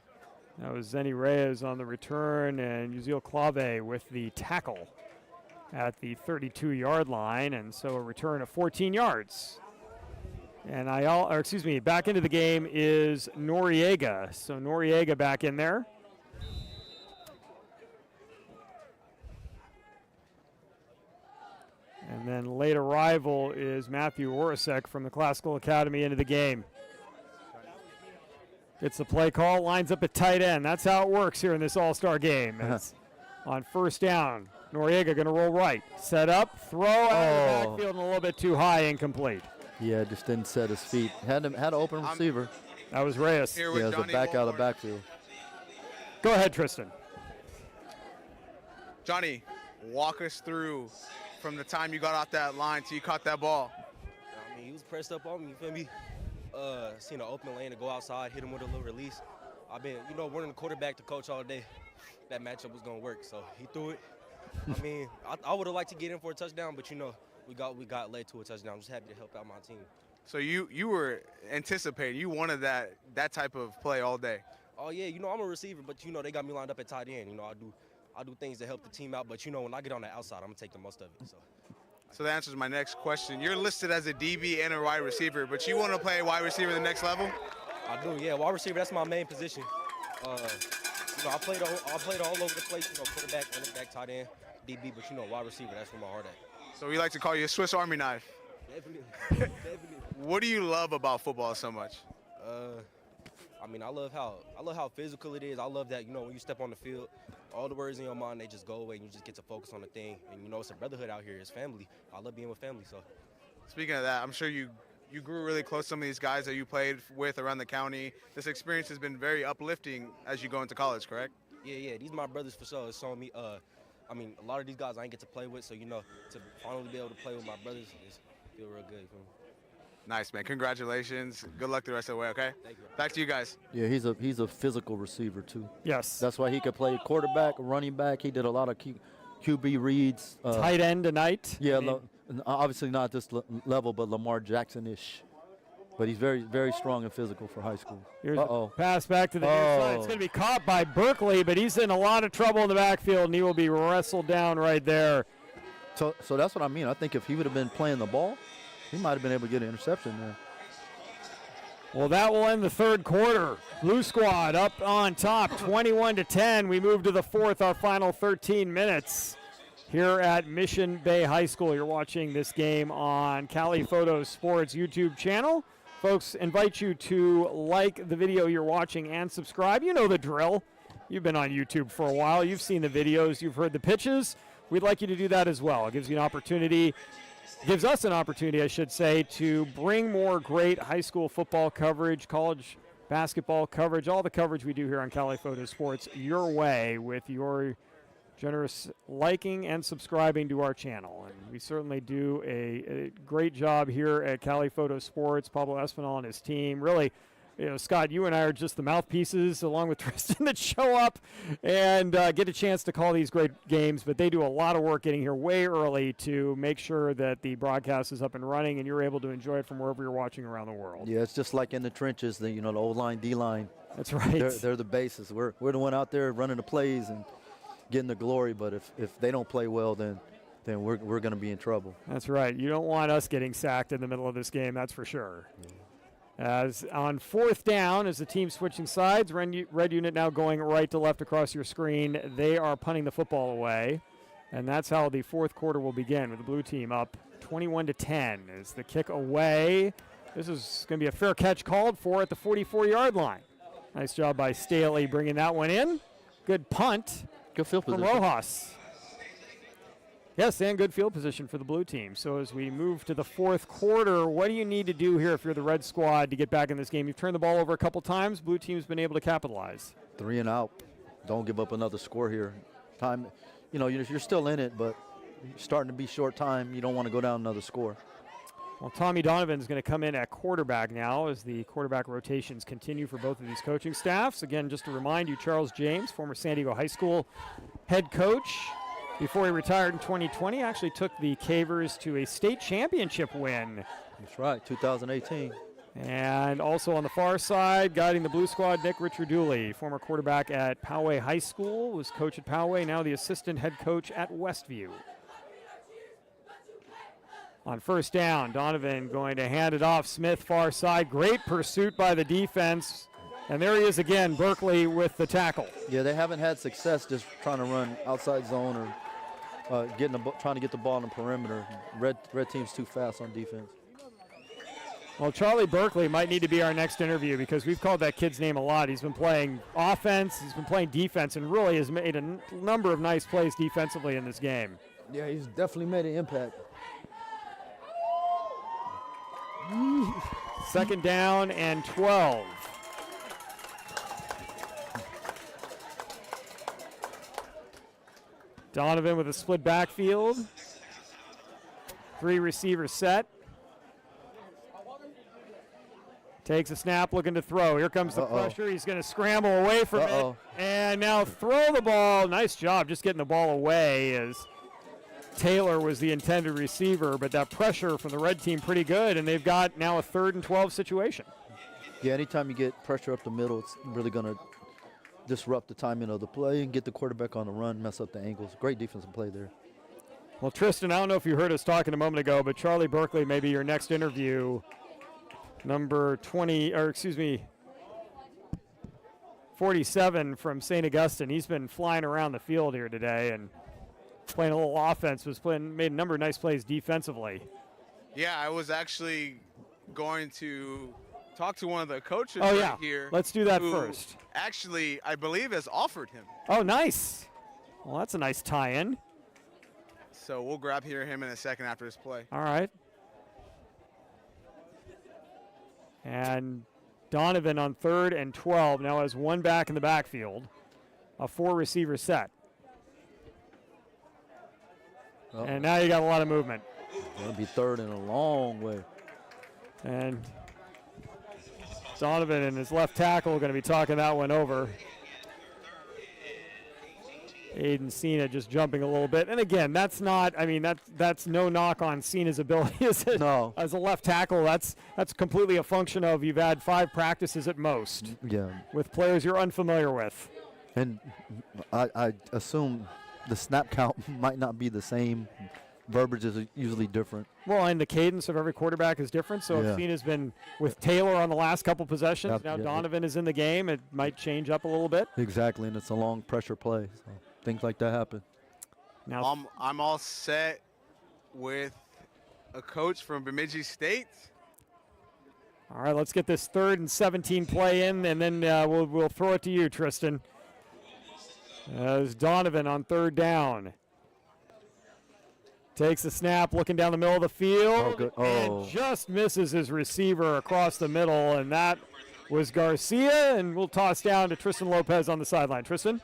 That was Zenny Reyes on the return and Uzil Clave with the tackle at the 32-yard line, and so a return of 14 yards. And back into the game is Noriega. So Noriega back in there. And then late arrival is Matthew Orasek from the Classical Academy into the game. Gets the play call, lines up at tight end. That's how it works here in this all-star game. It's on first down. Noriega going to roll right. Set up, throw out of the backfield and a little bit too high, incomplete. Yeah, just didn't set his feet. Had an open receiver. That was Reyes. Yeah, it was a back out of backfield. Go ahead, Tristan. Johnny, walk us through from the time you got off that line till you caught that ball. I mean, he was pressed up on me, you feel me? Seen an open lane to go outside, hit him with a little release. I've been, wanting the quarterback to coach all day. That matchup was going to work, so he threw it. I mean, I would have liked to get in for a touchdown, but, we got led to a touchdown. I'm just happy to help out my team. So you were anticipating, you wanted that type of play all day. Oh, yeah, I'm a receiver, but, they got me lined up at tight end. I do things to help the team out, but, when I get on the outside, I'm going to take the most of it, so. So that answers my next question. You're listed as a DB and a wide receiver, but you want to play wide receiver the next level? I do, yeah. Wide receiver, that's my main position. I played all over the place, quarterback, running back, tight end, DB, but, wide receiver, that's where my heart at. So we like to call you a Swiss Army knife. Definitely. What do you love about football so much? I love how physical it is. I love that, when you step on the field, all the words in your mind, they just go away and you just get to focus on the thing. And, it's a brotherhood out here. It's family. I love being with family, so. Speaking of that, I'm sure you grew really close to some of these guys that you played with around the county. This experience has been very uplifting as you go into college, correct? Yeah. These are my brothers for sure. It's showing me, a lot of these guys I ain't get to play with, so, to finally be able to play with my brothers, feel real good. Nice, man. Congratulations. Good luck the rest of the way, okay? Thank you. Back to you guys. Yeah, he's a physical receiver too. Yes. That's why he could play quarterback, running back. He did a lot of QB reads. Tight end tonight. Yeah, I mean, obviously not this level, but Lamar Jackson-ish. But he's very, very strong and physical for high school. Here's a pass back to the near side. It's going to be caught by Berkeley, but he's in a lot of trouble in the backfield, and he will be wrestled down right there. So that's what I mean. I think if he would have been playing the ball, he might have been able to get an interception there. Well, that will end the third quarter. Blue Squad up on top, 21-10. We move to the fourth, our final 13 minutes here at Mission Bay High School. You're watching this game on Cali Photo Sports YouTube channel. Folks, invite you to like the video you're watching and subscribe. You know the drill. You've been on YouTube for a while. You've seen the videos. You've heard the pitches. We'd like you to do that as well. It gives you an opportunity, gives us an opportunity, I should say, to bring more great high school football coverage, college basketball coverage, all the coverage we do here on Cali Photo Sports your way with your generous liking and subscribing to our channel. And we certainly do a great job here at Cali Photo Sports. Pablo Espinal and his team really, Scott, you and I are just the mouthpieces along with Tristan that show up and get a chance to call these great games, but they do a lot of work getting here way early to make sure that the broadcast is up and running and you're able to enjoy it from wherever you're watching around the world. Yeah, it's just like in the trenches, the O-line, D-line. That's right. They're the bases. We're the one out there running the plays and getting the glory, but if they don't play well, then we're going to be in trouble. That's right. You don't want us getting sacked in the middle of this game, that's for sure. Yeah. As on fourth down, as the team switching sides, red unit now going right to left across your screen. They are punting the football away, and that's how the fourth quarter will begin with the blue team up 21-10 as the kick away. This is going to be a fair catch called for at the 44-yard line. Nice job by Staley bringing that one in. Good punt. Good field from position. Rojas. Yes, and good field position for the blue team. So as we move to the fourth quarter, what do you need to do here if you're the red squad to get back in this game? You've turned the ball over a couple times. Blue team's been able to capitalize. 3 and out. Don't give up another score here. Time, you're still in it, but you're starting to be short time. You don't want to go down another score. Well, Tommy Donovan's going to come in at quarterback now as the quarterback rotations continue for both of these coaching staffs. Again, just to remind you, Charles James, former San Diego High School head coach, before he retired in 2020, actually took the Cavers to a state championship win. That's right, 2018. And also on the far side, guiding the blue squad, Nick Richarduli, former quarterback at Poway High School, was coach at Poway, now the assistant head coach at Westview. On first down, Donovan going to hand it off. Smith far side. Great pursuit by the defense. And there he is again, Berkeley with the tackle. Yeah, they haven't had success just trying to run outside zone or trying to get the ball on the perimeter. Red team's too fast on defense. Well, Charlie Berkeley might need to be our next interview because we've called that kid's name a lot. He's been playing offense, he's been playing defense, and really has made a number of nice plays defensively in this game. Yeah, he's definitely made an impact. Second down and 12. Donovan with a split backfield. 3 receivers set. Takes a snap, looking to throw. Here comes the pressure. He's going to scramble away from it. And now throw the ball. Nice job just getting the ball away as Taylor was the intended receiver, but that pressure from the red team pretty good, and they've got now a 3rd and 12 situation. Yeah, anytime you get pressure up the middle, it's really going to disrupt the timing of the play and get the quarterback on the run, mess up the angles. Great defensive play there. Well, Tristan, I don't know if you heard us talking a moment ago, but Charlie Berkeley may be your next interview. Number 47 from St. Augustine. He's been flying around the field here today and playing a little offense, made a number of nice plays defensively. Yeah, I was actually going to talk to one of the coaches here. Let's do that first. Actually, I believe has offered him. Oh, nice. Well, that's a nice tie-in. So we'll grab him in a second after this play. All right. And Donovan on 3rd and 12 now has 1 back in the backfield, a 4-receiver set. And now you got a lot of movement. It'll be 3rd and a long way. And Donovan and his left tackle are going to be talking that one over. Aiden Cena just jumping a little bit. And again, that's not, I mean, that's no knock on Cena's ability as a left tackle. That's completely a function of you've had 5 practices at most. Yeah. With players you're unfamiliar with. And I assume the snap count might not be the same. Verbiage is usually different. Well, and the cadence of every quarterback is different. So if Cena's been with Taylor on the last couple possessions, now Donovan is in the game, it might change up a little bit. Exactly, and it's a long pressure play. So things like that happen. Now I'm all set with a coach from Bemidji State. All right, let's get this 3rd and 17 play in, and then we'll throw it to you, Tristan. As Donovan on 3rd down. Takes the snap, looking down the middle of the field, and just misses his receiver across the middle, and that was Garcia, and we'll toss down to Tristan Lopez on the sideline. Tristan?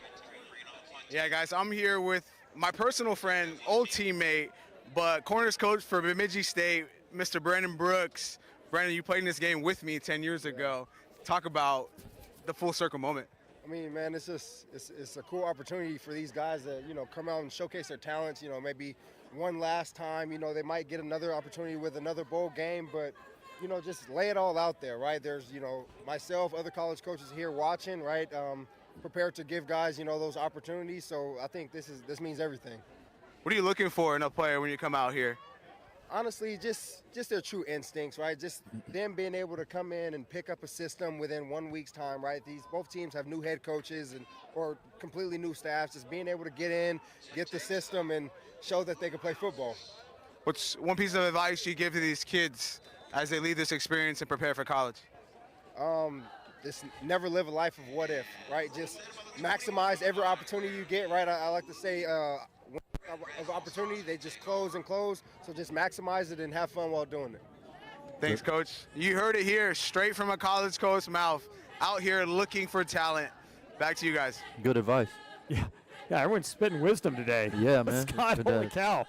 Yeah, guys, I'm here with my personal friend, old teammate, but corners coach for Bemidji State, Mr. Brandon Brooks. Brandon, you played in this game with me 10 years ago. Talk about the full circle moment. I mean, man, it's a cool opportunity for these guys to, come out and showcase their talents, maybe one last time, they might get another opportunity with another bowl game, but, just lay it all out there, right? There's, myself, other college coaches here watching, right? Prepared to give guys, those opportunities. So I think this means everything. What are you looking for in a player when you come out here? Honestly, just their true instincts, right? Just them being able to come in and pick up a system within 1 week's time, right? Both teams have new head coaches or completely new staffs. Just being able to get in, get the system, and show that they can play football. What's one piece of advice you give to these kids as they leave this experience and prepare for college? Just never live a life of what if, right? Just maximize every opportunity you get, right? I like to say, of opportunity, they just close and close. So just maximize it and have fun while doing it. Thanks, Coach. You heard it here, straight from a college coach's mouth. Out here looking for talent. Back to you guys. Good advice. Yeah, everyone's spitting wisdom today. Yeah, man. Scott, holy cow.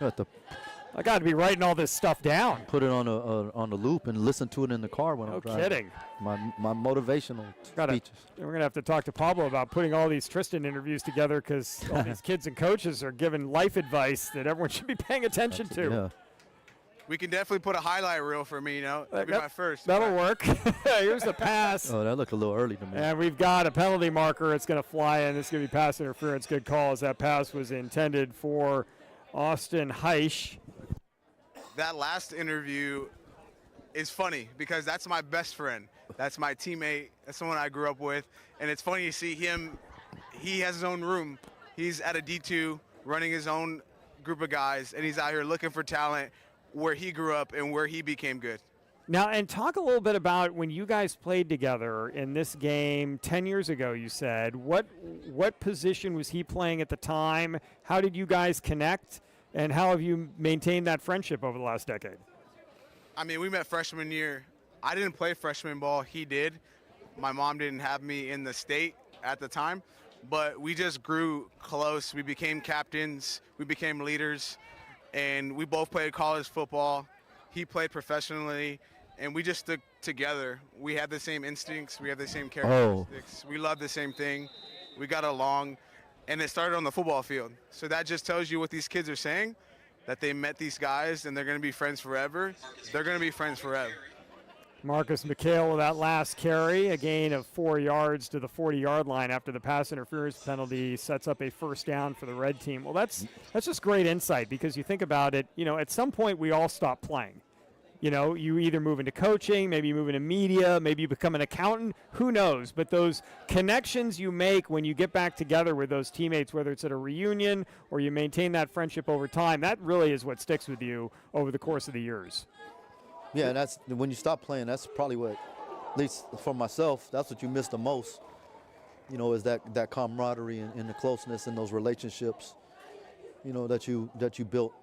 I got to be writing all this stuff down. Put it on the loop and listen to it in the car when I'm driving. No kidding. My motivational speeches. We're going to have to talk to Pablo about putting all these Tristan interviews together because all these kids and coaches are giving life advice that everyone should be paying attention to. Yeah. We can definitely put a highlight reel for me, That'd be my first. That'll work. Here's the pass. Oh, that looked a little early to me. And we've got a penalty marker. It's going to fly in. It's going to be pass interference. Good call as that pass was intended for Austin Heisch. That last interview is funny because that's my best friend. That's my teammate. That's someone I grew up with. And it's funny to see him. He has his own room. He's at a D2 running his own group of guys, and he's out here looking for talent where he grew up and where he became good. Now, and talk a little bit about when you guys played together in this game 10 years ago, you said. What position was he playing at the time? How did you guys connect? And how have you maintained that friendship over the last decade? I mean, we met freshman year. I didn't play freshman ball. He did. My mom didn't have me in the state at the time, but we just grew close. We became captains. We became leaders, and we both played college football. He played professionally, and we just stuck together. We had the same instincts. We have the same characteristics. We love the same thing. We got along. And it started on the football field. So that just tells you what these kids are saying, that they met these guys and they're going to be friends forever. They're going to be friends forever. Marcus McHale with that last carry, a gain of 4 yards to the 40-yard line after the pass interference penalty sets up a first down for the red team. Well, that's just great insight because you think about it, at some point we all stop playing. You either move into coaching, maybe you move into media, maybe you become an accountant, who knows? But those connections you make when you get back together with those teammates, whether it's at a reunion or you maintain that friendship over time, that really is what sticks with you over the course of the years. Yeah, and that's when you stop playing, that's probably what, at least for myself, that's what you miss the most, is that camaraderie and the closeness and those relationships, that you built.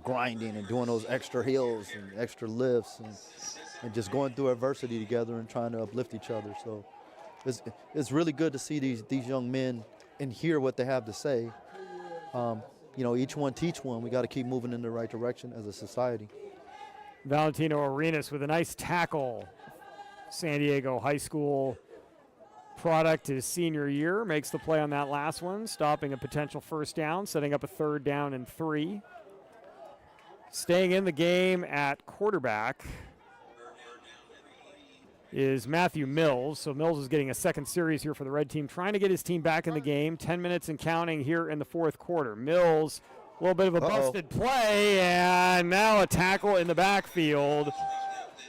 Grinding and doing those extra hills and extra lifts and just going through adversity together and trying to uplift each other. So it's really good to see these young men and hear what they have to say. Each one teach one. We got to keep moving in the right direction as a society. Valentino Arenas with a nice tackle. San Diego High School product his senior year, makes the play on that last one, stopping a potential first down, setting up a 3rd down and 3. Staying in the game at quarterback is Matthew Mills. So Mills is getting a second series here for the red team, trying to get his team back in the game. 10 minutes and counting here in the 4th quarter. Mills, a little bit of a busted play, and now a tackle in the backfield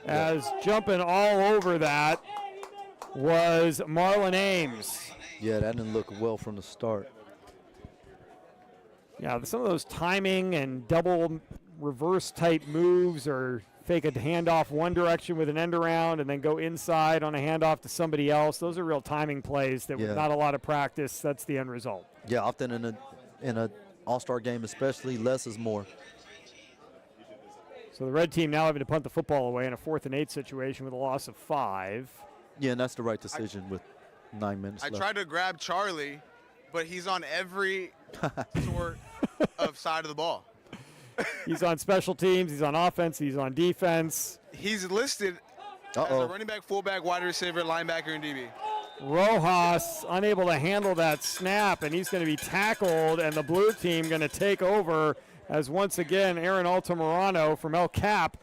as jumping all over that was Marlon Ames. Yeah, that didn't look well from the start. Yeah, some of those timing and double reverse type moves, or fake a handoff one direction with an end around and then go inside on a handoff to somebody else. Those are real timing plays that with not a lot of practice, that's the end result. Yeah, often in a all-star game especially, less is more. So the red team now having to punt the football away in a 4th and 8 situation with a loss of 5. Yeah, and that's the right decision with 9 minutes left. I tried to grab Charlie, but he's on every sort of side of the ball. He's on special teams, he's on offense, he's on defense. He's listed as a running back, fullback, wide receiver, linebacker, and DB. Rojas unable to handle that snap, and he's going to be tackled, and the blue team going to take over as once again Aaron Altamirano from El Cap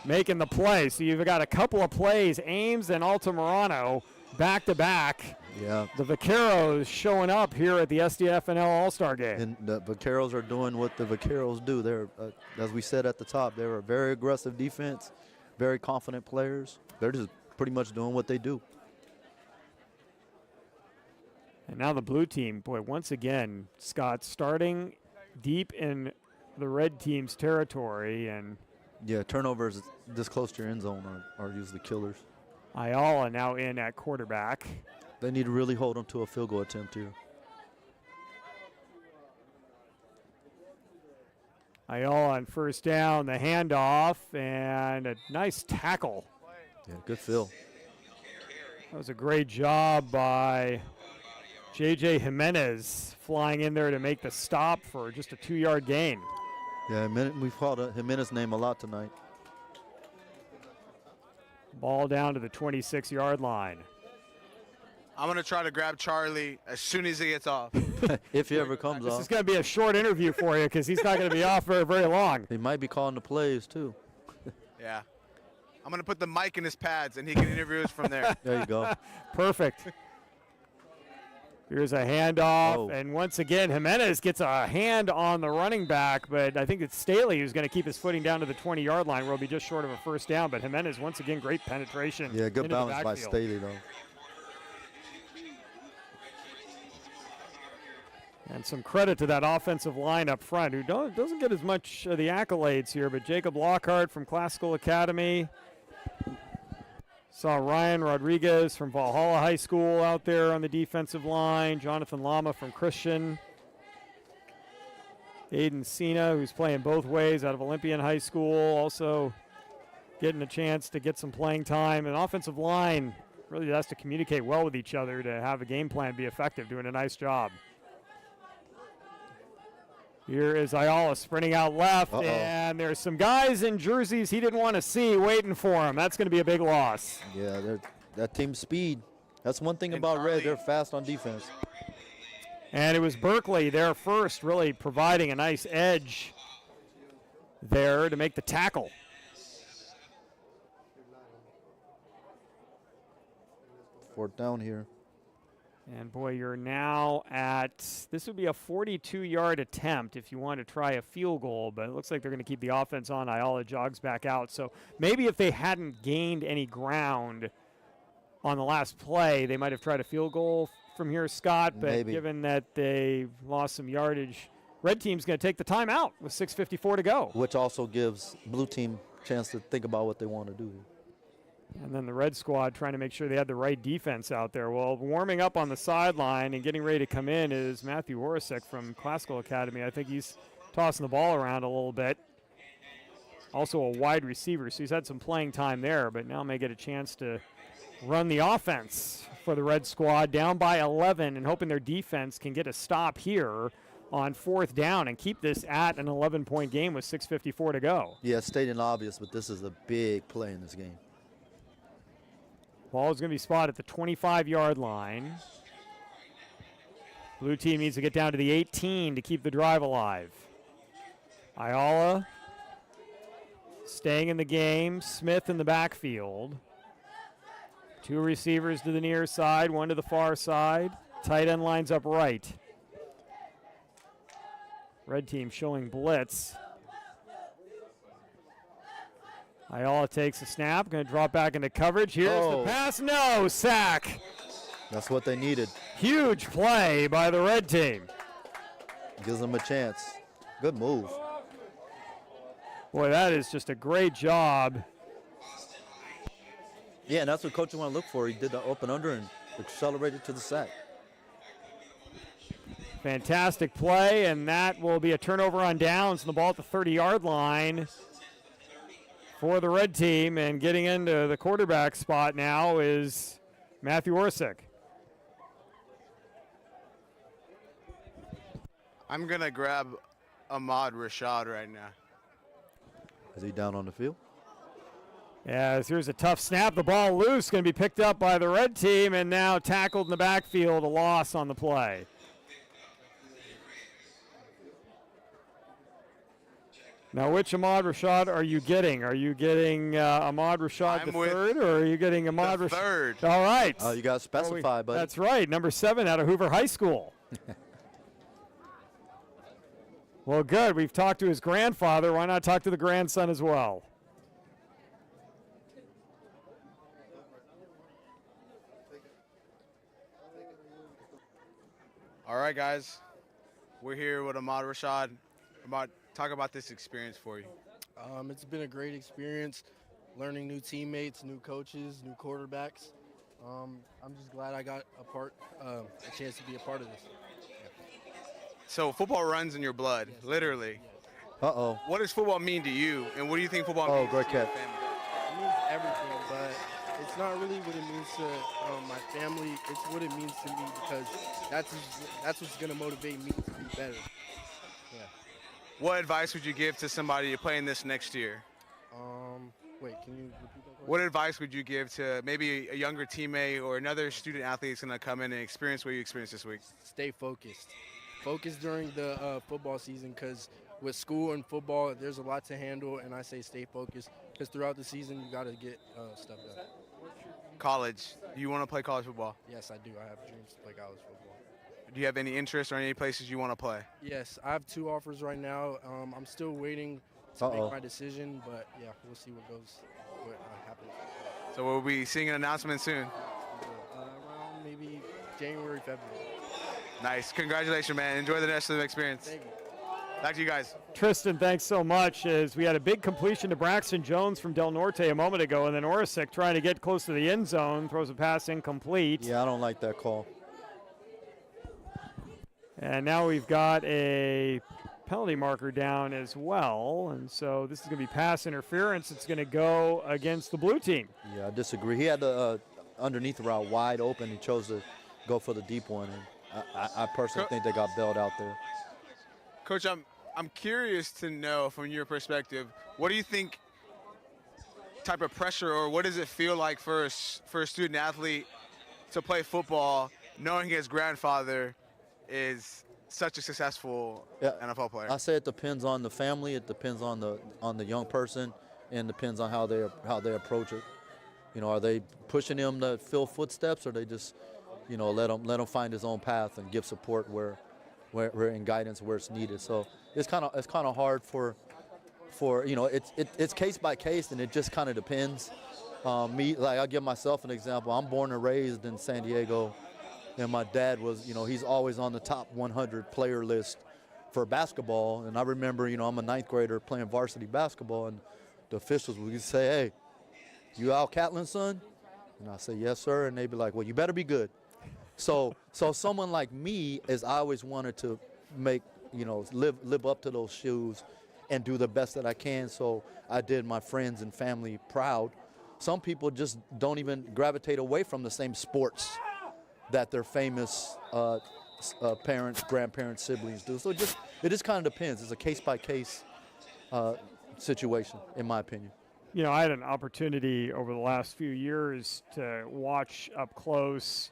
making the play. So you've got a couple of plays, Ames and Altamirano back-to-back. Yeah. The Vaqueros showing up here at the SDFNL All-Star Game. And the Vaqueros are doing what the Vaqueros do. They're, as we said at the top, they're a very aggressive defense, very confident players. They're just pretty much doing what they do. And now the blue team, boy, once again, Scott, starting deep in the red team's territory. And yeah, turnovers this close to your end zone are usually killers. Ayala now in at quarterback. They need to really hold them to a field goal attempt here. Ayala on first down, the handoff, and a nice tackle. Yeah, good fill. That was a great job by J.J. Jimenez flying in there to make the stop for just a 2-yard gain. Yeah, we've called Jimenez's name a lot tonight. Ball down to the 26-yard line. I'm going to try to grab Charlie as soon as he gets off. If he ever comes off. This is going to be a short interview for you because he's not going to be off very, very long. He might be calling the plays, too. Yeah. I'm going to put the mic in his pads, and he can interview us from there. There you go. Perfect. Here's a handoff, and once again, Jimenez gets a hand on the running back, but I think it's Staley who's going to keep his footing down to the 20-yard line, where he'll be just short of a first down. But Jimenez, once again, great penetration. Yeah, good balance by Staley, though. And some credit to that offensive line up front, who doesn't get as much of the accolades here, but Jacob Lockhart from Classical Academy. Saw Ryan Rodriguez from Valhalla High School out there on the defensive line. Jonathan Lama from Christian. Aiden Sina, who's playing both ways out of Olympian High School, also getting a chance to get some playing time. And offensive line really has to communicate well with each other to have a game plan be effective, doing a nice job. Here is Ayala sprinting out left, and there's some guys in jerseys he didn't want to see waiting for him. That's going to be a big loss. Yeah, that team's speed. That's one thing about Red. They're fast on defense. And it was Berkeley there first, really providing a nice edge there to make the tackle. Fourth down here. And boy, you're now at, this would be a 42-yard attempt if you want to try a field goal, but it looks like they're going to keep the offense on. Ayala jogs back out. So maybe if they hadn't gained any ground on the last play, they might have tried a field goal from here, Scott. But given that they lost some yardage, red team's going to take the timeout with 6:54 to go. Which also gives blue team a chance to think about what they want to do. And then the red squad trying to make sure they had the right defense out there. Well, warming up on the sideline and getting ready to come in is Matthew Orsic from Classical Academy. I think he's tossing the ball around a little bit. Also a wide receiver, so he's had some playing time there, but now may get a chance to run the offense for the red squad, down by 11 and hoping their defense can get a stop here on 4th down and keep this at an 11-point game with 6:54 to go. Yeah, stating obvious, but this is a big play in this game. Ball is going to be spotted at the 25-yard line. Blue team needs to get down to the 18 to keep the drive alive. Ayala staying in the game. Smith in the backfield. 2 receivers to the near side, 1 to the far side. Tight end lines up right. Red team showing blitz. Ayala takes a snap, going to drop back into coverage. Here's the pass. No, sack. That's what they needed. Huge play by the red team. Gives them a chance. Good move. Boy, that is just a great job. Yeah, and that's what coaches want to look for. He did the open under and accelerated to the sack. Fantastic play, and that will be a turnover on downs, and the ball at the 30-yard line for the red team. And getting into the quarterback spot now is Matthew Orsick. I'm going to grab Ahmad Rashad right now. Is he down on the field? As here's a tough snap. The ball loose, going to be picked up by the red team, and now tackled in the backfield, a loss on the play. Now, which Ahmad Rashad are you getting? Are you getting Ahmad Rashad the third, or are you getting Ahmad Rashad? Third. All right. Oh, you got to specify, buddy. That's right, number 7 out of Hoover High School. Well, good. We've talked to his grandfather. Why not talk to the grandson as well? All right, guys. We're here with Ahmad Rashad. Talk about this experience for you. It's been a great experience, learning new teammates, new coaches, new quarterbacks. I'm just glad I got a chance to be a part of this. So football runs in your blood, literally. Uh-oh. What does football mean to you, and what do you think football means great to your catch. family? It means everything, but it's not really what it means to my family. It's what it means to me, because that's what's going to motivate me to be better. Yeah. What advice would you give to somebody playing this next year? Wait, can you repeat that question? What advice would you give to maybe a younger teammate or another student athlete that's going to come in and experience what you experienced this week? Stay focused. Focus during the football season, because with school and football, there's a lot to handle, and I say stay focused, because throughout the season, you got to get stuff done. College. Do you want to play college football? Yes, I do. I have dreams to play college football. Do you have any interest or any places you want to play? Yes, I have 2 offers right now. I'm still waiting to make my decision, but yeah, we'll see what happens. So we'll be seeing an announcement soon. Around maybe January, February. Nice. Congratulations, man. Enjoy the rest of the experience. Thank you. Back to you guys. Tristan, thanks so much. As we had a big completion to Braxton Jones from Del Norte a moment ago, and then Orsick trying to get close to the end zone, throws a pass incomplete. Yeah, I don't like that call. And now we've got a penalty marker down as well, and so this is going to be pass interference. It's going to go against the blue team. Yeah, I disagree. He had the underneath route wide open. He chose to go for the deep one, and I personally think they got bailed out there. Coach, I'm curious to know from your perspective, what do you think type of pressure, or what does it feel like for a student athlete to play football knowing his grandfather is such a successful NFL player? I say it depends on the family, it depends on the young person, and depends on how they approach it. You know, are they pushing him to fill footsteps, or they just, you know, let him find his own path and give support where and guidance where it's needed. So it's kind of hard for you know, it's case by case, and it just kind of depends. I'll give myself an example. I'm born and raised in San Diego, and my dad was, you know, he's always on the top 100 player list for basketball. And I remember, you know, I'm a 9th grader playing varsity basketball, and the officials would say, "Hey, you Al Catlin's son?" And I say, "Yes, sir." And they'd be like, "Well, you better be good." So someone like me I always wanted to make, you know, live up to those shoes and do the best that I can. So I did my friends and family proud. Some people just don't even gravitate away from the same sports that their famous parents, grandparents, siblings do. So it just kind of depends. It's a case-by-case situation, in my opinion. You know, I had an opportunity over the last few years to watch up close,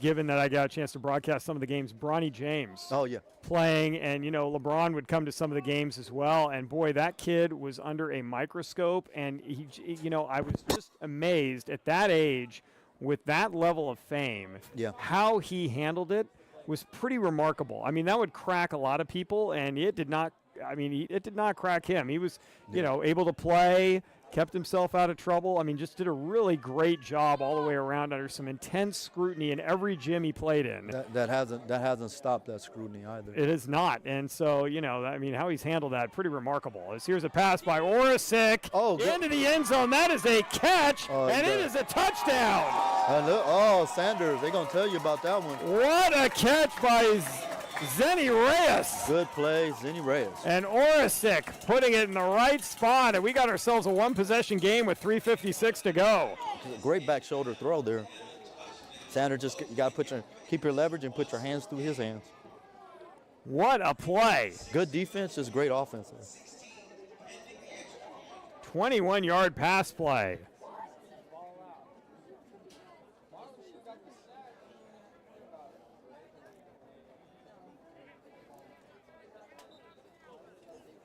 given that I got a chance to broadcast some of the games, Bronny James. Oh, yeah. Playing, and, you know, LeBron would come to some of the games as well, and boy, that kid was under a microscope, and he, you know, I was just amazed at that age with that level of fame. Yeah. How he handled it was pretty remarkable. I mean, that would crack a lot of people, and it did not, I mean, it did not crack him. He was, you know, able to play, kept himself out of trouble. I mean, just did a really great job all the way around under some intense scrutiny in every gym he played in. That hasn't stopped that scrutiny either. It is not. And so, you know, I mean, how he's handled that, pretty remarkable. As here's a pass by Orisic into the end zone. That is a catch, and it is a touchdown. Sanders, they're going to tell you about that one. What a catch by Zenny Reyes. Good play, Zenny Reyes. And Orisic putting it in the right spot, and we got ourselves a one-possession game with 3:56 to go. Great back shoulder throw there. Sanders, just you got to keep your leverage and put your hands through his hands. What a play. Good defense, just great offense. 21-yard pass play.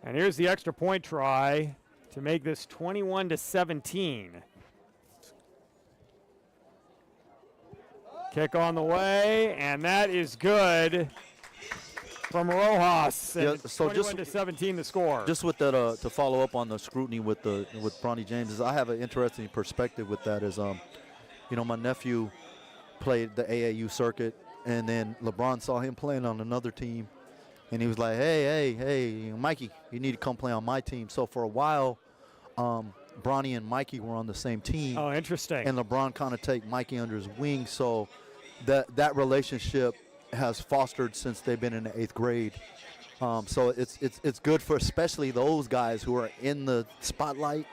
And here's the extra point try to make this 21-17. Kick on the way, and that is good from Rojas. And so 21-17 the score. Just with that, to follow up on the scrutiny with Bronny James, is I have an interesting perspective with that. Is you know, my nephew played the AAU circuit, and then LeBron saw him playing on another team. And he was like, hey, Mikey, you need to come play on my team. So for a while, Bronny and Mikey were on the same team. Oh, interesting. And LeBron kind of take Mikey under his wing. So that relationship has fostered since they've been in the 8th grade. So it's good for especially those guys who are in the spotlight,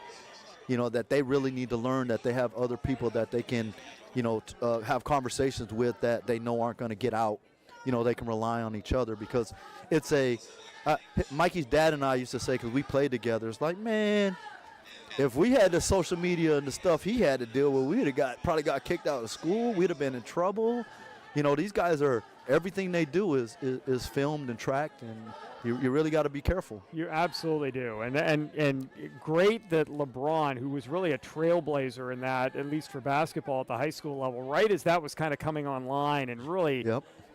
you know, that they really need to learn that they have other people that they can, you know, have conversations with that they know aren't going to get out. You know, they can rely on each other because it's Mikey's dad and I used to say, because we played together, it's like, man, if we had the social media and the stuff he had to deal with, we'd have probably got kicked out of school. We'd have been in trouble. You know, these guys everything they do is filmed and tracked, and you really got to be careful. You absolutely do. And great that LeBron, who was really a trailblazer in that, at least for basketball at the high school level, right as that was kind of coming online and really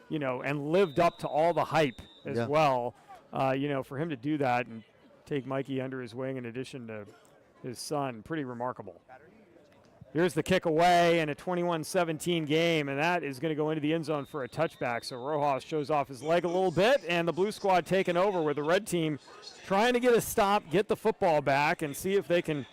you know, and lived up to all the hype as well. You know, for him to do that and take Mikey under his wing in addition to his son, pretty remarkable. Here's the kick away and a 21-17 game, and that is going to go into the end zone for a touchback. So Rojas shows off his leg a little bit, and the blue squad taking over with the red team trying to get a stop, get the football back, and see if they can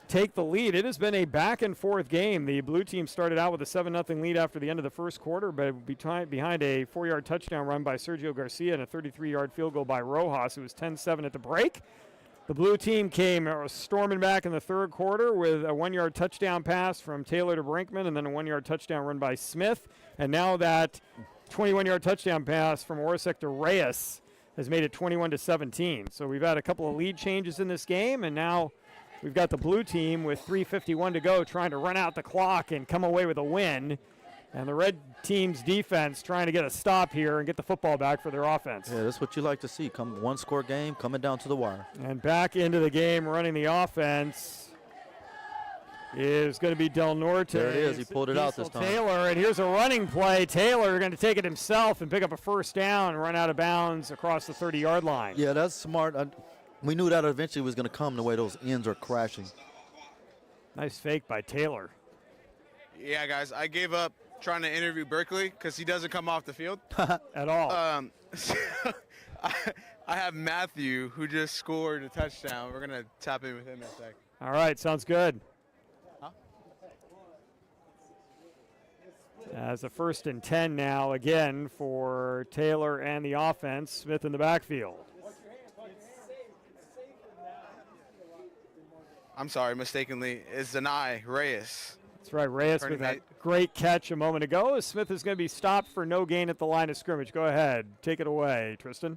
take the lead. It has been a back-and-forth game. The blue team started out with a 7-0 lead after the end of the first quarter, but behind a 4-yard touchdown run by Sergio Garcia and a 33-yard field goal by Rojas. It was 10-7 at the break. The blue team came storming back in the third quarter with a 1-yard touchdown pass from Taylor to Brinkman and then a 1-yard touchdown run by Smith. And now that 21-yard touchdown pass from Orisic to Reyes has made it 21-17. So we've had a couple of lead changes in this game, and now we've got the blue team with 3:51 to go trying to run out the clock and come away with a win. And the red team's defense trying to get a stop here and get the football back for their offense. Yeah, that's what you like to see. One-score game coming down to the wire. And back into the game running the offense is going to be Del Norte. There it is. He pulled it out this time. Taylor, and here's a running play. Taylor going to take it himself and pick up a first down and run out of bounds across the 30-yard line. Yeah, that's smart. We knew that eventually was going to come the way those ends are crashing. Nice fake by Taylor. Yeah, guys, I gave up trying to interview Berkeley because he doesn't come off the field. At all. So I have Matthew, who just scored a touchdown. We're going to tap in with him in a sec. All right, sounds good. Huh? As a 1st and 10 now, again, for Taylor and the offense. Smith in the backfield. I'm sorry, mistakenly. It's Zanai Reyes. That's right, Reyes with that great catch a moment ago. Smith is going to be stopped for no gain at the line of scrimmage. Go ahead. Take it away, Tristan.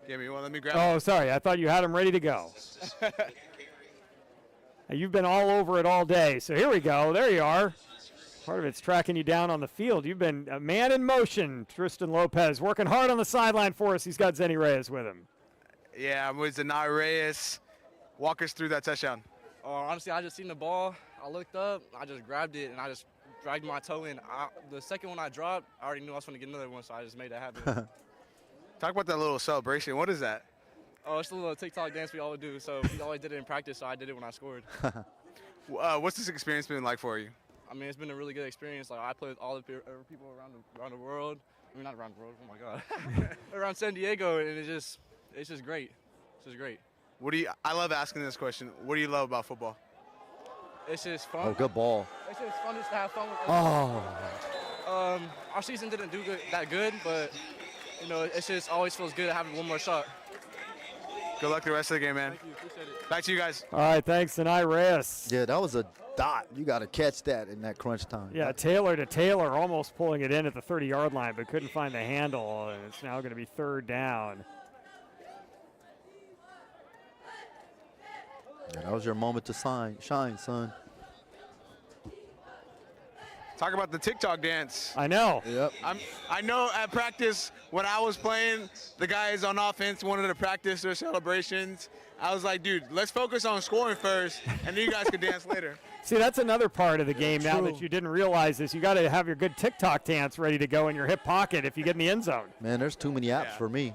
Give me one. Let me grab Oh, sorry. I thought you had him ready to go. You've been all over it all day. So here we go. There you are. Part of it's tracking you down on the field. You've been a man in motion, Tristan Lopez, working hard on the sideline for us. He's got Zenny Reyes with him. Yeah, I'm with Zenny Reyes. Walk us through that touchdown. Honestly, I just seen the ball. I looked up, I just grabbed it, and I just dragged my toe in. The second one I dropped, I already knew I was going to get another one, so I just made that happen. Talk about that little celebration. What is that? Oh, it's a little TikTok dance we always do. So we always did it in practice, so I did it when I scored. What's this experience been like for you? I mean, it's been a really good experience. Like I played with all the people around the world. I mean, not around the world. Oh my God, around San Diego, and it's just great. It's just great. I love asking this question. What do you love about football? It's just fun. Oh, good ball. It's just fun just to have fun with our season didn't do that good, but you know, it just always feels good having one more shot. Good luck the rest of the game, man. Thank you. Appreciate it. Back to you guys. All right, thanks, Zenny Reyes. Yeah, that was a dot. You got to catch that in that crunch time. Yeah, Taylor to Taylor, almost pulling it in at the 30-yard line, but couldn't find the handle, and it's now going to be third down. Yeah, that was your moment to shine, son. Talk about the TikTok dance. I know. Yep. I know at practice when I was playing, the guys on offense wanted to practice their celebrations. I was like, dude, let's focus on scoring first, and then you guys can dance later. See, that's another part of the game now that you didn't realize is you got to have your good TikTok dance ready to go in your hip pocket if you get in the end zone. Man, there's too many apps for me.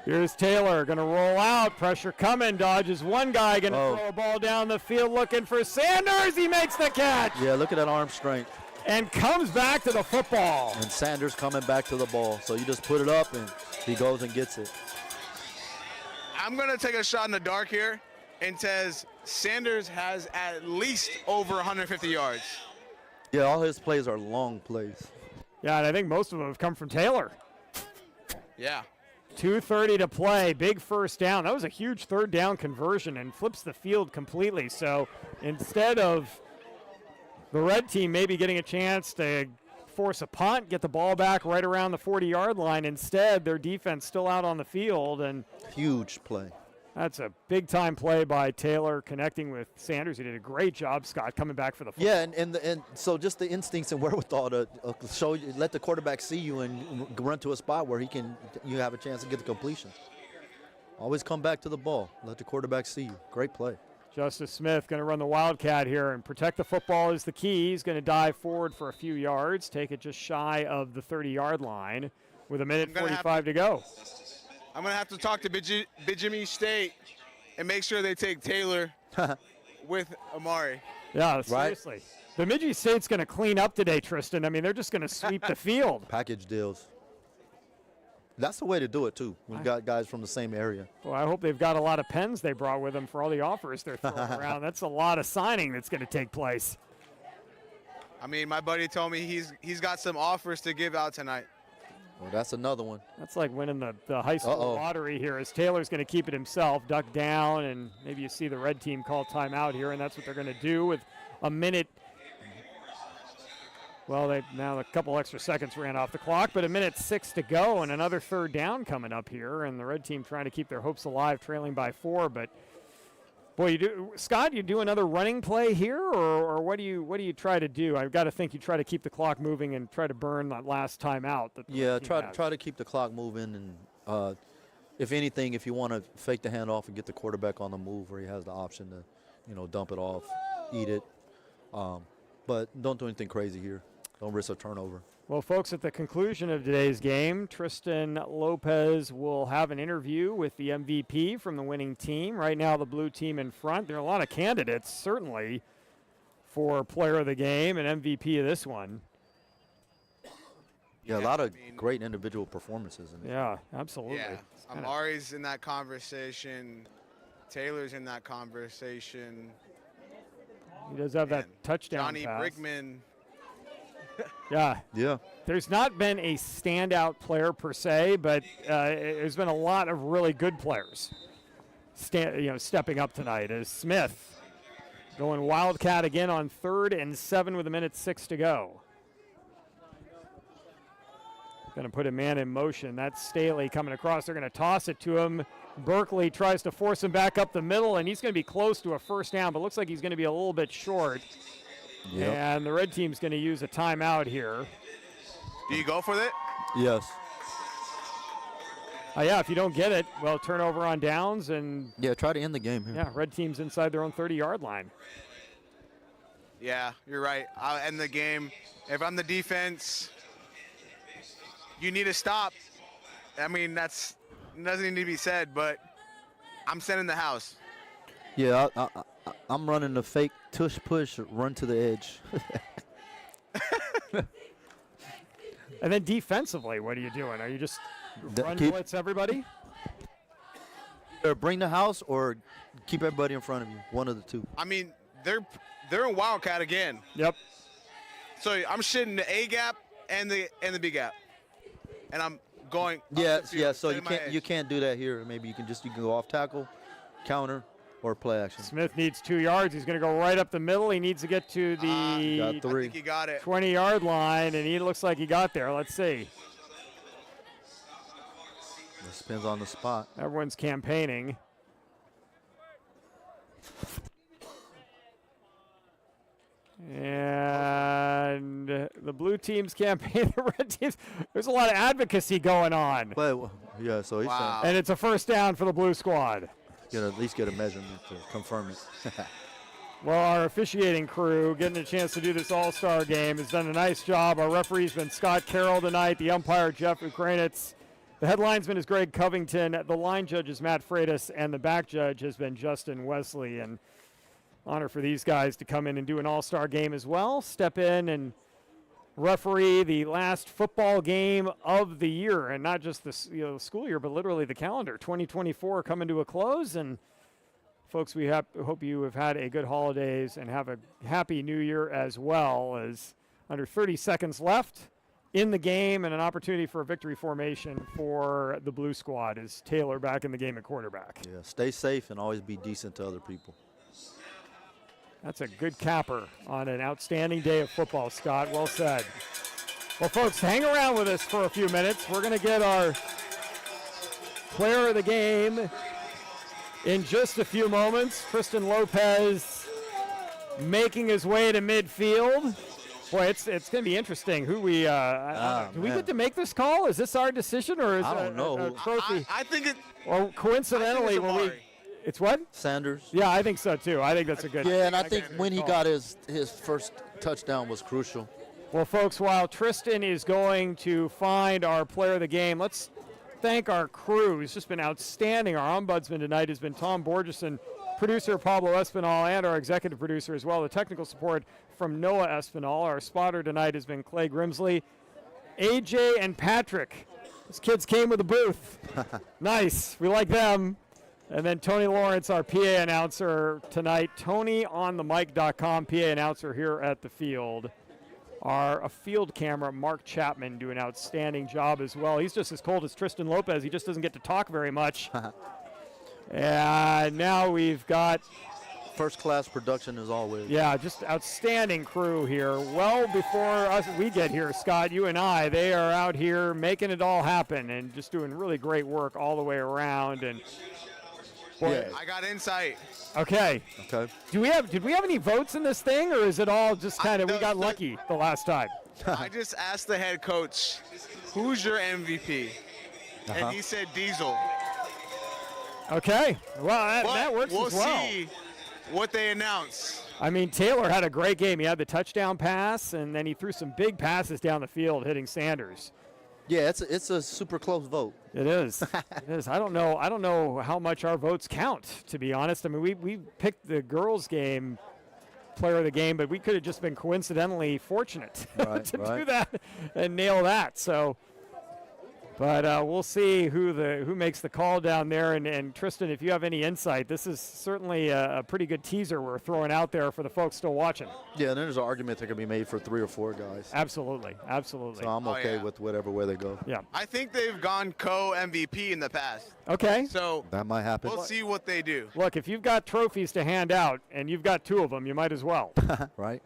Here's Taylor going to roll out. Pressure coming. Dodges one guy. Going to throw a ball down the field looking for Sanders. He makes the catch. Yeah, look at that arm strength. And comes back to the football. And Sanders coming back to the ball. So you just put it up and he goes and gets it. I'm going to take a shot in the dark here and says Sanders has at least over 150 yards. Yeah, all his plays are long plays. Yeah, and I think most of them have come from Taylor. Yeah. 2:30 to play, big first down. That was a huge third down conversion and flips the field completely. So instead of the red team maybe getting a chance to force a punt, get the ball back right around the 40-yard line, instead their defense still out on the field. And huge play. That's a big-time play by Taylor connecting with Sanders. He did a great job, Scott, coming back for the football. Yeah, and so just the instincts and wherewithal to show you, let the quarterback see you and run to a spot where you have a chance to get the completion. Always come back to the ball. Let the quarterback see you. Great play. Justice Smith going to run the Wildcat here, and protect the football is the key. He's going to dive forward for a few yards, take it just shy of the 30-yard line with a minute 45 to go. I'm going to have to talk to Bidjimi State and make sure they take Taylor with Amari. Yeah, seriously. Right? Bemidji State's going to clean up today, Tristan. I mean, they're just going to sweep the field. Package deals. That's the way to do it, too. We've got guys from the same area. Well, I hope they've got a lot of pens they brought with them for all the offers they're throwing around. That's a lot of signing that's going to take place. I mean, my buddy told me he's got some offers to give out tonight. Well, that's another one. That's like winning the high school lottery here, as Taylor's going to keep it himself, duck down, and maybe you see the red team call timeout here, and that's what they're going to do with a minute. Well, now a couple extra seconds ran off the clock, but a minute 6 to go, and another third down coming up here, and the red team trying to keep their hopes alive, trailing by 4. But boy, Scott, you do another running play here, or what do you try to do? I've got to think you try to keep the clock moving and try to burn that last timeout. Yeah, try to keep the clock moving, and if anything, if you want to fake the handoff and get the quarterback on the move where he has the option to, dump it off, eat it, but don't do anything crazy here. Don't risk a turnover. Well, folks, at the conclusion of today's game, Tristan Lopez will have an interview with the MVP from the winning team. Right now, the blue team in front. There are a lot of candidates, certainly, for player of the game and MVP of this one. Yeah, a lot of great individual performances. Yeah, absolutely. Yeah, Amari's in that conversation. Taylor's in that conversation. He does have that touchdown Johnny pass. Brickman. Yeah. There's not been a standout player per se, but there's been a lot of really good players stepping up tonight. As Smith Going Wildcat again on 3rd and 7 with 1:06 to go. Going to put a man in motion. That's Staley coming across. They're going to toss it to him. Berkeley tries to force him back up the middle, and he's going to be close to a first down, but looks like he's going to be a little bit short. Yep. And the red team's going to use a timeout here. Do you go for it? Yes. Yeah, if you don't get it, well, turnover on downs, and Yeah, try to end the game here. yeah, red team's inside their own 30-yard line. Yeah, you're right. I'll end the game. If I'm the defense, you need to stop. I mean, that's doesn't need to be said, but I'm sending the house. Yeah, I'm running the fake tush push, run to the edge. And then defensively, what are you doing? Are you just run blitz everybody? Either bring the house or keep everybody in front of you. One of the two. I mean, they're in Wildcat again. Yep. So I'm shitting the A gap and the B gap, and I'm going. up Yeah, the field, yeah. So setting my edge. you can't do that here. Maybe you can go off tackle, counter, or play action. Smith needs 2 yards. He's going to go right up the middle. He needs to get to the Got 3. I think he got it. 20-yard line, and he looks like he got there. Let's see. It depends on the spot. Everyone's campaigning. And the blue team's campaign, the red team's, there's a lot of advocacy going on. But yeah, so he's Wow. And it's a first down for the blue squad. at least get a measurement to confirm it. Well, our officiating crew, getting a chance to do this all-star game, has done a nice job. Our referee's been Scott Carroll tonight, the umpire Jeff Ukranitz. The head linesman is Greg Covington, the line judge is Matt Freitas, and the back judge has been Justin Wesley. And honor for these guys to come in and do an all-star game as well, step in and referee the last football game of the year, and not just the school year, but literally the calendar. 2024 coming to a close, and folks, we hope you have had a good holidays and have a happy new year as well, as under 30 seconds left in the game and an opportunity for a victory formation for the blue squad is Taylor back in the game at quarterback. Yeah, stay safe and always be decent to other people. That's a good capper on an outstanding day of football, Scott. Well said. Well, folks, hang around with us for a few minutes. We're going to get our player of the game in just a few moments. Tristan Lopez making his way to midfield. Boy, it's going to be interesting who we do we get to make this call? Is this our decision, or is I don't know. a trophy? I think it. Or coincidentally, I think when it's we it's what? Sanders. Yeah, I think so too. I think that's a good. Yeah, and I think good when he call. got his first touchdown was crucial. Well, folks, while Tristan is going to find our player of the game, let's thank our crew. It's just been outstanding. Our ombudsman tonight has been Tom Borgeson, producer Pablo Espinal, and our executive producer as well. The technical support from Noah Espinal. Our spotter tonight has been Clay Grimsley. AJ and Patrick. These kids came with a booth. Nice. We like them. And then Tony Lawrence, our PA announcer tonight. TonyOnTheMic.com, PA announcer here at the field. Our field camera, Mark Chapman, do an outstanding job as well. He's just as cold as Tristan Lopez. He just doesn't get to talk very much. And now we've got First-class production as always. yeah, just outstanding crew here. Well before we get here, Scott, you and I, they are out here making it all happen and just doing really great work all the way around. And boy, I got insight. okay. Okay. Did we have any votes in this thing, or is it all just kind of we got lucky the last time? I just asked the head coach, "Who's your MVP?" And he said Diesel. Okay. Well, But that works we'll as well. see what they announce. I mean, Taylor had a great game. He had the touchdown pass, and then he threw some big passes down the field, hitting Sanders. Yeah, it's a super close vote. It is. It is. I don't know how much our votes count, to be honest. I mean, we picked the girls' game player of the game, but we could have just been coincidentally fortunate Right, to right. do that and nail that. So But we'll see who makes the call down there. And Tristan, if you have any insight, this is certainly a pretty good teaser we're throwing out there for the folks still watching. Yeah, and there's an argument that can be made for 3 or 4 guys. Absolutely, absolutely. So I'm okay with whatever way they go. Yeah. I think they've gone co-MVP in the past. Okay. So that might happen. We'll see what they do. Look, if you've got trophies to hand out and you've got 2 of them, you might as well. Right.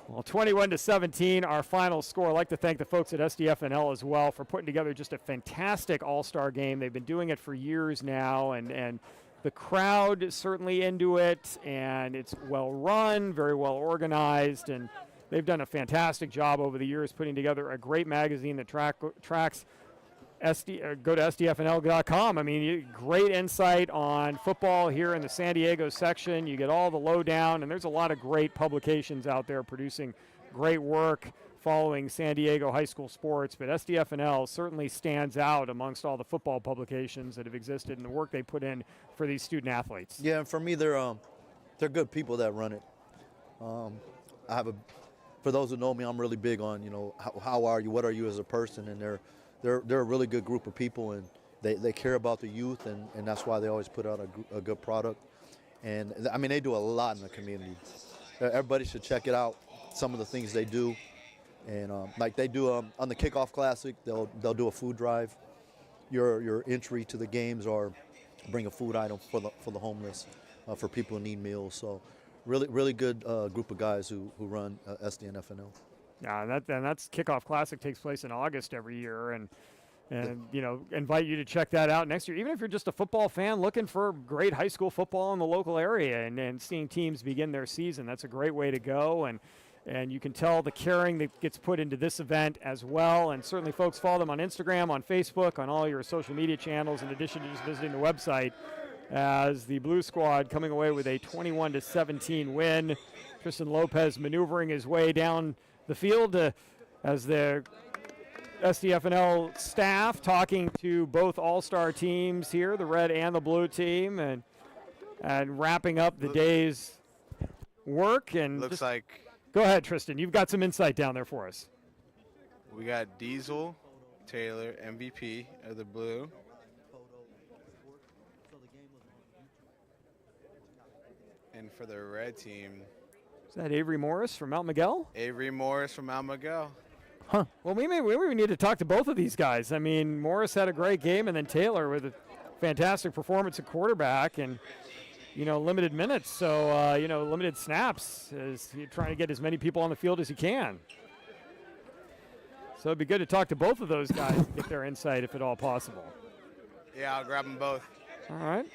Well, 21-17, our final score. I'd like to thank the folks at SDFNL as well for putting together just a fantastic all-star game. They've been doing it for years now, and the crowd is certainly into it, and it's well run, very well organized, and they've done a fantastic job over the years putting together a great magazine that tracks go to SDFNL.com. I mean, great insight on football here in the San Diego section. You get all the lowdown, and there's a lot of great publications out there producing great work following San Diego high school sports. But SDFNL certainly stands out amongst all the football publications that have existed and the work they put in for these student athletes. Yeah, and for me, they're good people that run it. For those who know me, I'm really big on, how are you, what are you as a person, and they're a really good group of people, and they care about the youth, and that's why they always put out a good product. And I mean, they do a lot in the community. Everybody should check it out. Some of the things they do, and like they do on the Kickoff Classic, they'll do a food drive. Your entry to the games are bring a food item for the homeless, for people who need meals. So really good group of guys who run SDNFNL. Yeah, and that's Kickoff Classic takes place in August every year, and invite you to check that out next year. Even if you're just a football fan looking for great high school football in the local area and seeing teams begin their season, that's a great way to go. And you can tell the caring that gets put into this event as well. And certainly, folks, follow them on Instagram, on Facebook, on all your social media channels, in addition to just visiting the website. As the Blue Squad coming away with a 21-17 win. Tristan Lopez maneuvering his way down the field as the SDFNL staff talking to both all-star teams here, the red and the blue team, and wrapping up the day's work. And looks like. Go ahead, Tristan. You've got some insight down there for us. We got Diesel Taylor, MVP of the blue. And for the red team. Is that Avery Morris from Mount Miguel? Avery Morris from Mount Miguel. Huh. Well, we need to talk to both of these guys. I mean, Morris had a great game, and then Taylor with a fantastic performance at quarterback and, limited minutes. So, limited snaps as you're trying to get as many people on the field as you can. So it'd be good to talk to both of those guys and get their insight if at all possible. Yeah, I'll grab them both. All right.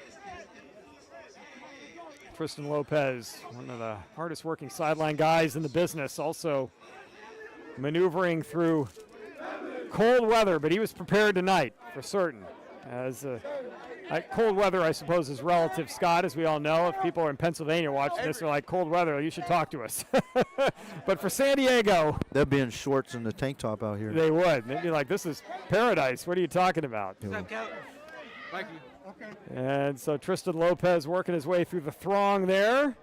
Tristan Lopez, one of the hardest working sideline guys in the business, also maneuvering through cold weather, but he was prepared tonight for certain. As cold weather, I suppose, is relative, Scott, as we all know. If people are in Pennsylvania watching this, they're like, cold weather, you should talk to us. But for San Diego, they'd be in shorts and the tank top out here. They would. They'd be like, this is paradise. What are you talking about? Thank you. Okay. And so Tristan Lopez working his way through the throng there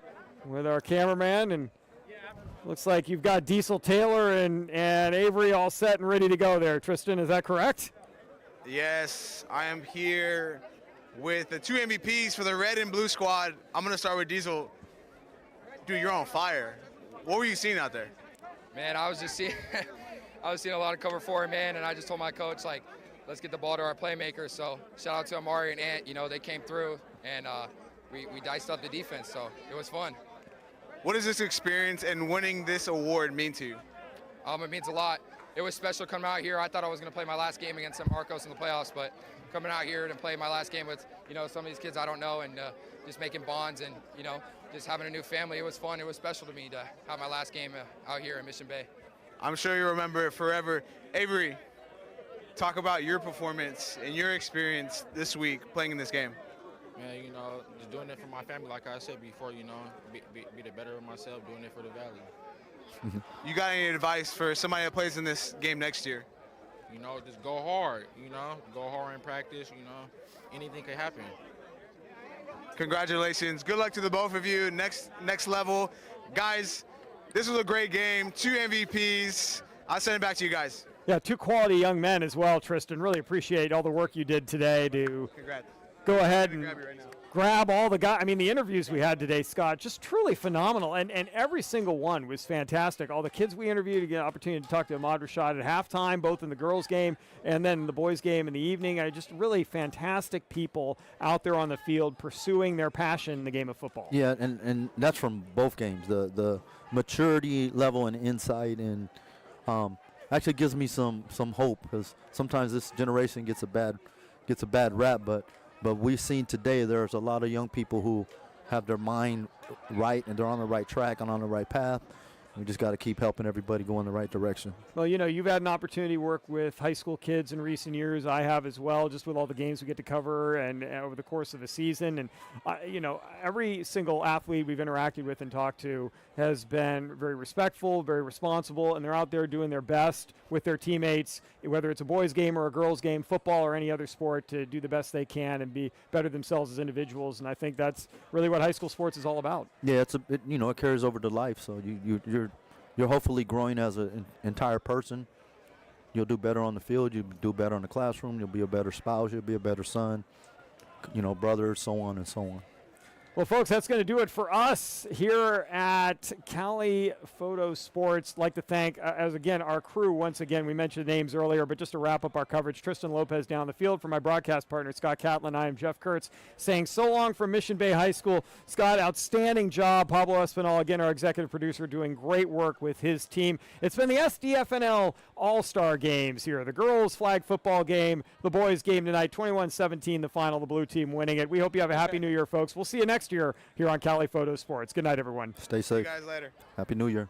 with our cameraman, and looks like you've got Diesel Taylor and Avery all set and ready to go there. Tristan, is that correct? Yes, I am here with the 2 MVPs for the red and blue squad. I'm going to start with Diesel. Dude, you're on fire. What were you seeing out there? Man, I was just seeing a lot of cover 4, man, and I just told my coach, let's get the ball to our playmakers. So shout out to Amari and Ant. They came through, and we diced up the defense, so it was fun. What does this experience and winning this award mean to you? It means a lot. It was special coming out here. I thought I was going to play my last game against San Marcos in the playoffs, but coming out here and playing my last game with, some of these kids I don't know, and just making bonds and, just having a new family, it was fun. It was special to me to have my last game out here in Mission Bay. I'm sure you remember it forever. Avery, talk about your performance and your experience this week playing in this game. Man, just doing it for my family, like I said before, be the better of myself, doing it for the Valley. You got any advice for somebody that plays in this game next year? Just go hard, go hard in practice, anything can happen. Congratulations. Good luck to the both of you. Next level. Guys, this was a great game. 2 MVPs. I'll send it back to you guys. Yeah, two quality young men as well, Tristan. Really appreciate all the work you did today to Congrats. go ahead and Grab you right now. grab all the guys. I mean, the interviews we had today, Scott, just truly phenomenal. And every single one was fantastic. All the kids we interviewed, to get an opportunity to talk to Ahmad Rashad at halftime, both in the girls' game and then the boys' game in the evening. Just really fantastic people out there on the field pursuing their passion in the game of football. Yeah, and that's from both games. The maturity level and insight, and actually gives me some hope, because sometimes this generation gets a bad rap, but we've seen today there's a lot of young people who have their mind right and they're on the right track and on the right path. We just got to keep helping everybody go in the right direction. Well, you've had an opportunity to work with high school kids in recent years. I have as well, just with all the games we get to cover and over the course of the season. And, every single athlete we've interacted with and talked to has been very respectful, very responsible, and they're out there doing their best with their teammates, whether it's a boys' game or a girls' game, football or any other sport, to do the best they can and be better themselves as individuals. And I think that's really what high school sports is all about. Yeah, it carries over to life. So you're hopefully growing as an entire person. You'll do better on the field. You'll do better in the classroom. You'll be a better spouse. You'll be a better son, brother, so on and so on. Well, folks, that's going to do it for us here at Cali Photo Sports. I'd like to thank, our crew once again. We mentioned names earlier, but just to wrap up our coverage, Tristan Lopez down the field. For my broadcast partner, Scott Catlin, I am Jeff Kurtz saying so long from Mission Bay High School. Scott, outstanding job. Pablo Espinal, again, our executive producer, doing great work with his team. It's been the SDFNL All-Star Games here. The girls' flag football game, the boys' game tonight, 21-17, the final, the blue team winning it. We hope you have a happy New Year, folks. We'll see you next year here on Cali Photo Sports. Good night, everyone. Stay safe. See you guys later. Happy New Year.